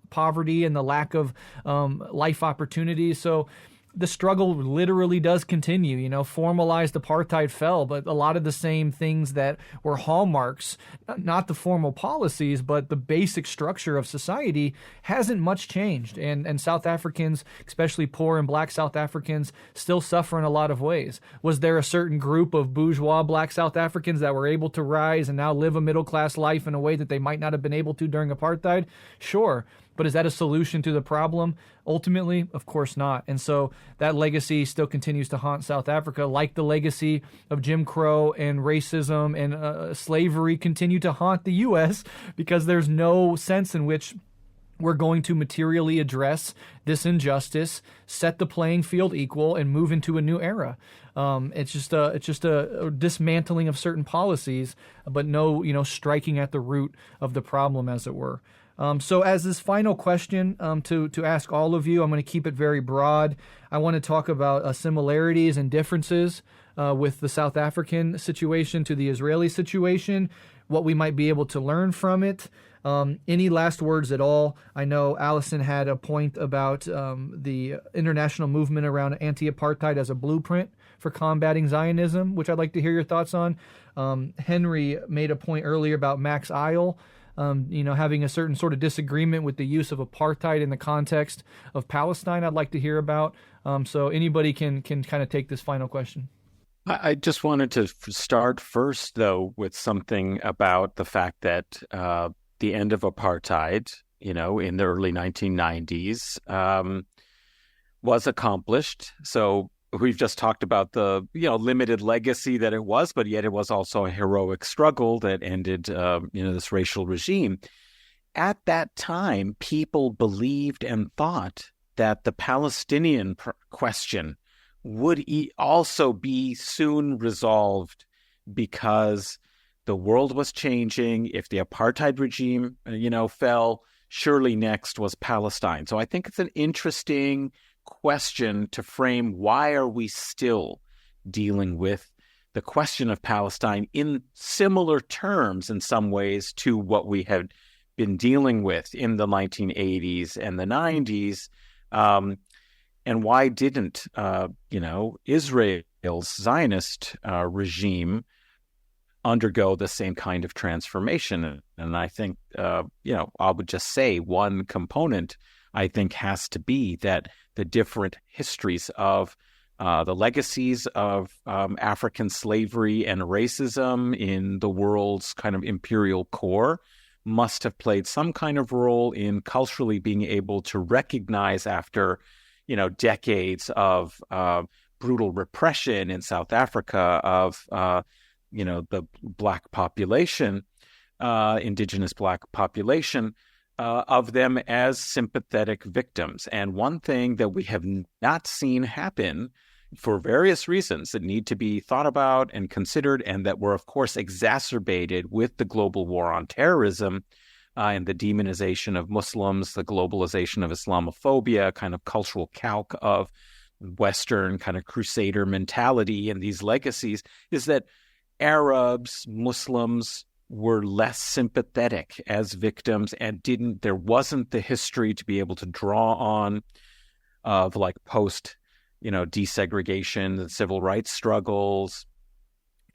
poverty and the lack of life opportunities. So the struggle literally does continue. Formalized apartheid fell, but a lot of the same things that were hallmarks, not the formal policies, but the basic structure of society, hasn't much changed. And South Africans, especially poor and Black South Africans, still suffer in a lot of ways. Was there a certain group of bourgeois Black South Africans that were able to rise and now live a middle-class life in a way that they might not have been able to during apartheid? Sure. But is that a solution to the problem? Ultimately, of course not. And so that legacy still continues to haunt South Africa, like the legacy of Jim Crow and racism and slavery continue to haunt the U.S., because there's no sense in which we're going to materially address this injustice, set the playing field equal, and move into a new era. It's just a dismantling of certain policies, but no, striking at the root of the problem, as it were. So as this final question to ask all of you, I'm going to keep it very broad. I want to talk about similarities and differences with the South African situation to the Israeli situation, what we might be able to learn from it. Any last words at all? I know Alyson had a point about the international movement around anti-apartheid as a blueprint for combating Zionism, which I'd like to hear your thoughts on. Henry made a point earlier about Max Eil, having a certain sort of disagreement with the use of apartheid in the context of Palestine. I'd like to hear about. So anybody can kind of take this final question. I just wanted to start first, though, with something about the fact that the end of apartheid, in the early 1990s, was accomplished. So we've just talked about the, limited legacy that it was, but yet it was also a heroic struggle that ended, this racial regime. At that time, people believed and thought that the Palestinian question would also be soon resolved because the world was changing. If the apartheid regime, fell, surely next was Palestine. So I think it's an interesting question to frame. Why are we still dealing with the question of Palestine in similar terms in some ways to what we had been dealing with in the 1980s and the 90s? And why didn't, Israel's Zionist regime undergo the same kind of transformation? And I think, I would just say one component, I think, has to be that the different histories of the legacies of African slavery and racism in the world's kind of imperial core must have played some kind of role in culturally being able to recognize, after, decades of brutal repression in South Africa of, the Black population, indigenous Black population, of them as sympathetic victims. And one thing that we have not seen happen for various reasons that need to be thought about and considered, and that were, of course, exacerbated with the global war on terrorism and the demonization of Muslims, the globalization of Islamophobia, kind of cultural calque of Western kind of crusader mentality and these legacies, is that Arabs, Muslims were less sympathetic as victims, and there wasn't the history to be able to draw on of like post desegregation, the civil rights struggles,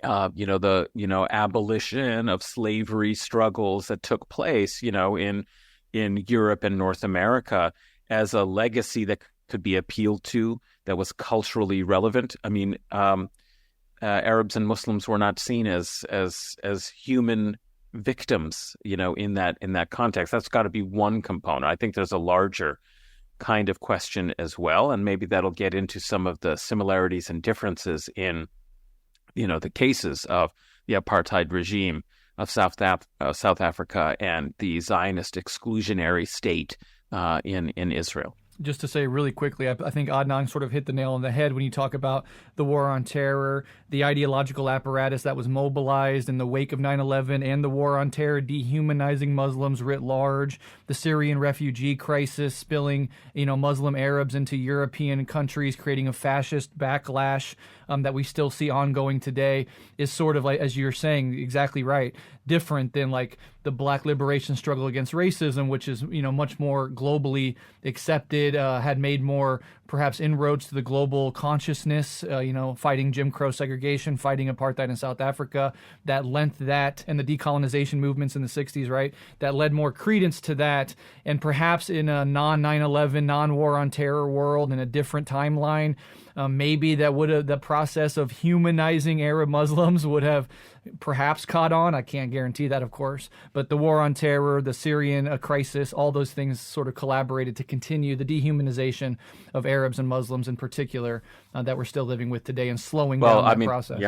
the abolition of slavery struggles that took place, in Europe and North America, as a legacy that could be appealed to, that was culturally relevant. I mean, Arabs and Muslims were not seen as human victims, in that context. That's got to be one component. I think there's a larger kind of question as well, and maybe that'll get into some of the similarities and differences in, the cases of the apartheid regime of South Africa and the Zionist exclusionary state in Israel. Just to say really quickly, I think Adnan sort of hit the nail on the head when you talk about the war on terror, the ideological apparatus that was mobilized in the wake of 9/11 and the war on terror, dehumanizing Muslims writ large, the Syrian refugee crisis, spilling, Muslim Arabs into European countries, creating a fascist backlash that we still see ongoing today, is sort of like, as you're saying, exactly right, different than like the Black liberation struggle against racism, which is, much more globally accepted, had made more perhaps inroads to the global consciousness, fighting Jim Crow segregation, fighting apartheid in South Africa, that lent that, and the decolonization movements in the 60s, right, that led more credence to that. And perhaps in a non-9/11, non-war on terror world, in a different timeline, maybe the process of humanizing Arab Muslims would have perhaps caught on. I can't guarantee that, of course. But the war on terror, the Syrian crisis, all those things sort of collaborated to continue the dehumanization of Arabs and Muslims in particular that we're still living with today, and slowing down that process.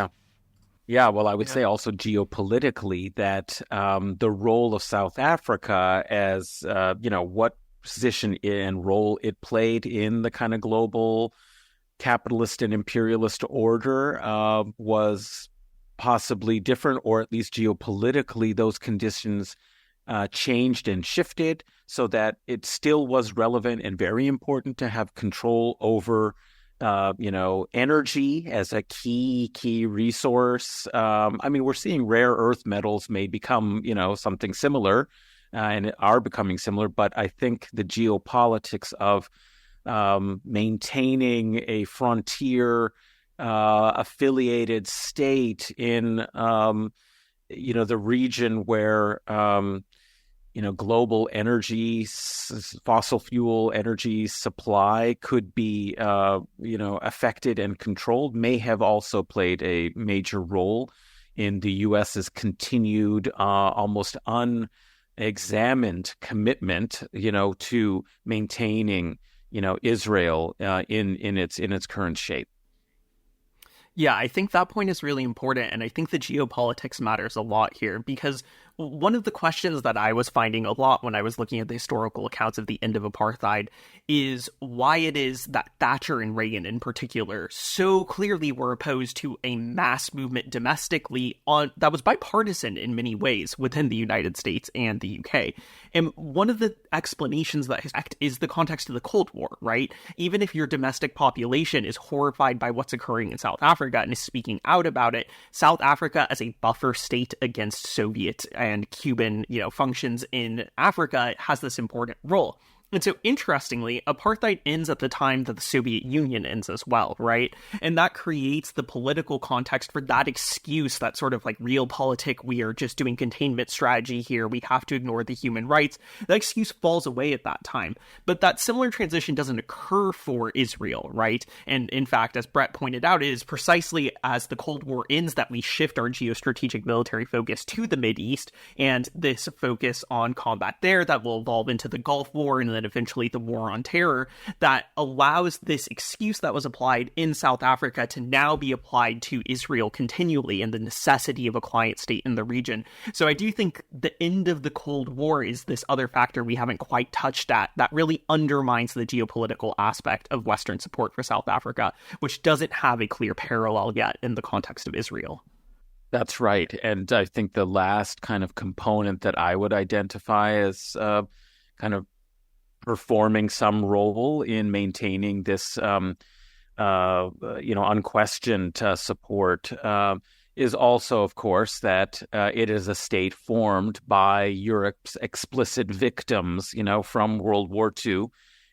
Yeah. Well, I would say also geopolitically that the role of South Africa as, what position and role it played in the kind of global capitalist and imperialist order was possibly different, or at least geopolitically those conditions changed and shifted so that it still was relevant and very important to have control over energy as a key resource. We're seeing rare earth metals may become, something similar and are becoming similar, but I think the geopolitics of maintaining a frontier affiliated state in the region where global energy, fossil fuel energy supply could be affected and controlled, may have also played a major role in the U.S.'s continued almost unexamined commitment to maintaining Israel in its current shape. Yeah, I think that point is really important, and I think the geopolitics matters a lot here, because one of the questions that I was finding a lot when I was looking at the historical accounts of the end of apartheid is why it is that Thatcher and Reagan in particular so clearly were opposed to a mass movement domestically that was bipartisan in many ways within the United States and the UK. And one of the explanations that is the context of the Cold War, right? Even if your domestic population is horrified by what's occurring in South Africa and is speaking out about it, South Africa as a buffer state against Soviet and Cuban, functions in Africa has this important role. And so, interestingly, apartheid ends at the time that the Soviet Union ends as well, right? And that creates the political context for that excuse, that sort of like realpolitik, we are just doing containment strategy here, we have to ignore the human rights. That excuse falls away at that time. But that similar transition doesn't occur for Israel, right? And in fact, as Breht pointed out, it is precisely as the Cold War ends that we shift our geostrategic military focus to the Mideast, and this focus on combat there that will evolve into the Gulf War and then eventually the War on Terror, that allows this excuse that was applied in South Africa to now be applied to Israel continually, and the necessity of a client state in the region. So I do think the end of the Cold War is this other factor we haven't quite touched at that really undermines the geopolitical aspect of Western support for South Africa, which doesn't have a clear parallel yet in the context of Israel. That's right. And I think the last kind of component that I would identify as kind of performing some role in maintaining this, unquestioned support is also, of course, that it is a state formed by Europe's explicit victims, from World War II,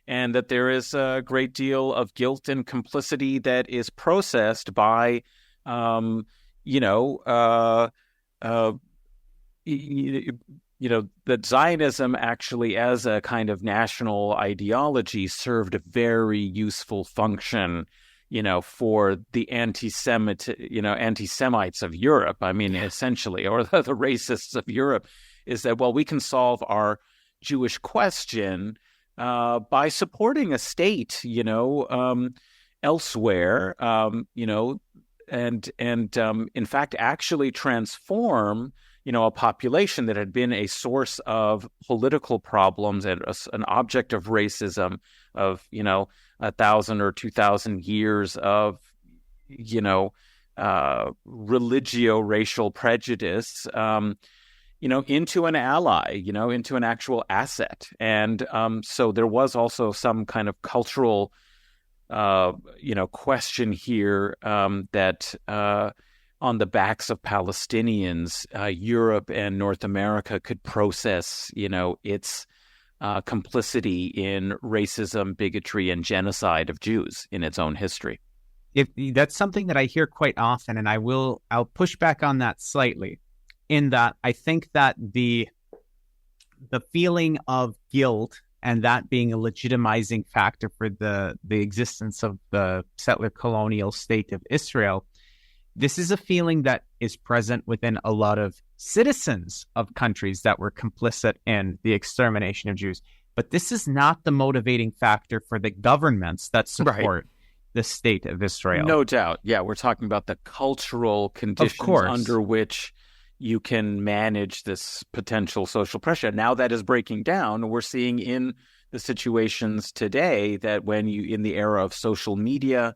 and that there is a great deal of guilt and complicity that is processed by, that Zionism actually, as a kind of national ideology, served a very useful function, for the anti-Semites of Europe. I mean, essentially, or the racists of Europe, is that, well, we can solve our Jewish question by supporting a state, elsewhere, and in fact, actually transform a population that had been a source of political problems and an object of racism of, 1,000 or 2,000 years of, religio-racial prejudice, into an ally, into an actual asset. And so there was also some kind of cultural, question here that on the backs of Palestinians, Europe and North America could process, its complicity in racism, bigotry, and genocide of Jews in its own history. That's something that I hear quite often, and I'll push back on that slightly, in that I think that the feeling of guilt and that being a legitimizing factor for the existence of the settler colonial state of Israel, this is a feeling that is present within a lot of citizens of countries that were complicit in the extermination of Jews. But this is not the motivating factor for the governments that support the state of Israel. No doubt. Yeah, we're talking about the cultural conditions under which you can manage this potential social pressure. Now that is breaking down. We're seeing in the situations today that when in the era of social media,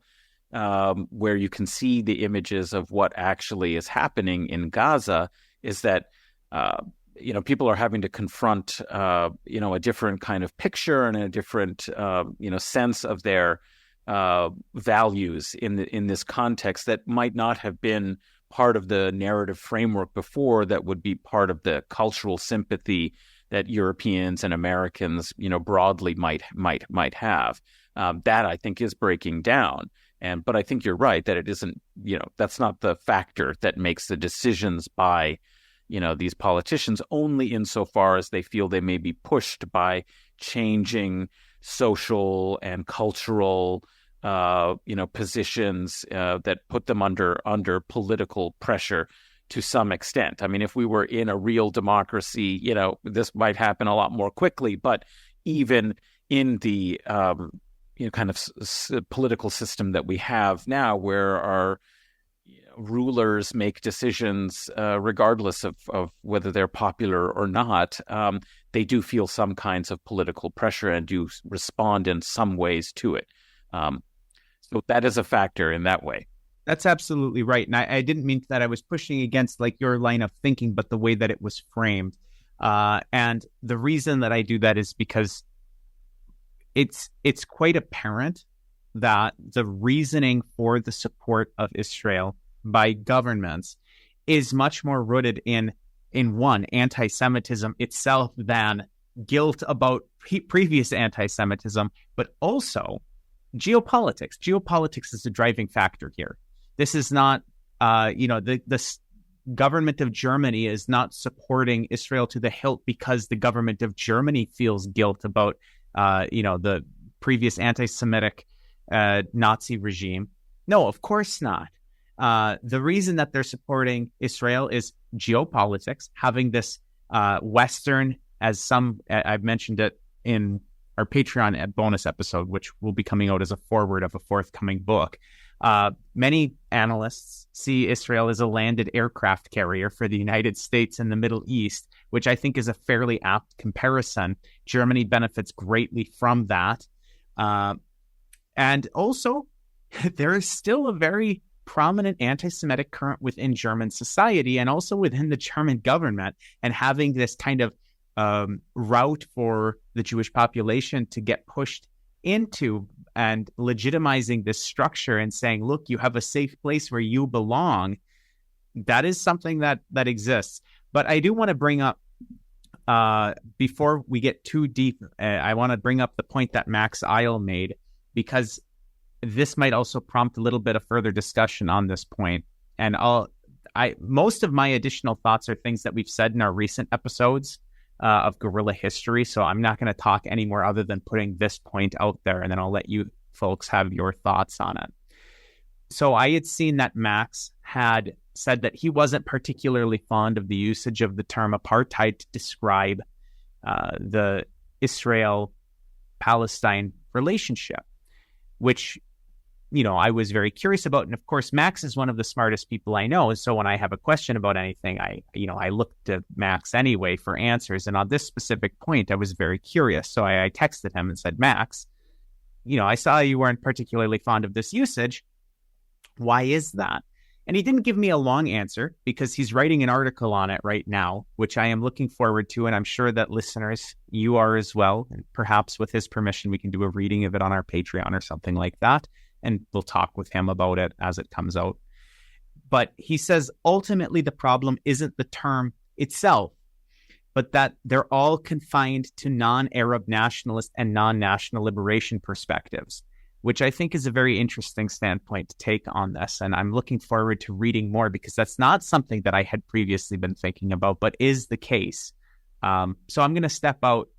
where you can see the images of what actually is happening in Gaza, is that people are having to confront a different kind of picture and a different sense of their values in this context that might not have been part of the narrative framework before, that would be part of the cultural sympathy that Europeans and Americans broadly might have. That, I think, is breaking down. But I think you're right that it isn't, that's not the factor that makes the decisions by, these politicians, only insofar as they feel they may be pushed by changing social and cultural, positions that put them under political pressure to some extent. I mean, if we were in a real democracy, this might happen a lot more quickly. But even in the kind of political system that we have now, where our rulers make decisions regardless of whether they're popular or not. They do feel some kinds of political pressure and do respond in some ways to it. So that is a factor in that way. That's absolutely right. And I didn't mean that I was pushing against like your line of thinking, but the way that it was framed. And the reason that I do that is because it's quite apparent that the reasoning for the support of Israel by governments is much more rooted in one, anti-Semitism itself than guilt about previous anti-Semitism, but also geopolitics. Geopolitics is a driving factor here. This is not, the government of Germany is not supporting Israel to the hilt because the government of Germany feels guilt about, the previous anti-Semitic Nazi regime. No, of course not. The reason that they're supporting Israel is geopolitics, having this Western, I've mentioned it in our Patreon bonus episode, which will be coming out as a foreword of a forthcoming book. Many analysts see Israel as a landed aircraft carrier for the United States and the Middle East, which I think is a fairly apt comparison. Germany benefits greatly from that. And also, there is still a very prominent anti-Semitic current within German society and also within the German government, and having this kind of route for the Jewish population to get pushed into and legitimizing this structure and saying, look, you have a safe place where you belong. That is something that exists. But I do want to bring up, before we get too deep, I want to bring up the point that Max Eil made, because this might also prompt a little bit of further discussion on this point. And most of my additional thoughts are things that we've said in our recent episodes of Guerrilla History. So I'm not going to talk anymore other than putting this point out there, and then I'll let you folks have your thoughts on it. So I had seen that Max had said that he wasn't particularly fond of the usage of the term apartheid to describe the Israel-Palestine relationship, which, I was very curious about. And of course, Max is one of the smartest people I know. So when I have a question about anything, I look to Max anyway for answers. And on this specific point, I was very curious. So I texted him and said, Max, I saw you weren't particularly fond of this usage. Why is that? And he didn't give me a long answer because he's writing an article on it right now, which I am looking forward to. And I'm sure that listeners, you are as well. And perhaps with his permission, we can do a reading of it on our Patreon or something like that. And we'll talk with him about it as it comes out. But he says, ultimately, the problem isn't the term itself, but that they're all confined to non-Arab nationalist and non-national liberation perspectives, which I think is a very interesting standpoint to take on this. And I'm looking forward to reading more because that's not something that I had previously been thinking about, but is the case. So I'm going to step out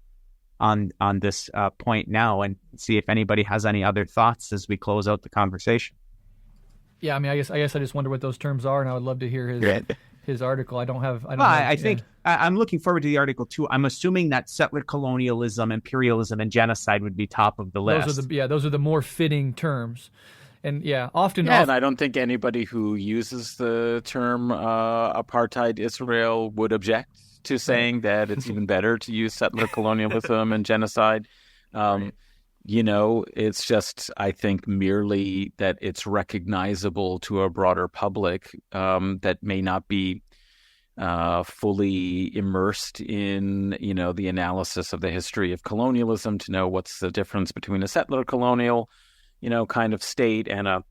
on this point now and see if anybody has any other thoughts as we close out the conversation. Yeah, I mean, I guess I just wonder what those terms are, and I would love to hear his article. I think I'm looking forward to the article too. I'm assuming that settler colonialism, imperialism, and genocide would be top of the list. Those are the more fitting terms. And often. And I don't think anybody who uses the term apartheid Israel would object to saying that it's even better to use settler colonialism and genocide. It's just, I think, merely that it's recognizable to a broader public that may not be fully immersed in, the analysis of the history of colonialism to know what's the difference between a settler colonial, kind of state and a,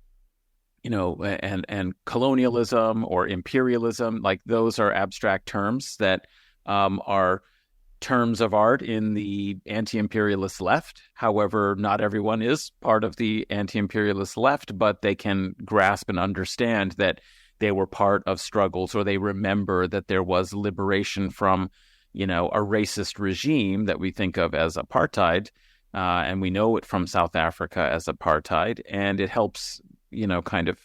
and colonialism or imperialism. Like, those are abstract terms that are terms of art in the anti-imperialist left. However, not everyone is part of the anti-imperialist left, but they can grasp and understand that they were part of struggles, or they remember that there was liberation from, a racist regime that we think of as apartheid, and we know it from South Africa as apartheid, and it helps, kind of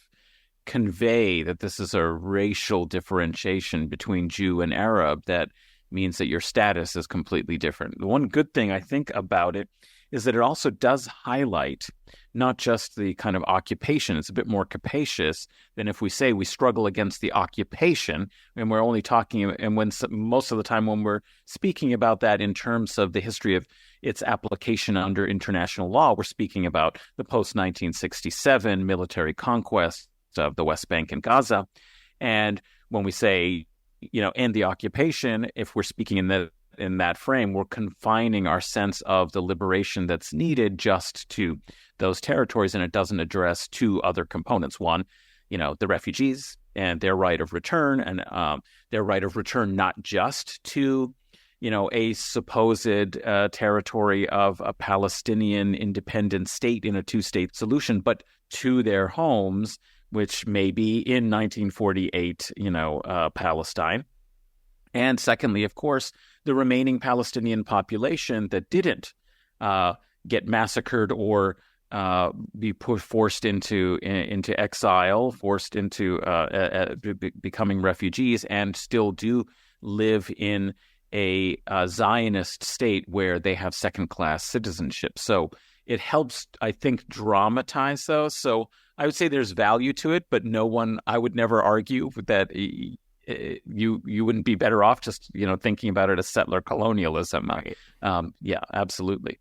convey that this is a racial differentiation between Jew and Arab that means that your status is completely different. The one good thing I think about it is that it also does highlight not just the kind of occupation. It's a bit more capacious than if we say we struggle against the occupation, and we're only talking, and most of the time when we're speaking about that in terms of the history of its application under international law, we're speaking about the post-1967 military conquest of the West Bank and Gaza. And when we say, end the occupation, if we're speaking in that frame, we're confining our sense of the liberation that's needed just to those territories, and it doesn't address two other components. One, the refugees and their right of return, and their right of return not just to, a supposed territory of a Palestinian independent state in a two-state solution, but to their homes, which may be in 1948, Palestine. And secondly, of course, the remaining Palestinian population that didn't get massacred or be forced into exile, forced into becoming refugees, and still do live in a Zionist state where they have second-class citizenship. So it helps, I think, dramatize those. So I would say there's value to it, but I would never argue that you wouldn't be better off just thinking about it as settler colonialism. Right. Yeah, absolutely.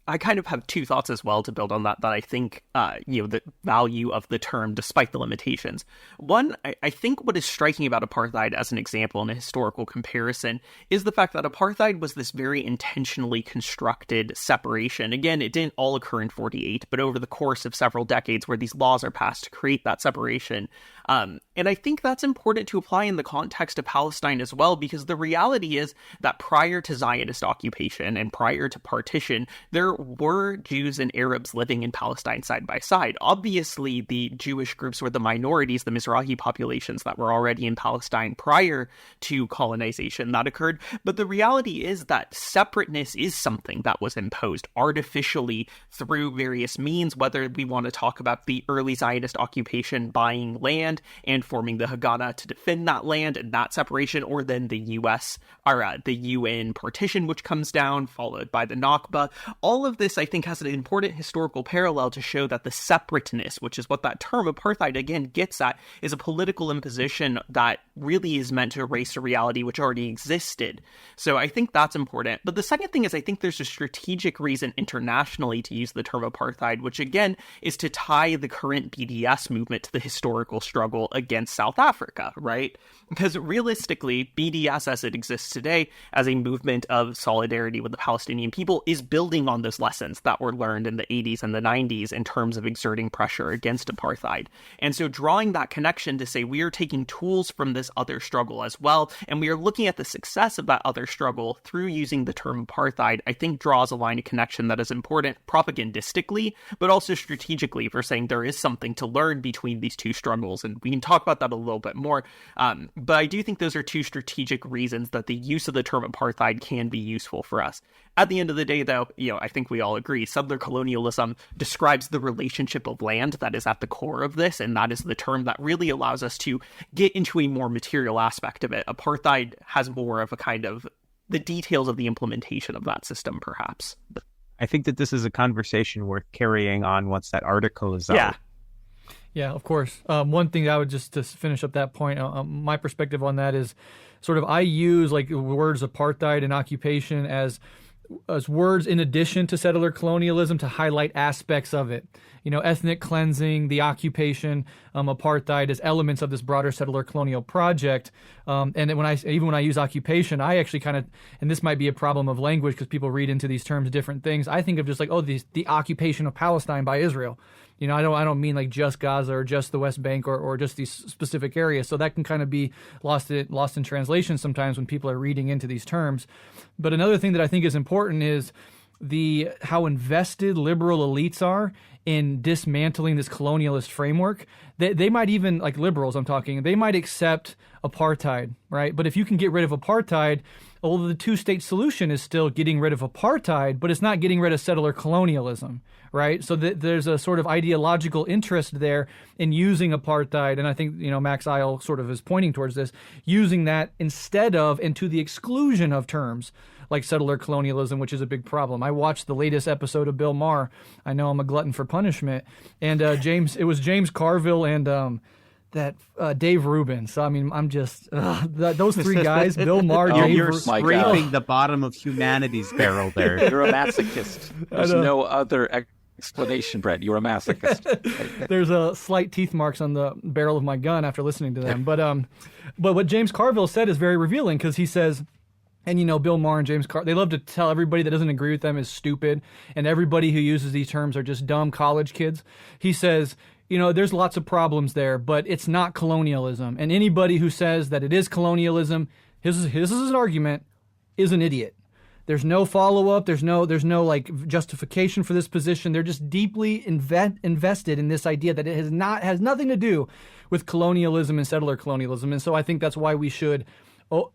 I kind of have two thoughts as well to build on that I think, the value of the term despite the limitations. One, I think what is striking about apartheid as an example in a historical comparison is the fact that apartheid was this very intentionally constructed separation. Again, it didn't all occur in 48, but over the course of several decades where these laws are passed to create that separation. And I think that's important to apply in the context of Palestine as well, because the reality is that prior to Zionist occupation and prior to partition, there were Jews and Arabs living in Palestine side by side. Obviously, the Jewish groups were the minorities, the Mizrahi populations that were already in Palestine prior to colonization that occurred. But the reality is that separateness is something that was imposed artificially through various means, whether we want to talk about the early Zionist occupation buying land and forming the Haganah to defend that land and that separation, or then the the UN partition, which comes down, followed by the Nakba. All of this, I think, has an important historical parallel to show that the separateness, which is what that term apartheid again gets at, is a political imposition that really is meant to erase a reality which already existed. So I think that's important. But the second thing is, I think there's a strategic reason internationally to use the term apartheid, which again is to tie the current BDS movement to the historical struggle against South Africa, right? Because realistically, BDS as it exists today as a movement of solidarity with the Palestinian people is building on those lessons that were learned in the 80s and the 90s in terms of exerting pressure against apartheid. And so drawing that connection to say we are taking tools from this other struggle as well, and we are looking at the success of that other struggle through using the term apartheid, I think draws a line of connection that is important propagandistically, but also strategically for saying there is something to learn between these two struggles. And we can talk about that a little bit more. But I do think those are two strategic reasons that the use of the term apartheid can be useful for us. At the end of the day, though, I think we all agree, settler colonialism describes the relationship of land that is at the core of this, and that is the term that really allows us to get into a more material aspect of it. Apartheid has more of a kind of the details of the implementation of that system, perhaps. I think that this is a conversation worth carrying on once that article is out. Yeah, of course. One thing that I would just to finish up that point, my perspective on that is sort of I use like words apartheid and occupation as words in addition to settler colonialism to highlight aspects of it. Ethnic cleansing, the occupation, apartheid as elements of this broader settler colonial project. And then when I use occupation, I actually kind of, and this might be a problem of language because people read into these terms different things. I think of just like, the occupation of Palestine by Israel. I don't mean like just Gaza or just the West Bank or just these specific areas. So that can kind of be lost in translation sometimes when people are reading into these terms. But another thing that I think is important is how invested liberal elites are in dismantling this colonialist framework. They might even, like liberals I'm talking, they might accept apartheid, right? But if you can get rid of apartheid, although the two-state solution is still getting rid of apartheid, but it's not getting rid of settler colonialism, right? So there's a sort of ideological interest there in using apartheid, and I think, Max Isle sort of is pointing towards this, using that instead of and to the exclusion of terms like settler colonialism, which is a big problem. I watched the latest episode of Bill Maher. I know I'm a glutton for punishment. And it was James Carville and Dave Rubin. So, I mean, I'm just, those three guys, Bill Maher, Dave You're Rubin. scraping the bottom of humanity's barrel there. You're a masochist. There's no other explanation, Breht. You're a masochist. There's slight teeth marks on the barrel of my gun after listening to them. But what James Carville said is very revealing, because he says, and Bill Maher and James they love to tell everybody that doesn't agree with them is stupid, and everybody who uses these terms are just dumb college kids. He says, there's lots of problems there, but it's not colonialism. And anybody who says that it is colonialism, his is an argument, is an idiot. There's no follow-up. There's no like justification for this position. They're just deeply invested in this idea that it has nothing to do with colonialism and settler colonialism. And so I think that's why we should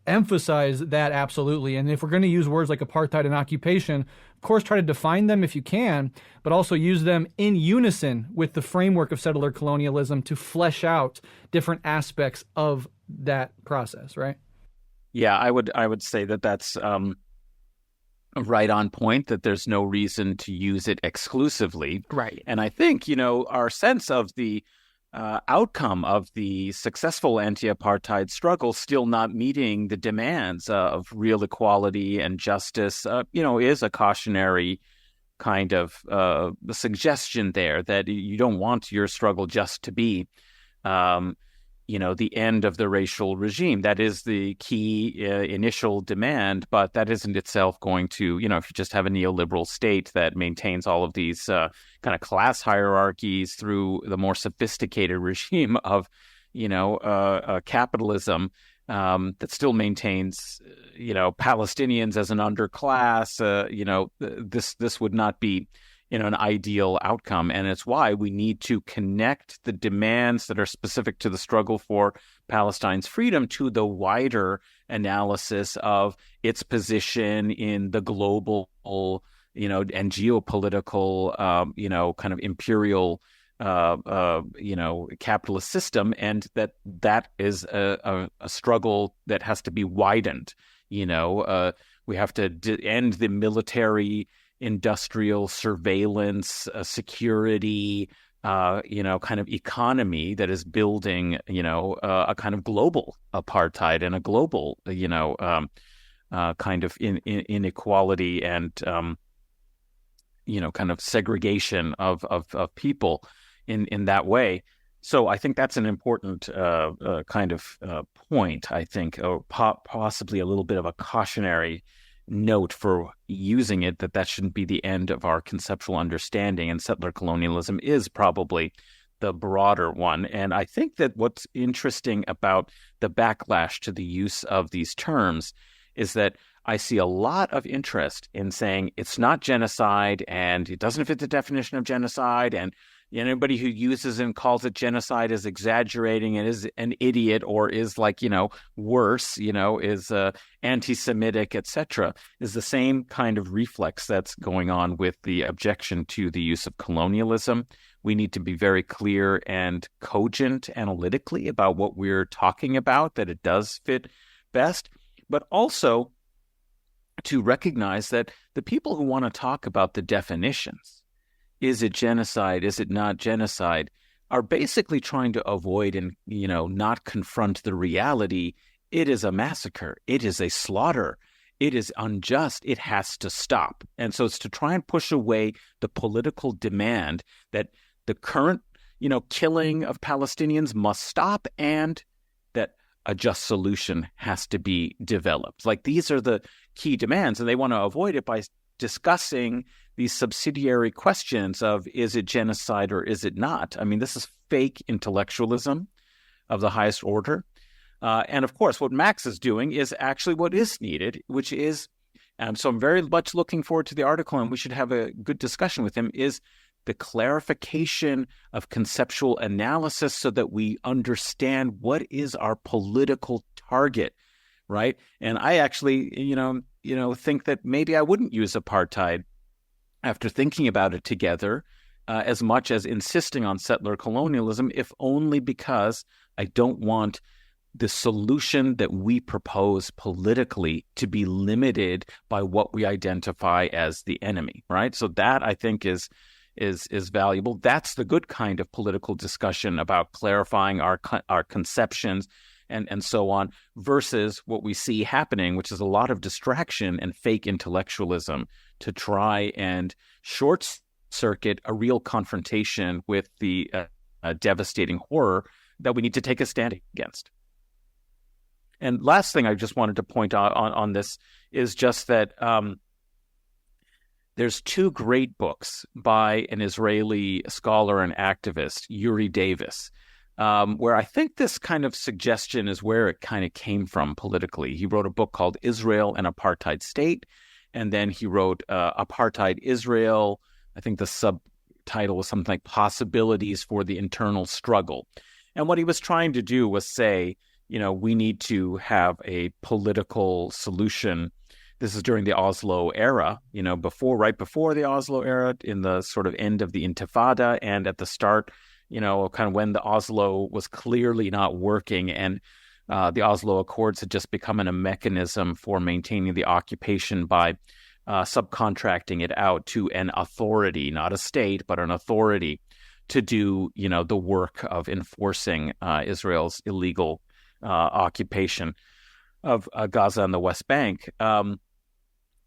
emphasize that absolutely. And if we're going to use words like apartheid and occupation, of course, try to define them if you can, but also use them in unison with the framework of settler colonialism to flesh out different aspects of that process, right? Yeah, I would say that that's right on point, that there's no reason to use it exclusively. Right. And I think, our sense of the outcome of the successful anti-apartheid struggle still not meeting the demands of real equality and justice, is a cautionary kind of suggestion there, that you don't want your struggle just to be, the end of the racial regime. That is the key initial demand, but that isn't itself going to, if you just have a neoliberal state that maintains all of these kind of class hierarchies through the more sophisticated regime of, capitalism that still maintains, Palestinians as an underclass, this would not be an ideal outcome. And it's why we need to connect the demands that are specific to the struggle for Palestine's freedom to the wider analysis of its position in the global, and geopolitical, kind of imperial, capitalist system. And that is a struggle that has to be widened. We have to end the military industrial surveillance, security, kind of economy that is building, a kind of global apartheid and a global, kind of inequality and, kind of segregation of people in that way. So I think that's an important kind of point, I think, or possibly a little bit of a cautionary note for using it, that shouldn't be the end of our conceptual understanding, and settler colonialism is probably the broader one. And I think that what's interesting about the backlash to the use of these terms is that I see a lot of interest in saying it's not genocide and it doesn't fit the definition of genocide, and anybody who uses and calls it genocide is exaggerating and is an idiot, or is worse, is anti-Semitic, etc., is the same kind of reflex that's going on with the objection to the use of colonialism. We need to be very clear and cogent analytically about what we're talking about, that it does fit best, but also to recognize that the people who want to talk about the definitions, is it genocide, is it not genocide, are basically trying to avoid and, not confront the reality. It is a massacre. It is a slaughter. It is unjust. It has to stop. And so it's to try and push away the political demand that the current, killing of Palestinians must stop, and that a just solution has to be developed. Like, these are the key demands, and they want to avoid it by discussing these subsidiary questions of, is it genocide or is it not? I mean, this is fake intellectualism of the highest order. And of course, what Max is doing is actually what is needed, which is, so I'm very much looking forward to the article, and we should have a good discussion with him, is the clarification of conceptual analysis so that we understand what is our political target, right? And I actually, think that maybe I wouldn't use apartheid after thinking about it together as much as insisting on settler colonialism, if only because I don't want the solution that we propose politically to be limited by what we identify as the enemy, right? So that, I think, is valuable. That's the good kind of political discussion about clarifying our conceptions and so on, versus what we see happening, which is a lot of distraction and fake intellectualism to try and short-circuit a real confrontation with the devastating horror that we need to take a stand against. And last thing I just wanted to point out on this is just that there's two great books by an Israeli scholar and activist, Yuri Davis, where I think this kind of suggestion is where it kind of came from politically. He wrote a book called Israel, an Apartheid State, and then he wrote Apartheid Israel. I think the subtitle was something like Possibilities for the Internal Struggle. And what he was trying to do was say, we need to have a political solution. This is during the Oslo era, right before the Oslo era, in the sort of end of the Intifada, and at the start, kind of when the Oslo was clearly not working, and the Oslo Accords had just become a mechanism for maintaining the occupation by subcontracting it out to an authority, not a state, but an authority to do, the work of enforcing Israel's illegal occupation of Gaza and the West Bank,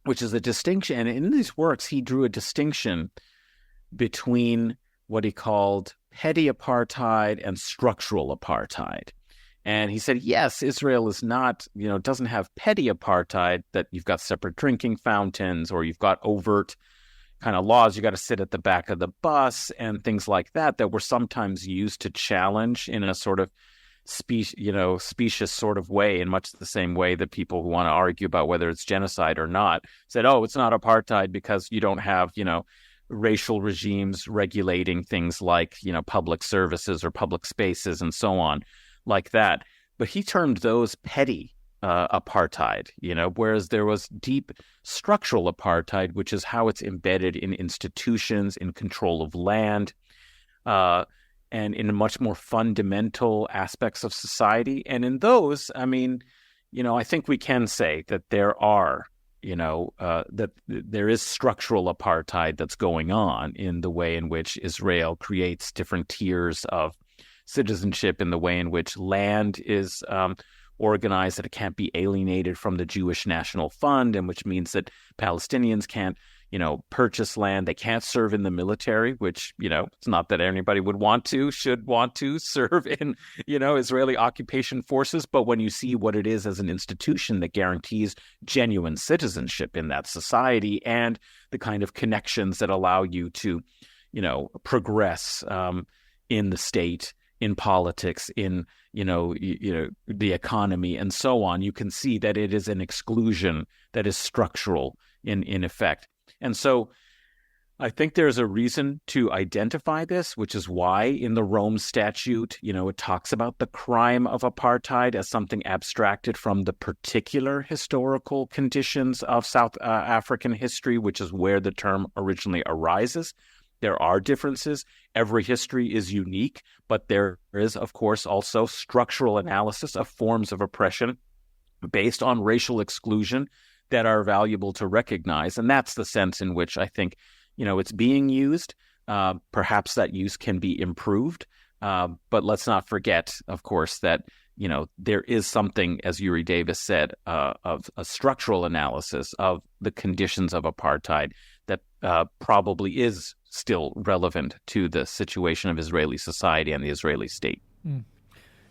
which is a distinction. And in these works, he drew a distinction between what he called petty apartheid and structural apartheid. And he said, yes, Israel is not, doesn't have petty apartheid, that you've got separate drinking fountains or you've got overt kind of laws. You got to sit at the back of the bus and things like that were sometimes used to challenge in a sort of specious sort of way, in much the same way that people who want to argue about whether it's genocide or not said, oh, it's not apartheid because you don't have, racial regimes regulating things like, public services or public spaces and so on like that. But he termed those petty apartheid, whereas there was deep structural apartheid, which is how it's embedded in institutions, in control of land, and in much more fundamental aspects of society. And in those, I think we can say that there are, that there is structural apartheid that's going on in the way in which Israel creates different tiers of citizenship, in the way in which land is organized, that it can't be alienated from the Jewish National Fund, and which means that Palestinians can't, purchase land. They can't serve in the military, which, it's not that anybody should want to serve in, Israeli occupation forces. But when you see what it is as an institution that guarantees genuine citizenship in that society and the kind of connections that allow you to, progress in the state, in politics, in, the economy and so on, you can see that it is an exclusion that is structural in effect. And so I think there's a reason to identify this, which is why in the Rome Statute, it talks about the crime of apartheid as something abstracted from the particular historical conditions of South African history, which is where the term originally arises. There are differences. Every history is unique, but there is, of course, also structural analysis of forms of oppression based on racial exclusion that are valuable to recognize. And that's the sense in which I think, it's being used. Perhaps that use can be improved. But let's not forget, of course, that, there is something, as Yuri Davis said, of a structural analysis of the conditions of apartheid that probably is still relevant to the situation of Israeli society and the Israeli state.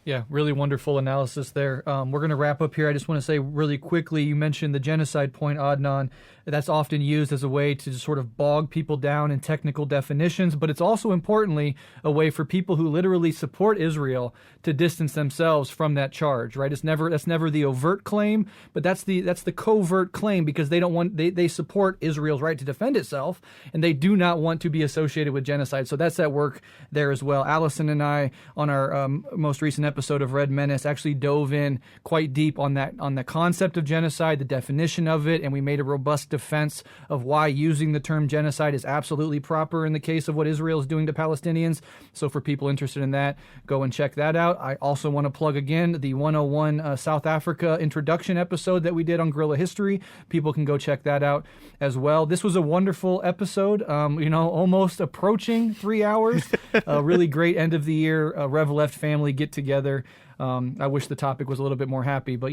Yeah, really wonderful analysis there. We're going to wrap up here. I just want to say really quickly, you mentioned the genocide point, Adnan. That's often used as a way to sort of bog people down in technical definitions, but it's also importantly a way for people who literally support Israel to distance themselves from that charge, right? That's never the overt claim, but that's the covert claim, because they support Israel's right to defend itself, and they do not want to be associated with genocide. So that's that work there as well. Alyson and I, on our most recent episode of Red Menace actually dove in quite deep on the concept of genocide, the definition of it, and we made a robust defense of why using the term genocide is absolutely proper in the case of what Israel is doing to Palestinians. So for people interested in that, go and check that out. I also want to plug again the 101 South Africa introduction episode that we did on guerrilla history. People can go check that out as well. This was a wonderful episode, almost approaching 3 hours. A really great end of the year Rev Left family get together. I wish the topic was a little bit more happy, but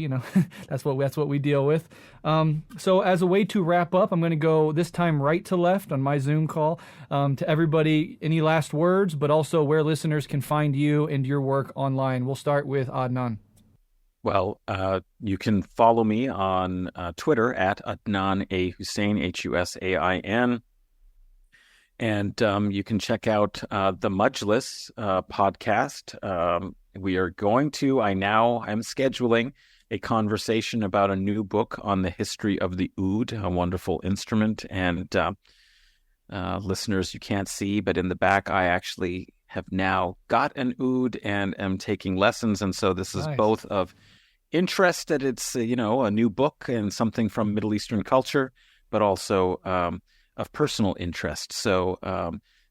that's what we deal with. So as a way to wrap up, I'm going to go this time right to left on my Zoom call. To everybody, any last words, but also where listeners can find you and your work online. We'll start with Adnan. Well, you can follow me on Twitter at Adnan A. Hussein, Husain. And you can check out the Majlis podcast. I'm scheduling a conversation about a new book on the history of the oud, a wonderful instrument. And listeners, you can't see, but in the back, I actually have now got an oud and am taking lessons. And so this is Nice. both of interest that it's, a new book and something from Middle Eastern culture, but also of personal interest. So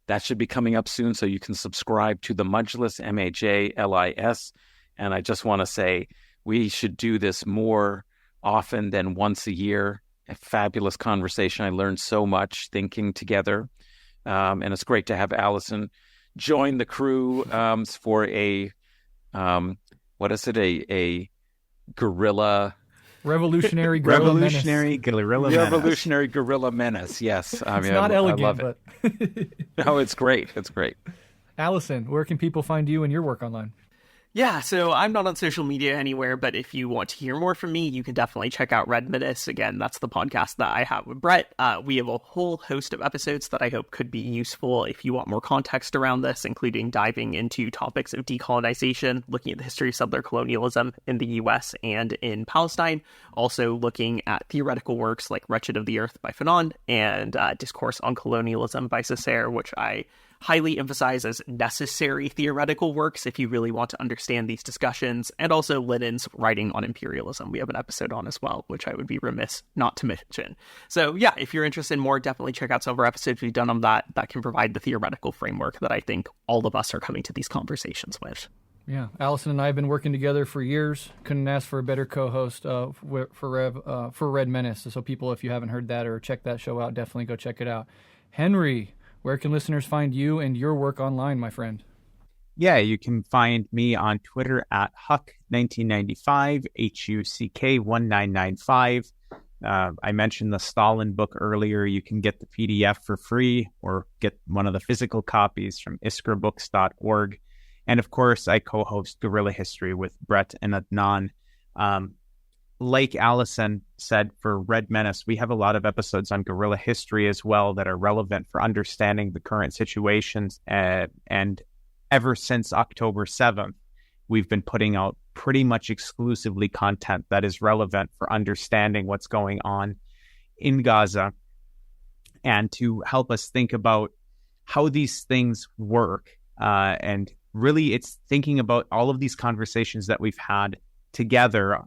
that should be coming up soon. So you can subscribe to the Majlis, Majlis. And I just want to say we should do this more often than once a year. A fabulous conversation. I learned so much thinking together. And it's great to have Alyson join the crew for a guerrilla... Revolutionary guerrilla menace. Revolutionary guerrilla menace. Yes, It's not elegant, I love it. but No, it's great. It's great. Alyson, where can people find you and your work online? Yeah, so I'm not on social media anywhere, but if you want to hear more from me, you can definitely check out Red Menace. Again, that's the podcast that I have with Breht. We have a whole host of episodes that I hope could be useful if you want more context around this, including diving into topics of decolonization, looking at the history of settler colonialism in the US and in Palestine, also looking at theoretical works like Wretched of the Earth by Fanon and Discourse on Colonialism by Césaire, which I highly emphasize as necessary theoretical works if you really want to understand these discussions, and also Lenin's writing on imperialism. We have an episode on as well, which I would be remiss not to mention. So yeah, if you're interested in more, definitely check out some of our episodes we've done on that can provide the theoretical framework that I think all of us are coming to these conversations with. Yeah, Alyson and I have been working together for years. Couldn't ask for a better co-host for Red Menace. So people, if you haven't heard that or checked that show out, definitely go check it out. Henry, where can listeners find you and your work online, my friend? Yeah, you can find me on Twitter at Huck1995, HUCK1995. I mentioned the Stalin book earlier. You can get the PDF for free or get one of the physical copies from iskrabooks.org. And of course, I co-host Guerrilla History with Breht and Adnan. Like Alyson said, for Red Menace, we have a lot of episodes on guerrilla history as well that are relevant for understanding the current situations. And ever since October 7th, we've been putting out pretty much exclusively content that is relevant for understanding what's going on in Gaza and to help us think about how these things work. And really, it's thinking about all of these conversations that we've had together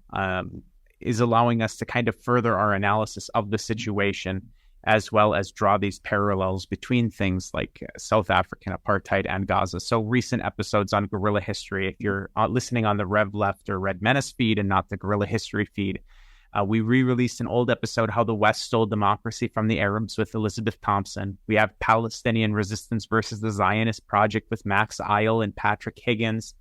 is allowing us to kind of further our analysis of the situation, as well as draw these parallels between things like South African Apartheid and Gaza. So recent episodes on guerrilla history, if you're listening on the Rev Left or Red Menace feed and not the guerrilla history feed, we re-released an old episode, How the West Stole Democracy from the Arabs with Elizabeth Thompson. We have Palestinian Resistance versus the Zionist Project with Max Eil and Patrick Higgins.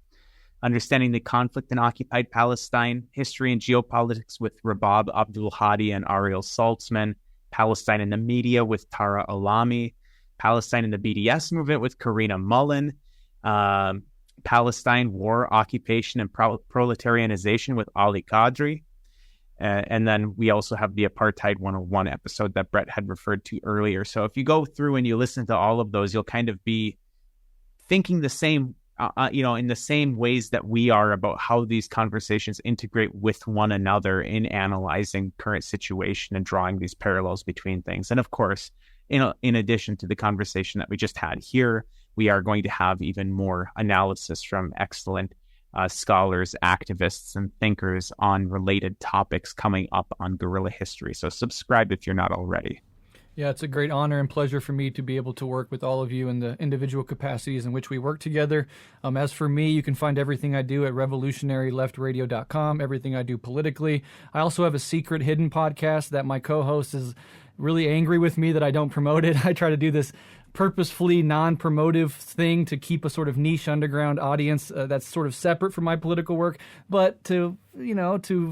Understanding the Conflict in Occupied Palestine, History and Geopolitics with Rabab Abdul Hadi and Ariel Saltzman, Palestine in the Media with Tara Alami, Palestine in the BDS Movement with Karina Mullen, Palestine, War, Occupation, and Proletarianization with Ali Qadri. And then we also have the Apartheid 101 episode that Breht had referred to earlier. So if you go through and you listen to all of those, you'll kind of be thinking the same in the same ways that we are about how these conversations integrate with one another in analyzing current situation and drawing these parallels between things. And of course, in addition to the conversation that we just had here, we are going to have even more analysis from excellent scholars, activists, and thinkers on related topics coming up on Guerrilla History. So subscribe if you're not already. Yeah, it's a great honor and pleasure for me to be able to work with all of you in the individual capacities in which we work together. As for me, you can find everything I do at revolutionaryleftradio.com, everything I do politically. I also have a secret hidden podcast that my co-host is really angry with me that I don't promote it. I try to do this purposefully non-promotive thing to keep a sort of niche underground audience that's sort of separate from my political work. But to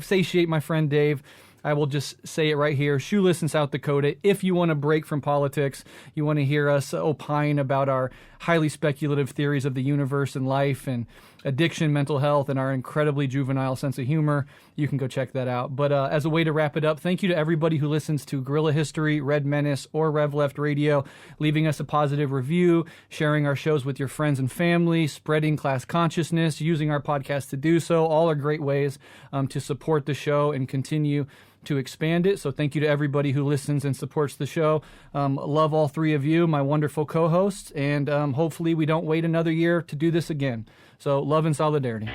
satiate my friend Dave, I will just say it right here. Shoeless in South Dakota. If you want to break from politics, you want to hear us opine about our highly speculative theories of the universe and life and addiction, mental health, and our incredibly juvenile sense of humor, you can go check that out. But as a way to wrap it up, thank you to everybody who listens to Guerrilla History, Red Menace, or Rev Left Radio, leaving us a positive review, sharing our shows with your friends and family, spreading class consciousness, using our podcast to do so. All are great ways to support the show and continue to expand it. So thank you to everybody who listens and supports the show. Love all three of you, my wonderful co-hosts, and hopefully we don't wait another year to do this again. So love and solidarity.